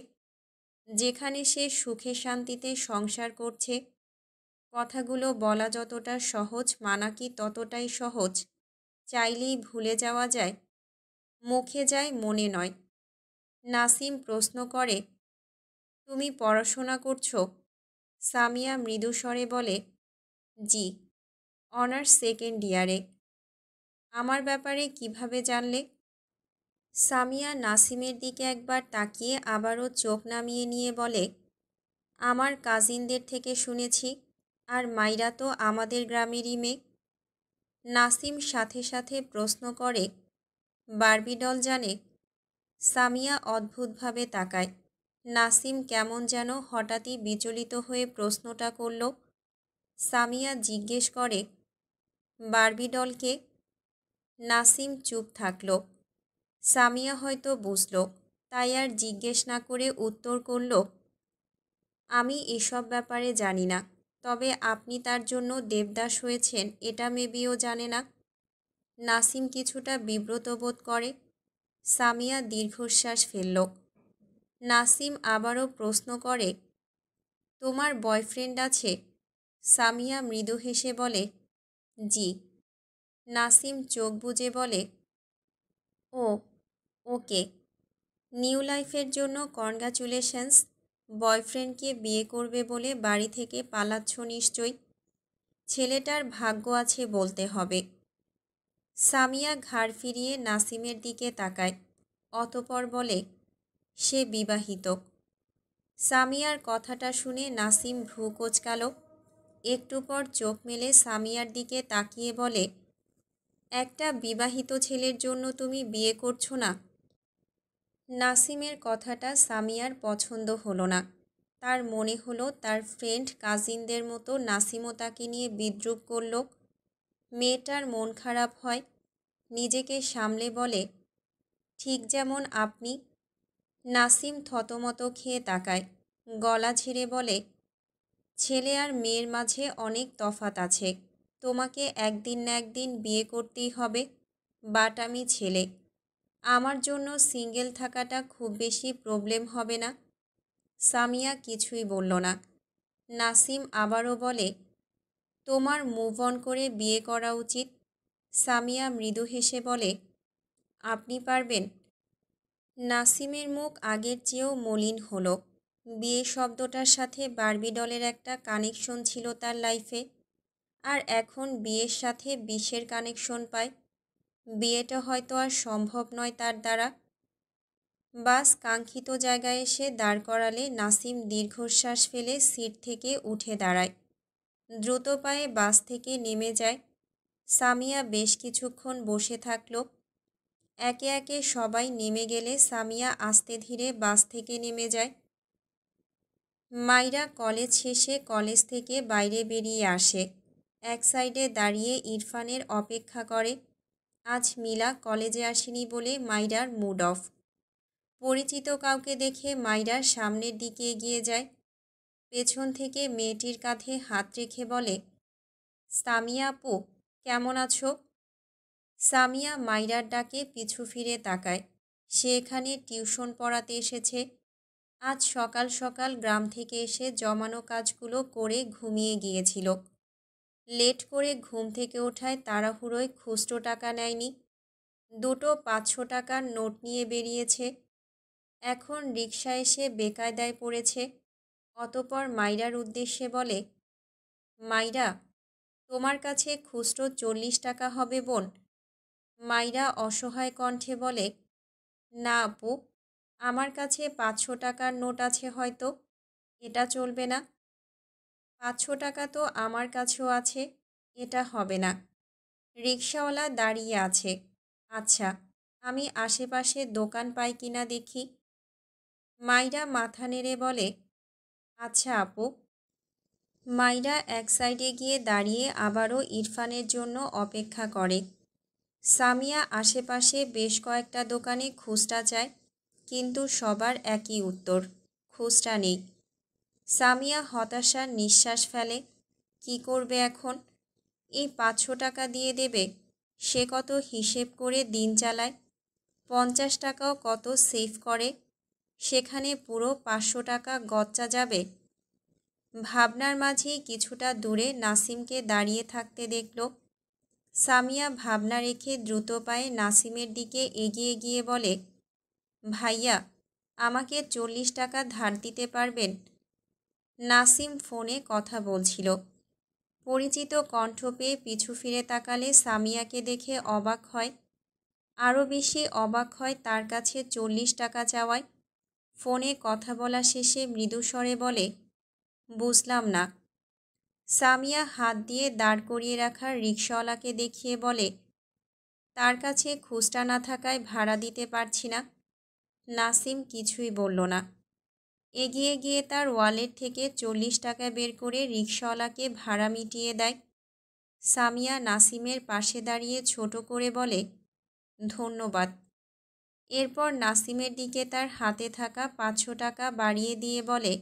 যেখানে সে সুখে শান্তিতে সংসার করছে। কথাগুলো বলা যতটা সহজ, মানা কি ততটাই সহজ। চাইলেই ভুলে যাওয়া যায়, মুখে যায় মনে নয়। নাসিম প্রশ্ন করে, তুমি পড়াশোনা করছো? সামিয়া মৃদু স্বরে বলে, জি, অনার্স সেকেন্ড ইয়ারে। আমার ব্যাপারে কিভাবে জানলে? সামিয়া নাসিমের দিকে একবার তাকিয়ে আবারও চোখ নামিয়ে নিয়ে বলে, আমার কাজিনদের থেকে শুনেছি, আর মাইরা তো আমাদের গ্রামেরই মেয়ে। নাসিম সাথে সাথে প্রশ্ন করে, বারবি ডল জানে? সামিয়া অদ্ভুতভাবে তাকায়। নাসিম কেমন যেন হঠাৎই বিচলিত হয়ে প্রশ্নটা করল। সামিয়া জিজ্ঞেস করে, বারবি ডলকে? নাসিম চুপ থাকল। সামিয়া হয়তো বুঝল, তাই আর জিজ্ঞেস না করে উত্তর করল, আমি এসব ব্যাপারে জানি না, তবে আপনি তার জন্য দেবদাস হয়েছেন এটা মেবিও জানে না। নাসিম কিছুটা বিব্রত বোধ করে। সামিয়া দীর্ঘশ্বাস ফেলল। নাসিম আবারও প্রশ্ন করে, তোমার বয়ফ্রেন্ড আছে? সামিয়া মৃদু হেসে বলে, জি। নাসিম চোখ বুজে বলে, ও, ওকে। নিউ লাইফের জন্য কনগ্রাচুলেশনস। বয়ফ্রেন্ডকে বিয়ে করবে বলে বাড়ি থেকে পালাচ্ছ নিশ্চয়ই। ছেলেটার ভাগ্য আছে বলতে হবে। সামিয়া ঘাড় ফিরিয়ে নাসিমের দিকে তাকায়। অতঃপর বলে, সে বিবাহিত। সামিয়ার কথাটা শুনে নাসিম ভ্রু কোঁচকাল। একটু পর চোখ মেলে সামিয়ার দিকে তাকিয়ে বলে, একটা বিবাহিত ছেলের জন্য তুমি বিয়ে করছো না? নাসিমের কথাটা সামিয়ার পছন্দ হলো না। তার মনে হলো তার ফ্রেন্ড কাজিনদের মতো নাসিমও তাকে নিয়ে বিদ্রূপ করল। মেয়েটার মন খারাপ হয়। নিজেকে সামলে বলে, ঠিক যেমন আপনি। নাসিম থতমত খেয়ে তাকায়, গলা ঝেড়ে বলে, ছেলে আর মেয়ের মাঝে অনেক তফাত আছে। তোমাকে একদিন না একদিন বিয়ে করতেই হবে। বাট আমি ছেলে, আমার জন্য সিঙ্গেল থাকাটা খুব বেশি প্রবলেম হবে না। সামিয়া কিছুই বলল না। নাসিম আবারও বলে, তোমার মুভ অন করে বিয়ে করা উচিত। সামিয়া মৃদু হেসে বলে, আপনি পারবেন? নাসিমের মুখ আগের চেয়েও মলিন হলো। বিয়ে শব্দটার সাথে বারবি ডলের একটা কানেকশন ছিল তার লাইফে, আর এখন বিয়ের সাথে বিষের কানেকশন পায়। বিয়েটা হয়তো আর সম্ভব নয় তার দ্বারা। বাস কাঙ্ক্ষিত জায়গায় এসে দাঁড় করালে নাসিম দীর্ঘশ্বাস ফেলে সিট থেকে উঠে দাঁড়ায়। দ্রুত পায়ে বাস থেকে নেমে যায়। সামিয়া বেশ কিছুক্ষণ বসে থাকল। একে একে সবাই নেমে গেলে সামিয়া আস্তে ধীরে বাস থেকে নেমে যায়। মাইরা কলেজ শেষে কলেজ থেকে বাইরে বেরিয়ে আসে। এক সাইডে দাঁড়িয়ে ইরফানের অপেক্ষা করে। আজ মিলা কলেজে আসেনি বলে মাইরার মুড অফ। পরিচিত কাউকে দেখে মাইরা সামনের দিকে এগিয়ে যায়। পেছন থেকে মেয়েটির কাঁধে হাত রেখে বলে, সামিয়া আপু, কেমন আছো? সামিয়া মাইরার ডাকে পিছু ফিরে তাকায়। সে এখানে টিউশন পড়াতে এসেছে। আজ সকাল সকাল গ্রাম থেকে এসে জমানো কাজগুলো করে ঘুমিয়ে গিয়েছিল। লেট করে ঘুম থেকে ওঠায় তাড়াহুড়োয় খুচরো টাকা নেয়নি। দুটো 500 টাকার নোট নিয়ে বেরিয়েছে। এখন রিকশা এসে বেকায়দায় পড়েছে। অতঃপর মাইরার উদ্দেশ্যে বলে, মাইরা, তোমার কাছে খুচরো 40 টাকা হবে বোন? মাইরা অসহায় কণ্ঠে বলে, না আপু, আমার কাছে 500 টাকার নোট আছে হয়তো, এটা চলবে না। 500 টাকা তো আমার কাছেও আছে, এটা হবে না। রিকশাওয়ালা দাঁড়িয়ে আছে। আচ্ছা, আমি আশেপাশে দোকান পাই কিনা দেখি। মাইরা মাথা নেড়ে বলে, আচ্ছা আপু। মাইরা এক সাইডে গিয়ে দাঁড়িয়ে আবারও ইরফানের জন্য অপেক্ষা করে। সামিয়া আশেপাশে বেশ কয়েকটা দোকানে খুচরা চায়, কিন্তু সবার একই উত্তর, খুচরা নেই। সামিয়া হতাশার নিঃশ্বাস ফেলে। কি করবে এখন? এই 500 টাকা দিয়ে দেবে? সে কত হিসেব করে দিন চালায়। 50 টাকাও কত সেভ করে, সেখানে পুরো 500 টাকা গচ্চা যাবে। ভাবনার মাঝেই কিছুটা দূরে নাসিমকে দাঁড়িয়ে থাকতে দেখল। সামিয়া ভাবনা রেখে দ্রুত পায়ে নাসিমের দিকে এগিয়ে গিয়ে বলে, ভাইয়া, আমাকে 40 টাকা ধার দিতে পারবেন? নাসিম ফোনে কথা বলছিল। পরিচিত কণ্ঠ পেয়ে পিছু ফিরে তাকালে সামিয়াকে দেখে অবাক হয়। আরও বেশি অবাক হয় তার কাছে 40 টাকা চাওয়ায়। ফোনে কথা বলা শেষে মৃদু স্বরে বলে, বুঝলাম না। সামিয়া হাত দিয়ে দাঁড় করিয়ে রাখা রিকশাওয়ালাকে দেখিয়ে বলে, তার কাছে খুচরা না থাকায় ভাড়া দিতে পারছি না। নাসিম কিছুই বলল না। এগিয়ে গিয়ে তার ওয়ালেট থেকে 40 টাকা বের করে রিকশাওয়ালাকে ভাড়া মিটিয়ে দেয়। সামিয়া নাসিমের পাশে দাঁড়িয়ে ছোট করে বলে, ধন্যবাদ। এরপর নাসিমের দিকে তার হাতে থাকা 500 টাকা বাড়িয়ে দিয়ে বলে,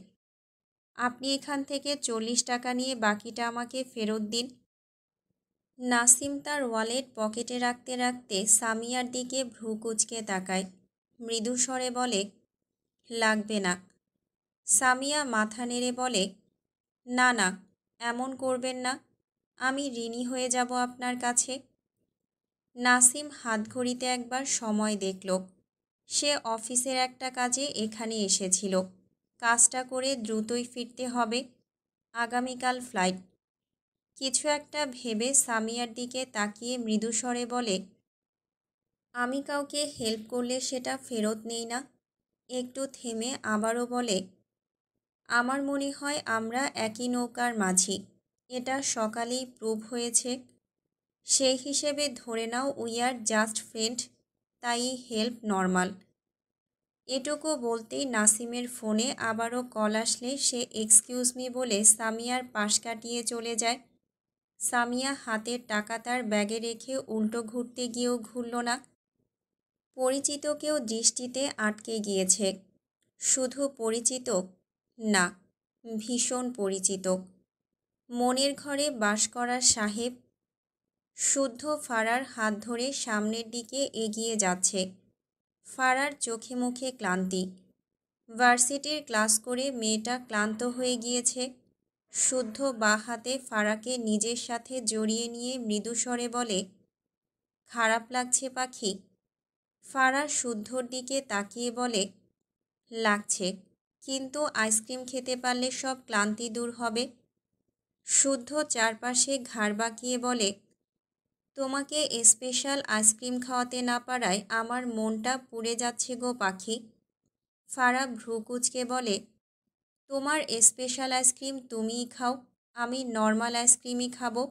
আপনি এখান থেকে 40 টাকা নিয়ে বাকিটা আমাকে ফেরত দিন। নাসিম তার ওয়ালেট পকেটে রাখতে রাখতে সামিয়ার দিকে ভ্রু কুঁচকে তাকায়। মৃদু স্বরে বলে, লাগবে না। সামিয়া মাথা নেড়ে বলে, না না, এমন করবেন না, আমি ঋণী হয়ে যাব আপনার কাছে। নাসিম হাতঘড়িতে একবার সময় দেখল। সে অফিসের একটা কাজে এখানে এসেছিল। কাজটা করে দ্রুতই ফিরতে হবে। আগামীকাল ফ্লাইট। কিছু একটা ভেবে সামিয়ার দিকে তাকিয়ে মৃদু স্বরে বলে, আমি কাউকে হেল্প করলে সেটা ফেরত নেই না। একটু থেমে আবারও বলে, আমার মনে হয় আমরা একই নৌকার মাঝি। এটা সকালেই প্রুভ হয়েছে। সেই হিসেবে ধরে now we are just friend, তাই হেল্প নর্মাল। এটুকু বলতেই নাসিমের ফোনে আবারও কল আসলে সে এক্সকিউজ মি বলে সামিয়ার পাশ কাটিয়ে চলে যায়। সামিয়া হাতের টাকা তার ব্যাগে রেখে উল্টো ঘুরতে গিয়েও ঘুরল না। পরিচিত কেউ দৃষ্টিতে আটকে গিয়েছে। শুধু পরিচিত না, ভীষণ পরিচিত। মনের ঘরে বাস করা সাহেব। শুদ্ধ ফারার হাত ধরে সামনের দিকে এগিয়ে যাচ্ছে। ফারার চোখে মুখে ক্লান্তি। ভার্সিটির ক্লাস করে মেয়েটা ক্লান্ত হয়ে গিয়েছে। শুদ্ধ বাঁ হাতে ফারাকে নিজের সাথে জড়িয়ে নিয়ে মৃদুস্বরে বলে, খারাপ লাগছে পাখি? ফারা শুদ্ধর দিকে তাকিয়ে বলে, লাগছে, কিন্তু আইসক্রিম খেতে পারলে সব ক্লান্তি দূর হবে। শুদ্ধ চারপাশে ঘাড় বাঁকিয়ে বলে, তোমাকে স্পেশাল আইসক্রিম খাওয়াতে না পারায় আমার মনটা পুড়ে যাচ্ছে গো পাখি। ফারা ভ্রু কুঁচকে বলে, তোমার স্পেশাল আইসক্রিম তুমিই খাও, আমি নর্মাল আইসক্রিমই খাবো।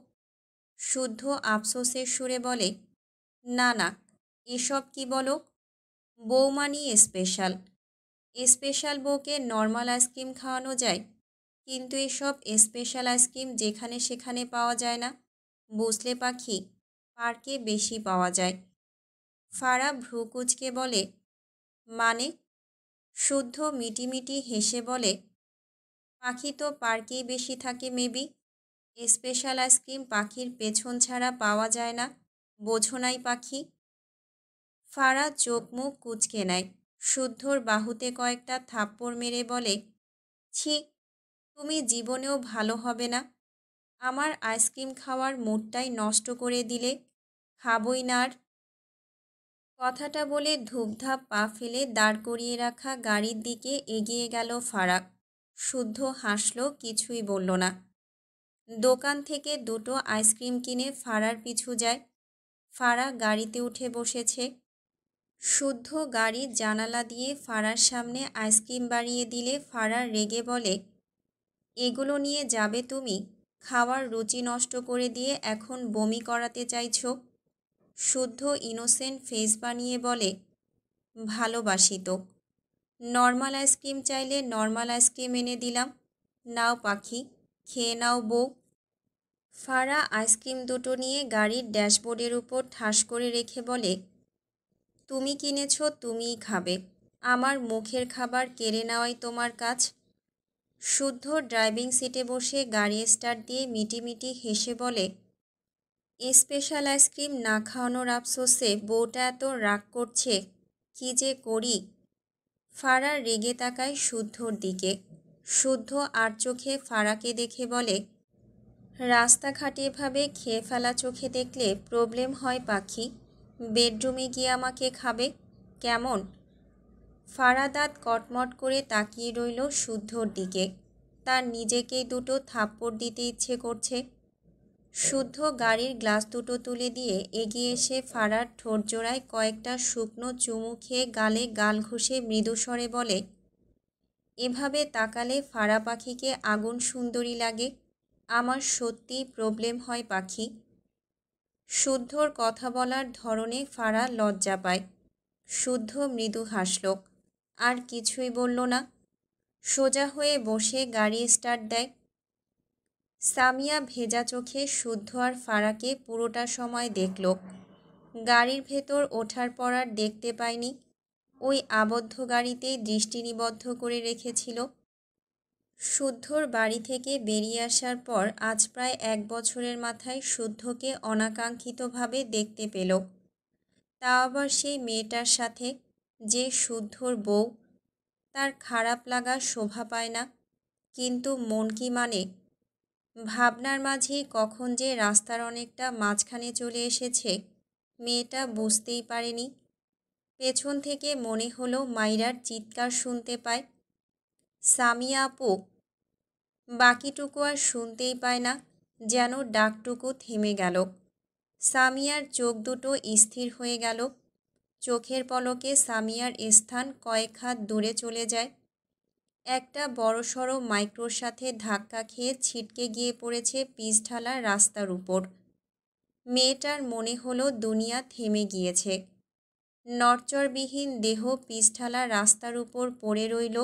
শুদ্ধ আফসোসের সুরে বলে, না না, এসব কি বলো? বৌমানি স্পেশাল। স্পেশাল বউকে নর্মাল আইসক্রিম খাওয়ানো যায়, কিন্তু এসব স্পেশাল আইসক্রিম যেখানে সেখানে পাওয়া যায় না, বুঝলে পাখি, পার্কে বেশি পাওয়া যায়। ফারা ভ্রু কুঁচকে বলে, মানে? শুদ্ধ মিটিমিটি হেসে বলে, পাখি তো পার্কেই বেশি থাকে মেবি। স্পেশাল আইসক্রিম পাখির পেছন ছাড়া পাওয়া যায় না, বোঝো নাই পাখি। ফারা চোখ মুখ কুঁচকে নেয়। শুদ্ধর বাহুতে কয়েকটা থাপ্পড় মেরে বলে, ছি, তুমি জীবনেও ভালো হবে না। আমার আইসক্রিম খাওয়ার মুডটাই নষ্ট করে দিলে, খাবই না আর। কথাটা বলে ধূপধাপ পা ফেলে দাঁড় করিয়ে রাখা গাড়ির দিকে এগিয়ে গেল ফারা। শুদ্ধ হাসল, কিছুই বলল না। দোকান থেকে দুটো আইসক্রিম কিনে ফারার পিছু যায়। ফারা গাড়িতে উঠে বসেছে। শুদ্ধ গাড়ির জানালা দিয়ে ফারার সামনে আইসক্রিম বাড়িয়ে দিলে ফারা রেগে বলে, এগুলো নিয়ে যাবে তুমি? খাওয়ার রুচি নষ্ট করে দিয়ে এখন বমি করাতে চাইছো? শুদ্ধ ইনোসেন্ট ফেস বানিয়ে বলে, ভালোবাসি তো। নর্মাল আইসক্রিম চাইলে নর্মাল আইসক্রিম এনে দিলাম, নাও পাখি, খেয়ে নাও বউ। ফারা আইসক্রিম দুটো নিয়ে গাড়ির ড্যাশবোর্ডের উপর ঠাস করে রেখে বলে, তুমি কিনেছ, তুমিই খাবে, আমার মুখের খাবার কেড়ে নেওয়াই তোমার কাজ। শুদ্ধ ড্রাইভিং সিটে বসে গাড়ি স্টার্ট দিয়ে মিটিমিটি হেসে বলে, স্পেশাল আইসক্রিম না খাওয়ানোর আফসোসে বউটা এত রাগ করছে, কি যে করি। ফারা রেগে তাকায় শুদ্ধর দিকে। শুদ্ধ আর চোখে ফারাকে দেখে বলে, রাস্তাঘাটে এভাবে খেয়ে ফেলা চোখে দেখলে প্রবলেম হয় পাখি, বেডরুমে গিয়ে আমাকে খাবে, কেমন? ফারা দাঁত কটমট করে তাকিয়ে রইল শুদ্ধর দিকে। তার নিজেকেই দুটো থাপ্পড় দিতে ইচ্ছে করছে। শুদ্ধ গাড়ির গ্লাস দুটো তুলে দিয়ে এগিয়ে এসে ফারার ঠোঁট জোড়ায় কয়েকটা শুকনো চুমু খেয়ে গালে গাল ঘষে মৃদুস্বরে বলে, এভাবে তাকালে ফারা পাখিকে আগুন সুন্দরী লাগে, আমার সত্যিই প্রবলেম হয় পাখি। শুদ্ধর কথা বলার ধরনে ফারা লজ্জা পায়। শুদ্ধ মৃদু হাসল, আর কিছুই বলল না। সোজা হয়ে বসে গাড়ি স্টার্ট দেয়। সামিয়া ভেজা চোখে শুদ্ধ আর ফারাকে পুরোটা সময় দেখল। গাড়ির ভেতর ওঠার পর আর দেখতে পায়নি। ওই আবদ্ধ গাড়িতেই দৃষ্টি নিবদ্ধ করে রেখেছিল। শুদ্ধর বাড়ি থেকে বেরিয়ে আসার পর আজ প্রায় 1 বছরের মাথায় শুদ্ধকে অনাকাঙ্ক্ষিতভাবে দেখতে পেল। তা আবার সেই মেয়েটার সাথে, যে শুদ্ধর বউ। তার খারাপ লাগা শোভা পায় না, কিন্তু মন কি মানে? ভাবনার মাঝেই কখন যে রাস্তার অনেকটা মাঝখানে চলে এসেছে, মেয়েটা বুঝতেই পারেনি। পেছন থেকে মনে হলো মাইরার চিৎকার শুনতে পায়, সামিয়া আপু। বাকিটুকু আর শুনতেই পায় না, যেন ডাকটুকু থেমে গেল। সামিয়ার চোখ দুটো স্থির হয়ে গেল। চোখের পলকে সামিয়ার স্থান কয়েক হাত দূরে চলে যায়। একটা বড়সড় মাইক্রোর সাথে ধাক্কা খেয়ে ছিটকে গিয়ে পড়েছে পিচঢালা রাস্তার উপর। মেয়েটার মনে হলো দুনিয়া থেমে গিয়েছে। নড়চড়বিহীন দেহ পিচঢালা রাস্তার উপর পড়ে রইল।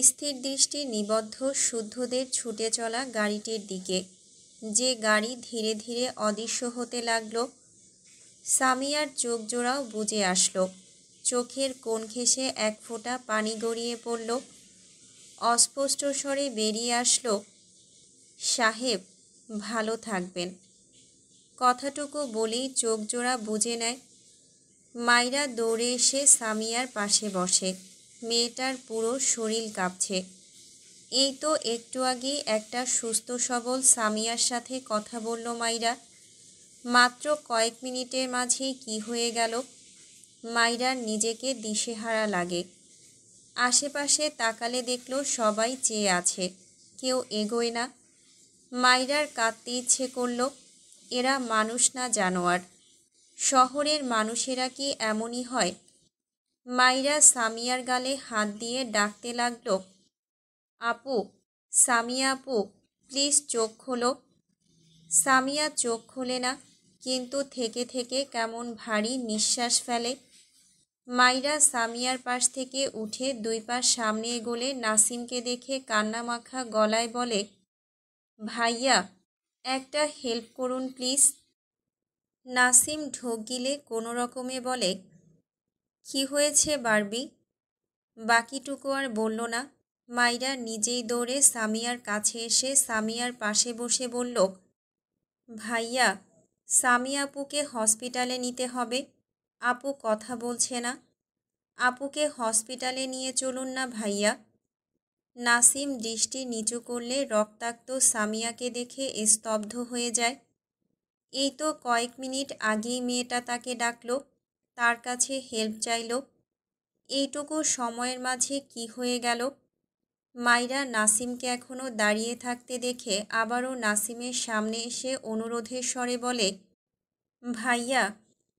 স্থির দৃষ্টি নিবদ্ধ শুদ্ধদের ছুটে চলা গাড়িটির দিকে, যে গাড়ি ধীরে ধীরে অদৃশ্য হতে লাগল। সামিয়ার চোখ জোড়াও বুজে আসলো। চোখের কোণ ঘেঁষে এক ফোঁটা পানি গড়িয়ে পড়ল। অস্পষ্ট স্বরে বেরিয়ে আসলো, সাহেব ভালো থাকবেন। কথাটুকু বলেই চোখ জোড়া বুজে নেয়। মাইরা দৌড়ে এসে সামিয়ার পাশে বসে। মেয়েটার পুরো শরীর কাঁপছে। এই তো একটু আগেই একটা সুস্থ সবল সামিয়ার সাথে কথা বলল মাইরা। মাত্র কয়েক মিনিটের মাঝেই কি হয়ে গেল। মাইরার নিজেকে দিশেহারা লাগে। আশেপাশে তাকালে দেখল সবাই চেয়ে আছে, কেউ এগোয় না। মাইরার কাঁদতে ইচ্ছে করল। এরা মানুষ না জানোয়ার। শহরের মানুষেরা কি এমনই হয়? মাইরা সামিয়ার গালে হাত দিয়ে ডাকতে লাগল, আপু, সামিয়া আপু, প্লিজ চোখ খোলো। সামিয়া চোখ খোলে না, কিন্তু থেকে থেকে কেমন ভারী নিঃশ্বাস ফেলে। মাইরা সামিয়ার পাশ থেকে উঠে 2 পা সামনে এগোলে নাসিমকে দেখে কান্নামাখা গলায় বলে, ভাইয়া একটা হেল্প করুন প্লিজ। নাসিম ঢোক গিলে কোনো রকমে বলে, কি হয়েছে বারবি? বাকিটুকু আর বলল না। মাইরা নিজেই দৌড়ে সামিয়ার কাছে এসে সামিয়ার পাশে বসে বলল, ভাইয়া, সামিয়া আপুকে হসপিটালে নিতে হবে। আপু কথা বলছে না। আপুকে হসপিটালে নিয়ে চলুন না ভাইয়া। নাসিম দৃষ্টি নিচু করলে রক্তাক্ত সামিয়াকে দেখে স্তব্ধ হয়ে যায়। এই তো কয়েক মিনিট আগেই মেয়েটা তাকে ডাকলো, তার কাছে হেল্প চাইল। এইটুকু সময়ের মাঝে কি হয়ে গেল? মাইরা নাসিমকে এখনও দাঁড়িয়ে থাকতে দেখে আবারও নাসিমের সামনে এসে অনুরোধের স্বরে বলে, ভাইয়া,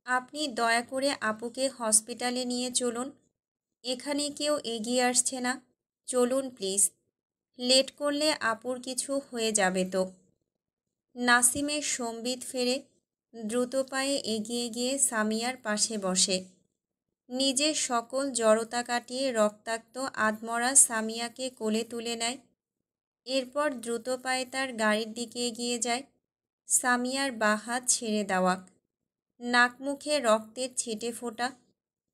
আপনি দয়া করে আপুকে হসপিটালে নিয়ে চলুন। এখানে কেউ এগিয়ে আসছে না, চলুন প্লিজ। লেট করলে আপুর কিছু হয়ে যাবে তো। নাসিমের সম্বিত ফেরে দ্রুত পায়ে এগিয়ে গিয়ে সামিয়ার পাশে বসে। নিজের সকল জড়তা কাটিয়ে রক্তাক্ত আধমরা সামিয়াকে কোলে তুলে নেয়। এরপর দ্রুত পায়ে তার গাড়ির দিকে এগিয়ে যায়। সামিয়ার বাঁ হাত ছেড়ে দেওয়া, নাক মুখে রক্তের ছিটে ফোটা।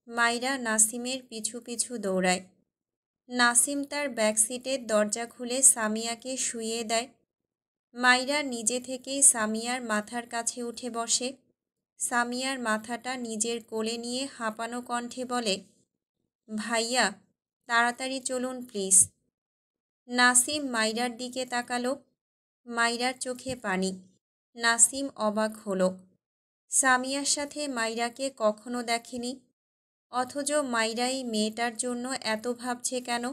মাইরা নাসিমের পিছু পিছু দৌড়ায়। নাসিম তার ব্যাকসিটের দরজা খুলে সামিয়াকে শুইয়ে দেয়। মাইরা নিজে থেকেই সামিয়ার মাথার কাছে উঠে বসে। সামিয়ার মাথাটা নিজের কোলে নিয়ে হাঁপানো কণ্ঠে বলে, ভাইয়া, তাড়াতাড়ি চলুন প্লিজ। নাসিম মাইরার দিকে তাকালো। মাইরার চোখে পানি। নাসিম অবাক হলো। সামিয়ার সাথে মাইরাকে কখনো দেখেনি, অথচ মাইরা এই মেয়েটার জন্য এত ভাবছে কেন?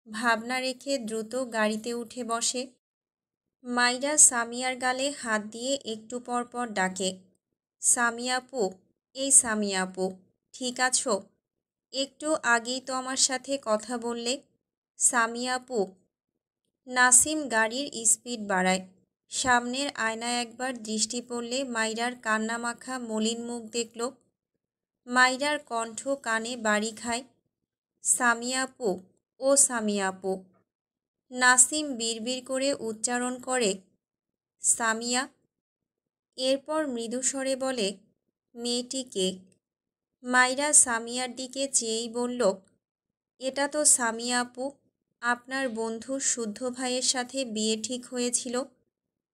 ভাবনা রেখে দ্রুত গাড়িতে উঠে বসে। মাইরা সামিয়ার গালে হাত দিয়ে একটু পর পর ডাকে, সামিয়া আপু, এই সামিয়া আপু, ঠিক আছো? একটু আগেই তো আমার সাথে কথা বললে। সামিয়া আপু। নাসিম গাড়ির স্পিড বাড়ায়। সামনের আয়নায় একবার দৃষ্টি পড়লে মাইরার কান্নামাখা মলিন মুখ দেখল। মাইরার কণ্ঠ কানে বাড়ি খায়, সামিয়া আপু, ও সামিয়া আপু। নাসিম বিড়বিড় করে উচ্চারণ করে, সামিয়া। এরপর মৃদু স্বরে বলে, মেয়েটি কে? মাইরা সামিয়ার দিকে চেয়েই বলল, এটা তো সামিয়া আপু, আপনার বন্ধু শুদ্ধ ভাইয়ের সাথে বিয়ে ঠিক হয়েছিল।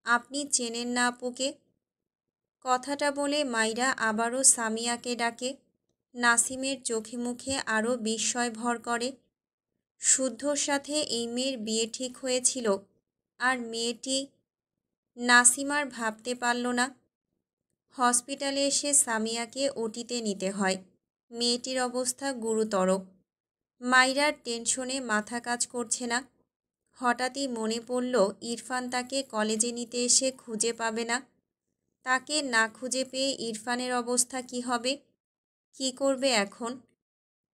আপনি চেনেন না আপুকে? কথাটা বলে মাইরা আবারও সামিয়াকে ডাকে। নাসিমের চোখে মুখে আরও বিস্ময় ভর করে। শুদ্ধর সাথে এই মেয়ের বিয়ে ঠিক হয়েছিল, আর মেয়েটি? নাসিম আর ভাবতে পারল না। হসপিটালে এসে সামিয়াকে ওটিতে নিতে হয়। মেয়েটির অবস্থা গুরুতর। মাইরার টেনশনে মাথা কাজ করছে না। হঠাৎই মনে পড়ল ইরফান তাকে কলেজে নিতে এসে খুঁজে পাবে না। তাকে না খুঁজে পেয়ে ইরফানের অবস্থা কি হবে? কি করবে এখন?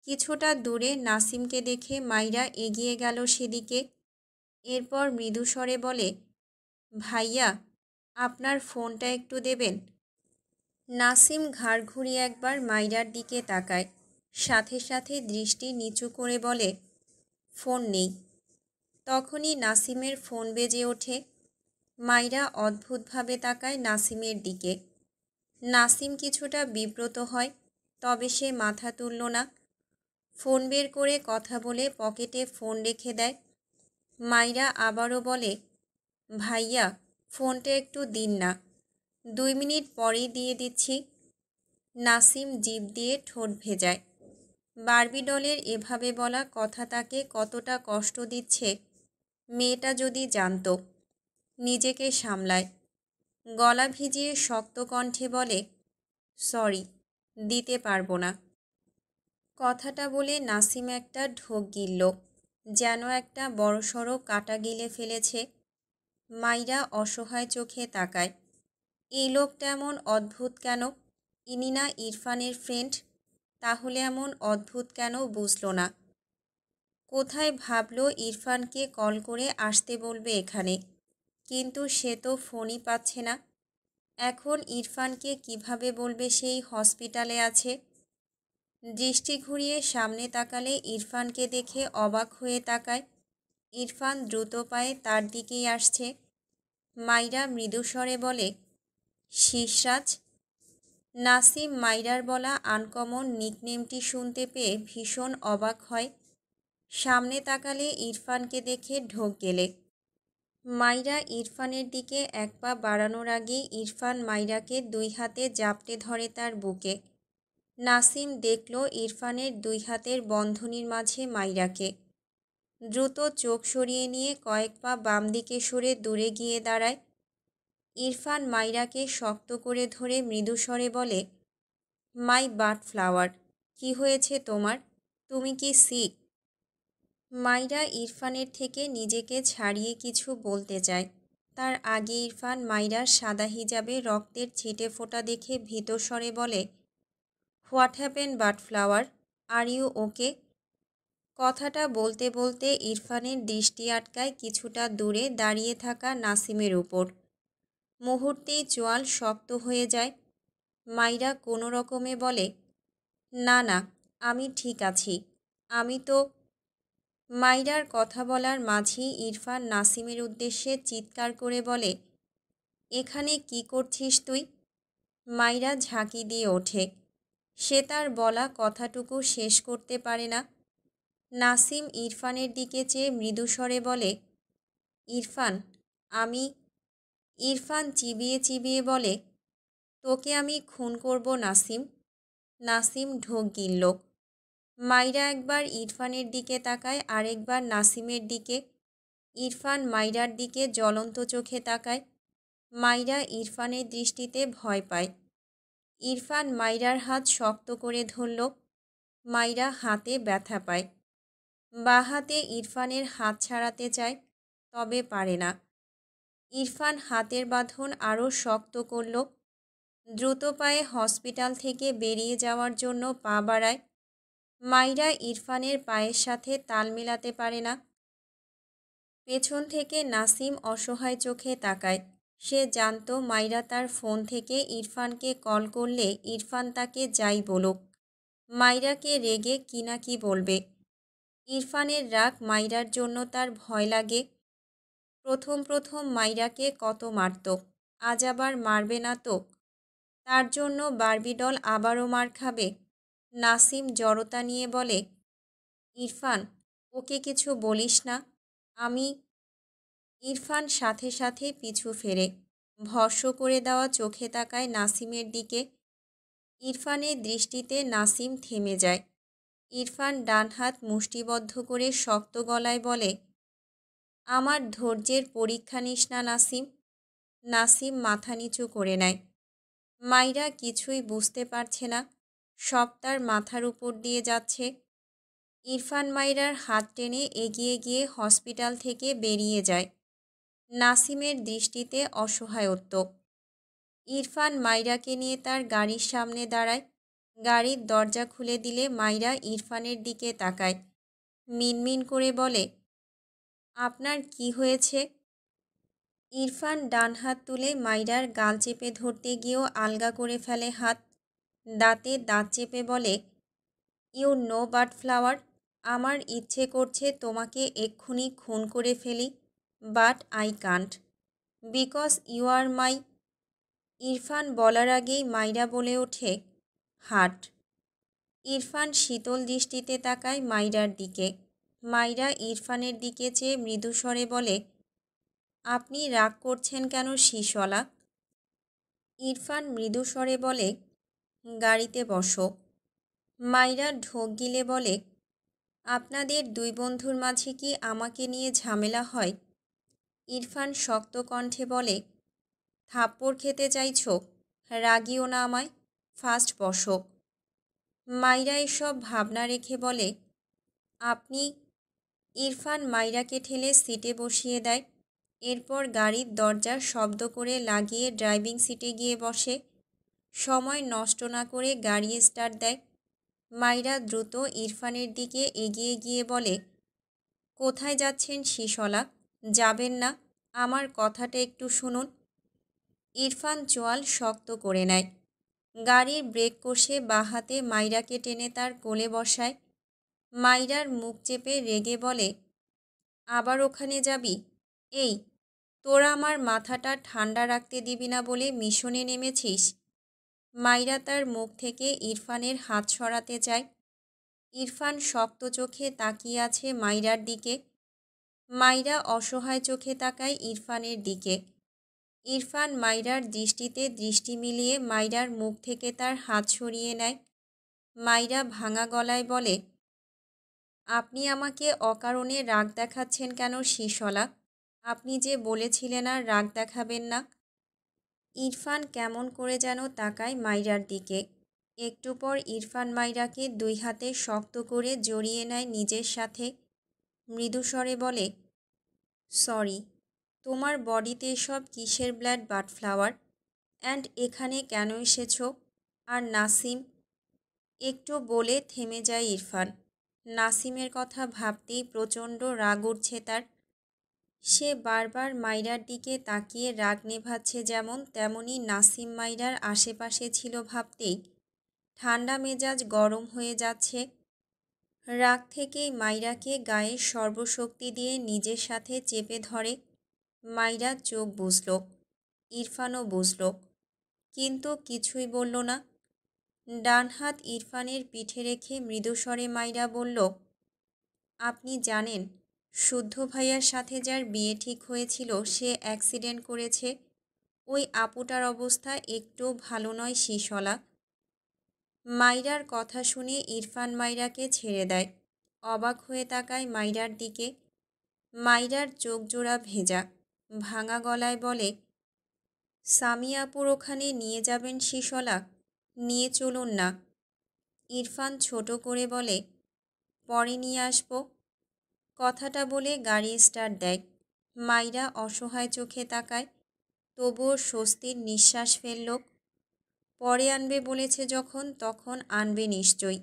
কিছুটা দূরে নাসিমকে দেখে মাইরা এগিয়ে গেল সেদিকে। এরপর মৃদু স্বরে বলে, ভাইয়া, আপনার ফোনটা একটু দেবেন? নাসিম ঘাড় ঘুরিয়ে একবার মাইরার দিকে তাকায়, সাথে সাথে দৃষ্টি নিচু করে বলে, ফোন নেই। তখনই নাসিমের ফোন বেজে ওঠে। মাইরা অদ্ভুতভাবে তাকায় নাসিমের দিকে। নাসিম কিছুটা বিব্রত হয়, তবে সে মাথা তুলল না। ফোন বের করে কথা বলে পকেটে ফোন রেখে দেয়। মাইরা আবারও বলে, ভাইয়া, ফোনটা একটু দিন না, 2 মিনিট পরেই দিয়ে দিচ্ছি। নাসিম জিভ দিয়ে ঠোঁট ভেজায়। বারবি ডলের এভাবে বলা কথা তাকে কতটা কষ্ট দিচ্ছে মেয়েটা যদি জানত। নিজেকে সামলায়, গলা ভিজিয়ে শক্ত কণ্ঠে বলে, সরি, দিতে পারবো না। কথাটা বলে নাসিম একটা ঢোক গিলল, যেন একটা বড়সড় কাটা গিলে ফেলেছে। মাইরা অসহায় চোখে তাকায়। এই লোকটা এমন অদ্ভুত কেন? ইনি না ইরফানের ফ্রেন্ড? তাহলে এমন অদ্ভুত কেন বুঝল না। কোথায় ভাবলো ইরফানকে কল করে আসতে বলবে এখানে, কিন্তু সে তো ফোনই পাচ্ছে না। এখন ইরফানকে কিভাবে বলবে সেই হসপিটালে আছে? দৃষ্টি ঘুরিয়ে সামনে তাকালে ইরফানকে দেখে অবাক হয়ে তাকায়। ইরফান দ্রুত পায়ে তার দিকেই আসছে। মাইরা মৃদুস্বরে বলে, শিশরাজ। নাসিম মাইরার বলা আনকমন নিকনেমটি শুনতে পেয়ে ভীষণ অবাক হয়। সামনে তাকালে ইরফানকে দেখে ঢোক গেলে। মাইরা ইরফানের দিকে এক পা বাড়ানোর আগেই ইরফান মাইরাকে 2 হাতে জাপটে ধরে তার বুকে। নাসিম দেখল ইরফানের 2 হাতের বন্ধনীর মাঝে মাইরাকে। দ্রুত চোখ সরিয়ে নিয়ে কয়েক পা বাম দিকে সরে দূরে গিয়ে দাঁড়ায়। ইরফান মাইরাকে শক্ত করে ধরে মৃদুস্বরে বলে, মাই বাট ফ্লাওয়ার, কি হয়েছে তোমার? তুমি কি সিক? মাইরা ইরফানের থেকে নিজেকে ছাড়িয়ে কিছু বলতে চায়, তার আগে ইরফান মাইরার সাদা হিজাবে রক্তের ছিটে ফোঁটা দেখে ভীত স্বরে বলে, what happen but flower, are you okay? কথাটা বলতে বলতে ইরফানের দৃষ্টি আটকায় কিছুটা দূরে দাঁড়িয়ে থাকা নাসিমের উপর। মুহূর্তেই চোয়াল শক্ত হয়ে যায়। মাইরা কোনো রকমে বলে, না না, আমি ঠিক আছি, আমি তো। মাইরার কথা বলার মাঝেই ইরফান নাসিমের উদ্দেশ্যে চিৎকার করে বলে, এখানে কি করছিস তুই? মাইরা ঝাঁকি দিয়ে ওঠে। সে তার বলা কথাটুকু শেষ করতে পারে না। নাসিম ইরফানের দিকে চেয়ে মৃদুস্বরে বলে, ইরফান, আমি। ইরফান চিবিয়ে চিবিয়ে বলে, তোকে আমি খুন করব নাসিম। নাসিম ঢোক গিলল। মাইরা একবার ইরফানের দিকে তাকায়, আরেকবার নাসিমের দিকে। ইরফান মাইরার দিকে জ্বলন্ত চোখে তাকায়। মাইরা ইরফানের দৃষ্টিতে ভয় পায়। ইরফান মাইরার হাত শক্ত করে ধরল। মাইরা হাতে ব্যথা পায়। বাঁ হাতে ইরফানের হাত ছাড়াতে চায়, তবে পারে না। ইরফান হাতের বাঁধন আরও শক্ত করল। দ্রুত পায়ে হসপিটাল থেকে বেরিয়ে যাওয়ার জন্য পা বাড়ায়। মাইরা ইরফানের পায়ের সাথে তাল মেলাতে পারে না। পেছন থেকে নাসিম অসহায় চোখে তাকায়। সে জানত মাইরা তার ফোন থেকে ইরফানকে কল করলে ইরফান তাকে যাই বলুক, মাইরাকে রেগে কি না কি বলবে। ইরফানের রাগ মাইরার জন্য তার ভয় লাগে। প্রথম প্রথম মাইরাকে কত মারত, আজ আবার মারবে না তো? তার জন্য বারবি ডল আবারও মার খাবে? নাসিম জড়তা নিয়ে বলে, ইরফান, ওকে কিছু বলিস না, আমি। ইরফান সাথে সাথে পিছু ফেরে, ভস্ম করে দেওয়া চোখে তাকায় নাসিমের দিকে। ইরফানের দৃষ্টিতে নাসিম থেমে যায়। ইরফান ডান হাত মুষ্টিবদ্ধ করে শক্ত গলায় বলে, আমার ধৈর্যের পরীক্ষা নিস না নাসিম। নাসিম মাথা নিচু করে নেয়। মাইরা কিছুই বুঝতে পারছে না, সব তার মাথার উপর দিয়ে যাচ্ছে। ইরফান মাইরার হাত টেনে এগিয়ে গিয়ে হসপিটাল থেকে বেরিয়ে যায়। নাসিমের দৃষ্টিতে অসহায়ত্ব। ইরফান মাইরাকে নিয়ে তার গাড়ির সামনে দাঁড়ায়। গাড়ির দরজা খুলে দিলে মাইরা ইরফানের দিকে তাকায়। মিনমিন করে বলে, আপনার কি হয়েছে? ইরফান ডান হাত তুলে মাইরার গাল চেপে ধরতে গিয়েও আলগা করে ফেলে হাত। দাঁতে দাঁত চেপে বলে, ইউ নো বাট ফ্লাওয়ার, আমার ইচ্ছে করছে তোমাকে এক্ষুনি খুন করে ফেলি, but I can't, because you are my. Irfan বলার আগেই মাইরা বলে ওঠে, হার্ট। ইরফান শীতল দৃষ্টিতে তাকায় মাইরার দিকে। মাইরা ইরফানের দিকে চেয়ে মৃদু স্বরে বলে, আপনি রাগ করছেন কেন শিশলা? ইরফান মৃদু স্বরে বলে, গাড়িতে বসো। মাইরা ঢোক গিলে বলে, আপনাদের দুই বন্ধুর মাঝে কি আমাকে নিয়ে ঝামেলা হয়? ইরফান শক্ত কণ্ঠে বলে, থাপ্পড় খেতে চাইছো? রাগিও না আমায়, ফার্স্ট বসো। মাইরা এসব ভাবনা রেখে বলে, আপনি। ইরফান মাইরাকে ঠেলে সিটে বসিয়ে দেয়। এরপর গাড়ির দরজা শব্দ করে লাগিয়ে ড্রাইভিং সিটে গিয়ে বসে। সময় নষ্ট না করে গাড়ি স্টার্ট দেয়। মাইরা দ্রুত ইরফানের দিকে এগিয়ে গিয়ে বলে, কোথায় যাচ্ছেন শিশলা? যাবেন না? আমার কথাটা একটু শুনুন। ইরফান চোয়াল শক্ত করে নেয়। গাড়ির ব্রেক কষে বাঁ হাতে মাইরাকে টেনে তার কোলে বসায়। মাইরার মুখ চেপে রেগে বলে, আবার ওখানে যাবি? এই, তোরা আমার মাথাটা ঠান্ডা রাখতে দিবি না বলে মিশনে নেমেছিস? মাইরা তার মুখ থেকে ইরফানের হাত সরাতে চায়। ইরফান শক্ত চোখে তাকিয়ে আছে মাইরার দিকে। মাইরা অসহায় চোখে তাকায় ইরফানের দিকে। ইরফান মাইরার দৃষ্টিতে দৃষ্টি মিলিয়ে মাইরার মুখ থেকে তার হাত সরিয়ে নেয়। মাইরা ভাঙা গলায় বলে, আপনি আমাকে অকারণে রাগ দেখাচ্ছেন কেন শিশলা? আপনি যে বলেছিলেন আর রাগ দেখাবেন না। ইরফান কেমন করে যেন তাকায় মাইরার দিকে। একটু পর ইরফান মাইরাকে দুই হাতে শক্ত করে জড়িয়ে নেয় নিজের সাথে। মৃদু স্বরে বলে, সরি, তোমার বডিতে এসব কিসের ব্লাড বাট ফ্লাওয়ার? অ্যান্ড এখানে কেন এসেছ? আর নাসিম? একটু বলে থেমে যায় ইরফান। নাসিমের কথা ভাবতেই প্রচণ্ড রাগ উঠছে তার। সে বারবার মাইরার দিকে তাকিয়ে রাগ নেভাচ্ছে যেমন, তেমনি নাসিম মাইরার আশেপাশে ছিল ভাবতেই ঠান্ডা মেজাজ গরম হয়ে যাচ্ছে। রাগ থেকেই মাইরাকে গায়ের সর্বশক্তি দিয়ে নিজের সাথে চেপে ধরে। মাইরা চোখ বুঝল, ইরফানও বুঝল, কিন্তু কিছুই বলল না। ডান হাত ইরফানের পিঠে রেখে মৃদুস্বরে মাইরা বলল, আপনি জানেন শুদ্ধ ভাইয়ার সাথে যার বিয়ে ঠিক হয়েছিল সে অ্যাক্সিডেন্ট করেছে। ওই আপুটার অবস্থা একটু ভালো নয় শিশলা। মাইরার কথা শুনে ইরফান মাইরাকে ছেড়ে দেয়। অবাক হয়ে তাকায় মাইরার দিকে। মাইরার চোখ জোড়া ভেজা। ভাঙা গলায় বলে, সামিয়া আপুর ওখানে নিয়ে যাবেন শিশলা? নিয়ে চলুন না। ইরফান ছোট করে বলে, পরে নিয়ে আসবো। কথাটা বলে গাড়ি স্টার্ট দেয়। মাইরা অসহায় চোখে তাকায়, তবুও স্বস্তির নিঃশ্বাস ফেলল। পরে আনবে বলেছে যখন, তখন আনবে নিশ্চয়ই।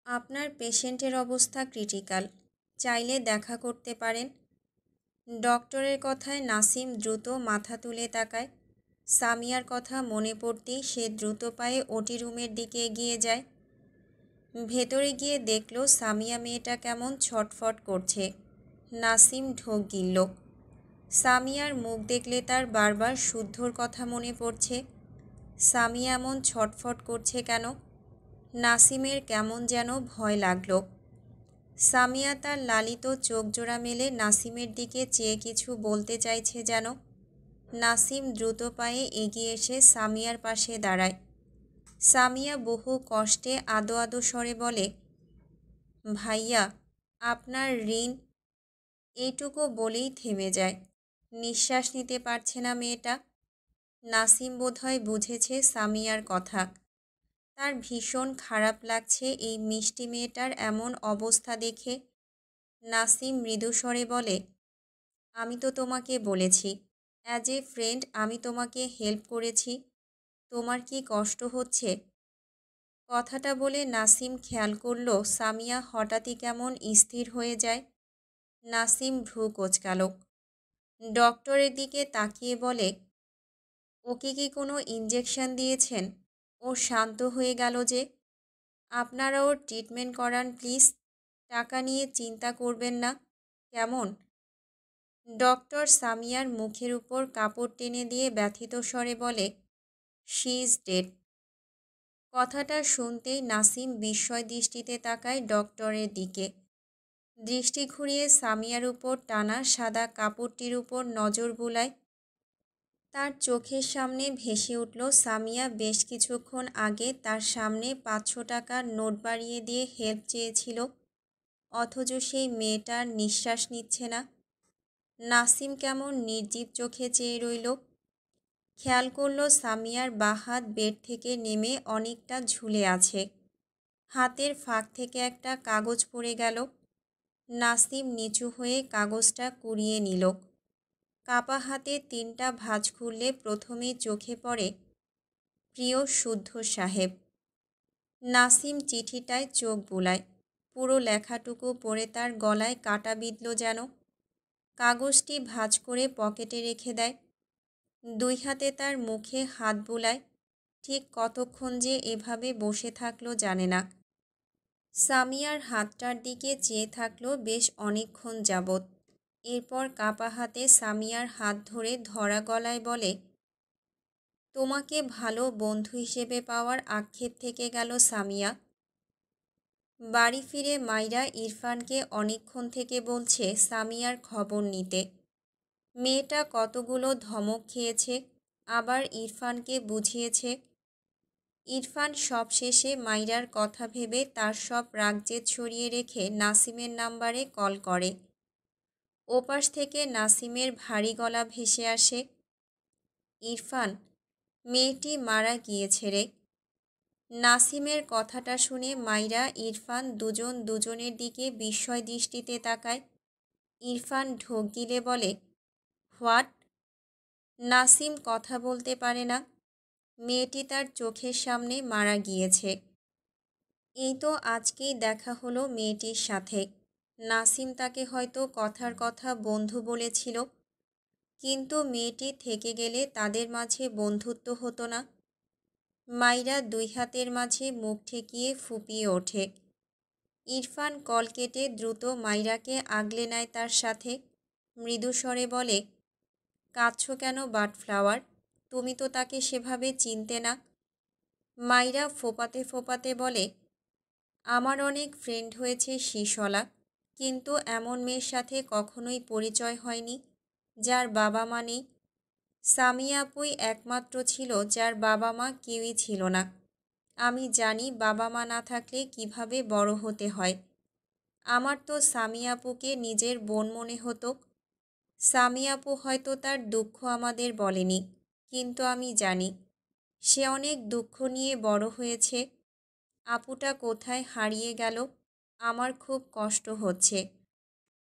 আপনার পেশেন্টের অবস্থা ক্রিটিক্যাল, চাইলে দেখা করতে পারেন। ডক্টরের কথায় নাসিম দ্রুত মাথা তুলে তাকায়। সামিয়ার কথা মনে পড়তেই সে দ্রুত পায়ে ওটি রুমের দিকে এগিয়ে যায়। ভেতরে গিয়ে দেখল সামিয়া মেয়েটা কেমন ছটফট করছে। নাসিম ঢোক গিলল। সামিয়ার মুখ দেখলে তার বারবার শুদ্ধর কথা মনে পড়ছে। সামিয়া এমন ছটফট করছে কেন? নাসিমের কেমন যেন ভয় লাগল। সামিয়া তার লালিত চোখ জোড়া মেলে নাসিমের দিকে চেয়ে কিছু বলতে চাইছে যেন। নাসিম দ্রুত পায়ে এগিয়ে এসে সামিয়ার পাশে দাঁড়ায়। সামিয়া বহু কষ্টে আদো আদো স্বরে বলে, ভাইয়া, আপনার ঋণ। এইটুকু বলেই থেমে যায়। নিঃশ্বাস নিতে পারছে না মেয়েটা। নাসিম বোধহয় বুঝেছে সামিয়ার কথা। তার ভীষণ খারাপ লাগছে এই মিষ্টি মেয়েটার এমন অবস্থা দেখে। নাসিম মৃদু স্বরে বলে, আমি তো তোমাকে বলেছি, অ্যাজ এ ফ্রেন্ড আমি তোমাকে হেল্প করেছি। তোমার কি কষ্ট হচ্ছে? কথাটা বলে নাসিম খেয়াল করল সামিয়া হঠাৎই কেমন স্থির হয়ে যায়। নাসিম ভ্রু কোঁচকাল। ডক্টরের দিকে তাকিয়ে বলে, ওকে কি কোনো ইঞ্জেকশন দিয়েছেন? ও শান্ত হয়ে গেল যে। আপনারা ওর ট্রিটমেন্ট করান প্লিজ। টাকা নিয়ে চিন্তা করবেন না, কেমন? ডক্টর সামিয়ার মুখের উপর কাপড় টেনে দিয়ে ব্যথিত স্বরে বলে, শি ইজ ডেড। কথাটা শুনতেই নাসিম বিস্ময় দৃষ্টিতে তাকায় ডক্টরের দিকে। দৃষ্টি ঘুরিয়ে সামিয়ার উপর টানা সাদা কাপড়টির উপর নজর বুলায়। তার চোখের সামনে ভেসে উঠল সামিয়া বেশ কিছুক্ষণ আগে তার সামনে 500 টাকার নোট বাড়িয়ে দিয়ে হেল্প চেয়েছিল, অথচ সেই মেয়েটার নিঃশ্বাস নিচ্ছে না। নাসিম কেমন নির্জীব চোখে চেয়ে রইল। খেয়াল করল সামিয়ার বাঁ হাত বেড থেকে নেমে অনেকটা ঝুলে আছে। হাতের ফাঁক থেকে একটা কাগজ পড়ে গেল। নাসিম নিচু হয়ে কাগজটা কুড়িয়ে নিল। কাপা হাতে 3টা ভাঁজ খুললে প্রথমেই চোখে পড়ে, প্রিয় শুদ্ধ সাহেব। নাসিম চিঠিটায় চোখ বুলায়। পুরো লেখাটুকু পড়ে তার গলায় কাটা বিঁধল যেন। কাগজটি ভাঁজ করে পকেটে রেখে দেয়। 2 হাতে তার মুখে হাত বুলায়। ঠিক কতক্ষণ যে এভাবে বসে থাকলো জানে না। সামিয়ার হাতটার দিকে চেয়ে থাকলো বেশ অনেকক্ষণ যাবৎ। এরপর কাপা হাতে সামিয়ার হাত ধরে ধরা গলায় বলে, তোমাকে ভালো বন্ধু হিসেবে পাওয়ার আক্ষেপ থেকে গেল সামিয়া। বাড়ি ফিরে মাইরা ইরফানকে অনেকক্ষণ থেকে বলছে সামিয়ার খবর নিতে। মেয়েটা কতগুলো ধমক খেয়েছে, আবার ইরফানকে বুঝিয়েছে। ইরফান সবশেষে মাইরার কথা ভেবে তার সব রাগজেদ সরিয়ে রেখে নাসিমের নাম্বারে কল করে। ওপাশ থেকে নাসিমের ভারী গলা ভেসে আসে, ইরফান, মেয়েটি মারা গিয়েছে রে। নাসিমের কথাটা শুনে মাইরা ইরফান দুজন দুজনের দিকে বিস্ময় দৃষ্টিতে তাকায়। ইরফান ঢোক গিলে বলে, হোয়াট? নাসিম কথা বলতে পারে না। মেয়েটি তার চোখের সামনে মারা গিয়েছে। এই তো আজকেই দেখা হলো মেয়েটির সাথে। নাসিম তাকে হয়তো কথার কথা বন্ধু বলেছিল, কিন্তু মেয়েটি থেকে গেলে তাদের মাঝে বন্ধুত্ব হতো না। মাইরা 2 হাতের মাঝে মুখ ঠেকিয়ে ফুপিয়ে ওঠে। ইরফান কল কেটে দ্রুত মাইরাকে আগলে নেয় তার সাথে। মৃদু স্বরে বলে, কাঁদছ কেন বাটফ্লাওয়ার? তুমি তো তাকে সেভাবে চিনতে না। মাইরা ফোপাতে ফোপাতে বলে, আমার অনেক ফ্রেন্ড হয়েছে শিশলা, কিন্তু এমন মেয়ের সাথে কখনোই পরিচয় হয়নি যার বাবা মা নেই। সামিয়া আপুই একমাত্র ছিল যার বাবা মা কেউই ছিল না। আমি জানি বাবা মা না থাকলে কিভাবে বড় হতে হয়। আমার তো সামিয়া আপুকে নিজের বোন মনে হতো। সামিয়া আপু হয়তো তার দুঃখ আমাদের বলেনি, কিন্তু আমি জানি সে অনেক দুঃখ নিয়ে বড় হয়েছে। আপুটা কোথায় হারিয়ে গেল, আমার খুব কষ্ট হচ্ছে।